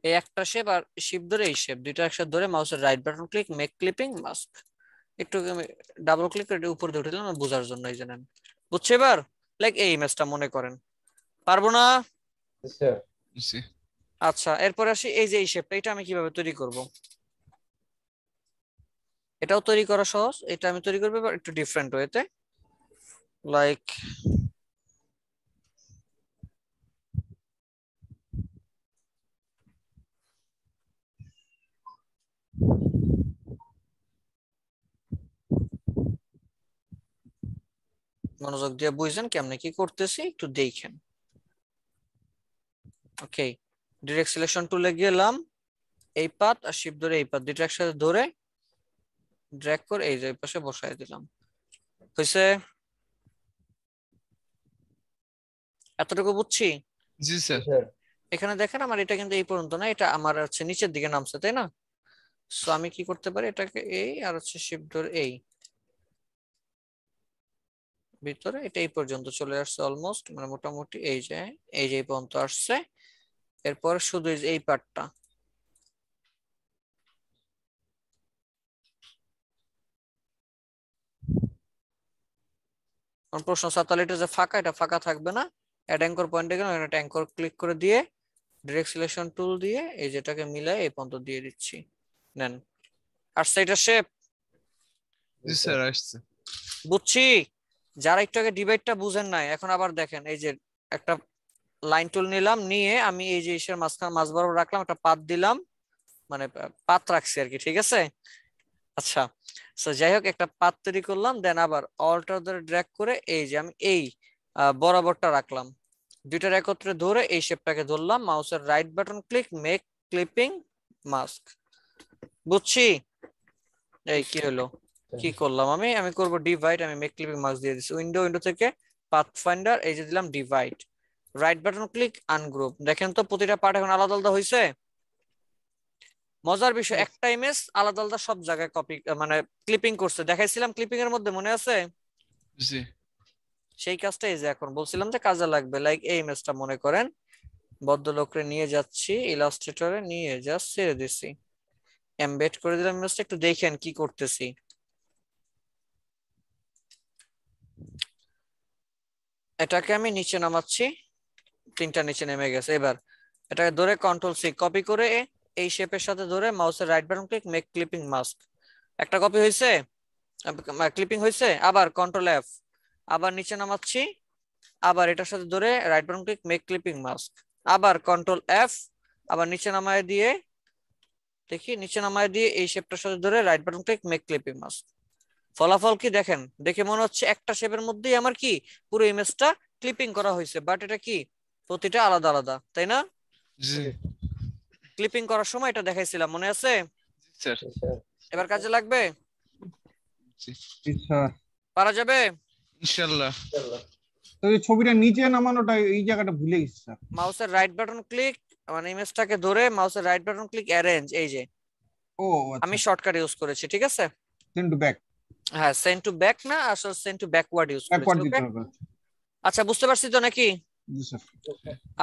এই একটা শেপ আর শিপ ধরে এই শেপ দুইটা একসাথে ধরে মাউসের right button click, make clipping mask. একটু ডাবল ক্লিক করে উপরে দিয়ে উঠলাম বোঝার জন্য, এই জানেন। বুঝছে এবার? লাইক এই ইমেজটা মনে করেন। পারবো না? আচ্ছা এরপর আসি এই যে এই শেপটা, এটা আমি কিভাবে তৈরি করব? এটাও তৈরি করা সহজ। এটা আমি তৈরি করবো একটু ডিফারেন্ট ওয়েতে। লাইক মনোযোগ দিয়ে বুঝছেন কেমনে কি করতেছি, একটু দেখেন। ওকে, ডিরেক্ট সিলেকশন টুলে গেলাম, এই পাত আর শিপ ধরে এই পাত দুটো একসাথে ধরে ড্র্যাগ করে এই যে পাশে বসায় দিলাম। হইছে? এতটুকু বুঝছি?
জি স্যার।
এখানে দেখেন আমার এটা কিন্তু এই পর্যন্ত না, এটা আমার হচ্ছে নিচের দিকে নামছে, তাই না? সো আমি কি করতে পারি, এটাকে এই আর হচ্ছে শিপ ধরে এই ভিতরে এটা এই পর্যন্ত চলে আসছে অলমোস্ট, মানে মোটামুটি এই যে এই পর্যন্ত আসছে। এরপর শুধু এই পার্টটা প্রশ্ন তাহলে এটা যে ফাঁকা, এটা ফাঁকা থাকবে না। অ্যাড অ্যাঙ্কর পয়েন্টে গেলাম, এটা অ্যাঙ্কর ক্লিক করে দিয়ে ডিরেক্ট সিলেকশন টুল দিয়ে এই যেটাকে মিলাই এই পর্যন্ত দিয়ে দিচ্ছি। নেন, আসছে এটা শেপ।
জি স্যার আসছে।
বুঝছি। যারা একটু আগে ডিভাইডটা বুঝেন নাই, এখন আবার দেখেন এই যে একটা লাইন টুল নিলাম, নিয়ে আমি এই যে ইসের মাঝখানে মাঝ বরাবর রাখলাম, একটা পাত দিলাম, মানে পাত রাখছি আর কি, ঠিক আছে? আচ্ছা সো যাই হোক, একটা পাত তৈরি করলাম, দেন আবার অল্টার ধরে ড্র্যাগ করে এই যে আমি এই বরাবরটা রাখলাম, দুইটার একত্রে ধরে এই শেপটাকে ধরলাম, মাউসের right button click, make clipping mask. বুঝছি? এই কি হলো, কি করলাম আমি আমি করব ডিভাইড, আমি মেক ক্লিপিং মাস্ক দিয়ে দিচ্ছি। উইন্ডো থেকে পাথ ফাইন্ডার, এই যে দিলাম divide, right button click, ungroup. দেখেন তো প্রতিটা পার্ট এখন আলাদা আলাদা হয়েছে। মজার বিষয়, একটা ইমেজ আলাদা আলাদা সব জায়গায় কপি মানে ক্লিপিং করছে, দেখাইছিলাম ক্লিপিং এর মধ্যে, মনে আছে?
জি।
সেই কাজটা এই যে এখন বলছিলাম যে কাজে লাগবে। লাইক এই ইমেজটা মনে করেন ভদ্রলোকরে নিয়ে যাচ্ছি, ইলাস্ট্রেটরে নিয়ে জাস্ট ছেড়ে দিছি, এমবেড করে দিলাম ইমেজটা। একটু দেখেন কি করতেছি। এটাকে আমি নিচে নামাচ্ছি, তিনটা নিচে নেমে গেছে। এবার এটাকে ধরে কন্ট্রোল সি কপি করে এই শেপের সাথে ধরে মাউসের right button click, make clipping mask. একটা কপি হয়েছে, ক্লিপিং হয়েছে। আবার কন্ট্রোল এফ, আবার নিচে নামাচ্ছি, আবার এটার সাথে ধরে right button click, make clipping mask, আবার কন্ট্রোল এফ, আবার নিচে নামায় দিয়ে দেখি নিচে নামায় দিয়ে এই শেপটার সাথে ধরে right button click make clipping mask. ফলাফল কি দেখেন, দেখে মনে হচ্ছে একটা শেপের মধ্যেই আমার কি পুরো ইমেজটা ক্লিপিং করা হয়েছে, বাট এটা কি প্রতিটা আলাদা আলাদা, তাই না?
জি
ক্লিপিং করার সময় এটা দেখাইছিলাম, মনে আছে?
স্যার।
এবার কাজে লাগবে?
জি
স্যার
পারা যাবে
ইনশাআল্লাহ।
তো এই ছবিটা নিচে নামানোটা এই জায়গাটা ভুলে গেছি স্যার।
মাউসের রাইট বাটন ক্লিক, মানে ইমেজটাকে ধরে মাউসের রাইট বাটন ক্লিক অ্যারেঞ্জ, এই যে
ও
আমি শর্টকাট ইউজ করেছি, ঠিক আছে?
Send to back.
হ্যাঁ, সেন্ড টু ব্যাক না, আসলে সেন্ড টু ব্যাকওয়ার্ড ইউজ করেছি।
ব্যাকওয়ার্ড দিতে
ওকে,
হবে।
আচ্ছা বুঝতে পারছি তো নাকি?
জি স্যার।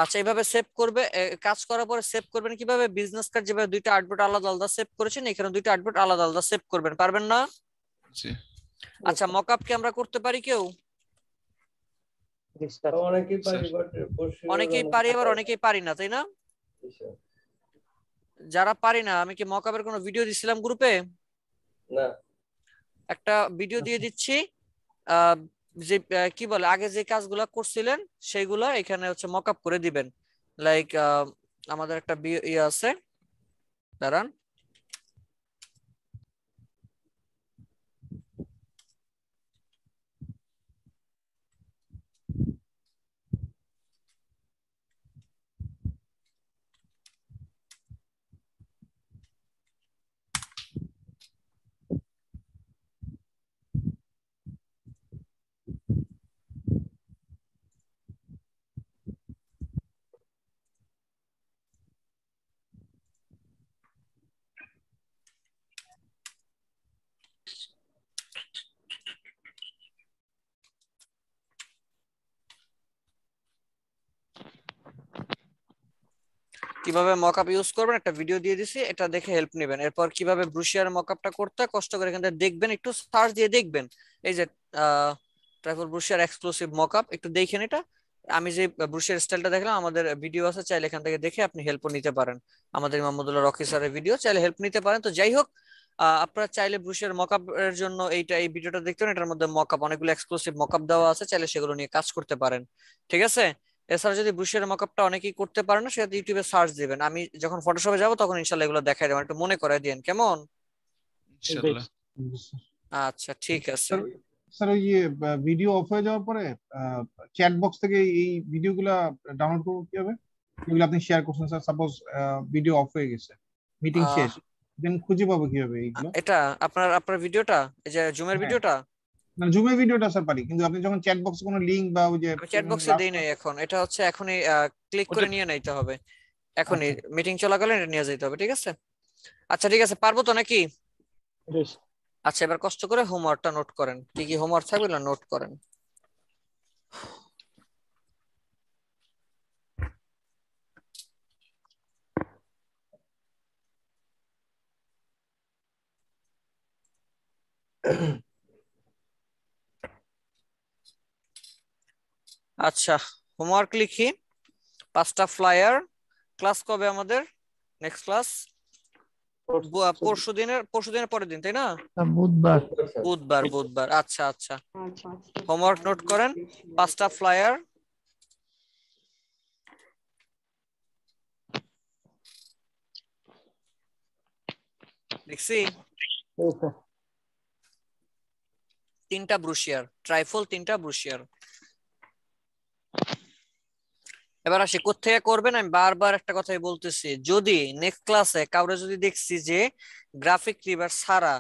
আচ্ছা এইভাবে সেভ করবে, কাজ করার পরে সেভ করবেন কিভাবে? বিজনেস কার্ড যেভাবে দুইটা আর্টবোর্ড আলাদা আলাদা সেভ করেছেন, এখানে দুইটা আর্টবোর্ড আলাদা আলাদা সেভ করবেন, পারবেন না?
জি
আচ্ছা মকআপ কি আমরা করতে পারি কেউ?
অনেকেই পারি, বাট
অনেকেই পারি আবার অনেকেই পারি না, তাই না? যারা পারি না, আমি কি মকআপের কোনো ভিডিও দিছিলাম গ্রুপে?
না,
একটা ভিডিও দিয়ে দিচ্ছি, যে কি বলে আগে যে কাজগুলা করছিলেন সেইগুলা এখানে হচ্ছে মকআপ করে দিবেন। লাইক আমাদের একটা ইয়ে আছে, দাঁড়ান, কিভাবে মকআপ ইউজ করবেন একটা ভিডিও দিয়ে দিছি, এটা দেখে হেল্প নেবেন। এরপর কিভাবে ব্রুশিয়ার মকআপটা করতে হয় কষ্ট করে এখান থেকে দেখবেন, একটু সার্চ দিয়ে দেখবেন, এই যে ট্রাইফল ব্রুশিয়ার এক্সক্লুসিভ মকআপ, একটু দেখেন এটা। আমি যে ব্রুশিয়ার স্টাইলটা দেখলাম আমাদের ভিডিও আছে, চাইলে এখান থেকে দেখে আপনি হেল্পও নিতে পারেন, আমাদের মাহমুদুল্লাহ রকি স্যারের ভিডিও, চাইলে হেল্প নিতে পারেন। তো যাই হোক, আপনারা চাইলে ব্রুশিয়ার মকআপ এর জন্য এই ভিডিওটা দেখতে পারেন, এটার মধ্যে মকআপ অনেকগুলো এক্সক্লুসিভ মকআপ দেওয়া আছে, চাইলে সেগুলো নিয়ে কাজ করতে পারেন, ঠিক আছে? এছাড়া যদি ব্রুশিয়ার মকআপটা অনেকেই করতে পারে না, সেটা ইউটিউবে সার্চ দিবেন, আমি যখন ফটোশপে যাব তখন ইনশাআল্লাহ এগুলো দেখাই দেবেন, একটু মনে করাই দিন, কেমন?
ইনশাআল্লাহ।
আচ্ছা ঠিক আছে।
স্যার ওই যে ভিডিও অফ হয়ে যাওয়ার পরে চ্যাট বক্স থেকে এই ভিডিওগুলো ডাউনলোড করবো কিভাবে? যেগুলো আপনি শেয়ার করছেন স্যার, সাপোজ ভিডিও অফ হয়ে গেছে, মিটিং শেষ, দেন খুঁজে পাবো কিভাবে এইগুলো?
এটা আপনার ভিডিওটা, এই যে জুমের ভিডিওটা,
না জুমের ভিডিওটা স্যার পারি, কিন্তু আপনি যখন চ্যাট বক্সে কোনো লিংক বা ওই যে
চ্যাট বক্সে দেই নাই এখন, এটা হচ্ছে এখনই ক্লিক করে নিয়ে নিতে হবে, এখনই মিটিং চলাকালীন এটা নিয়ে যেতে হবে, ঠিক আছে? আচ্ছা ঠিক আছে, পারবো তো নাকি? আচ্ছা এবার কষ্ট করে হোমওয়ার্কটা নোট করেন, কি কি হোমওয়ার্ক থাকবে না নোট করেন। আচ্ছা হোমওয়ার্ক লিখি, 5টা ফ্লায়ার। ক্লাস কবে আমাদের? নেক্সট ক্লাস পরশুদিনের পরের দিন, তাই না?
বুধবার।
বুধবার। আচ্ছা আচ্ছা, হোমওয়ার্ক নোট করেন, 5টা ফ্লায়ার। দেখছি 3টা ব্রুশিয়ার, ট্রাইফল 3টা ব্রুশিয়ার। এবার আসি কোত্থেকে করবেন, আমি বারবার একটা কথাই বলতেছি, যদি নেক্সট ক্লাসে কাউরে যদি দেখছি যে গ্রাফিক রিভার ছাড়া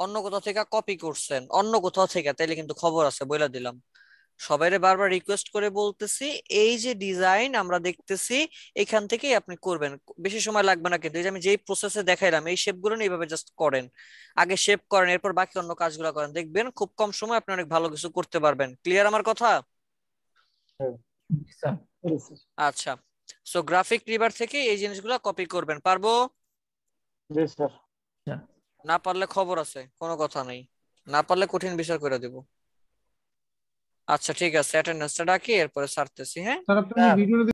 অন্য কোথাও থেকে কপি করছেন, অন্য কোথাও থেকে, তাইলে কিন্তু খবর আছে, বইলা দিলাম। সবাইরে বারবার রিকোয়েস্ট করে বলতেছি, এই যে ডিজাইন আমরা দেখতেছি এখান থেকেই আপনি করবেন, বেশি সময় লাগবে না, কিন্তু এই যে আমি যেই প্রসেসে দেখাইলাম এই শেপগুলো নিয়ে এইভাবে জাস্ট করেন, আগে শেপ করেন, এরপর বাকি অন্য কাজগুলো করেন, দেখবেন খুব কম সময় আপনি অনেক ভালো কিছু করতে পারবেন। ক্লিয়ার আমার কথা? আচ্ছা, সো গ্রাফিক রিভার থেকে এই জিনিসগুলো কপি করবেন, পারবো? না পারলে খবর আছে, কোনো কথা নেই, না পারলে কঠিন বিচার করে দেব। আচ্ছা ঠিক আছে, অ্যাটেন্ডেন্সটা ডাকি, এরপরে ছাড়তেছি। হ্যাঁ
স্যার আপনি ভিডিওটা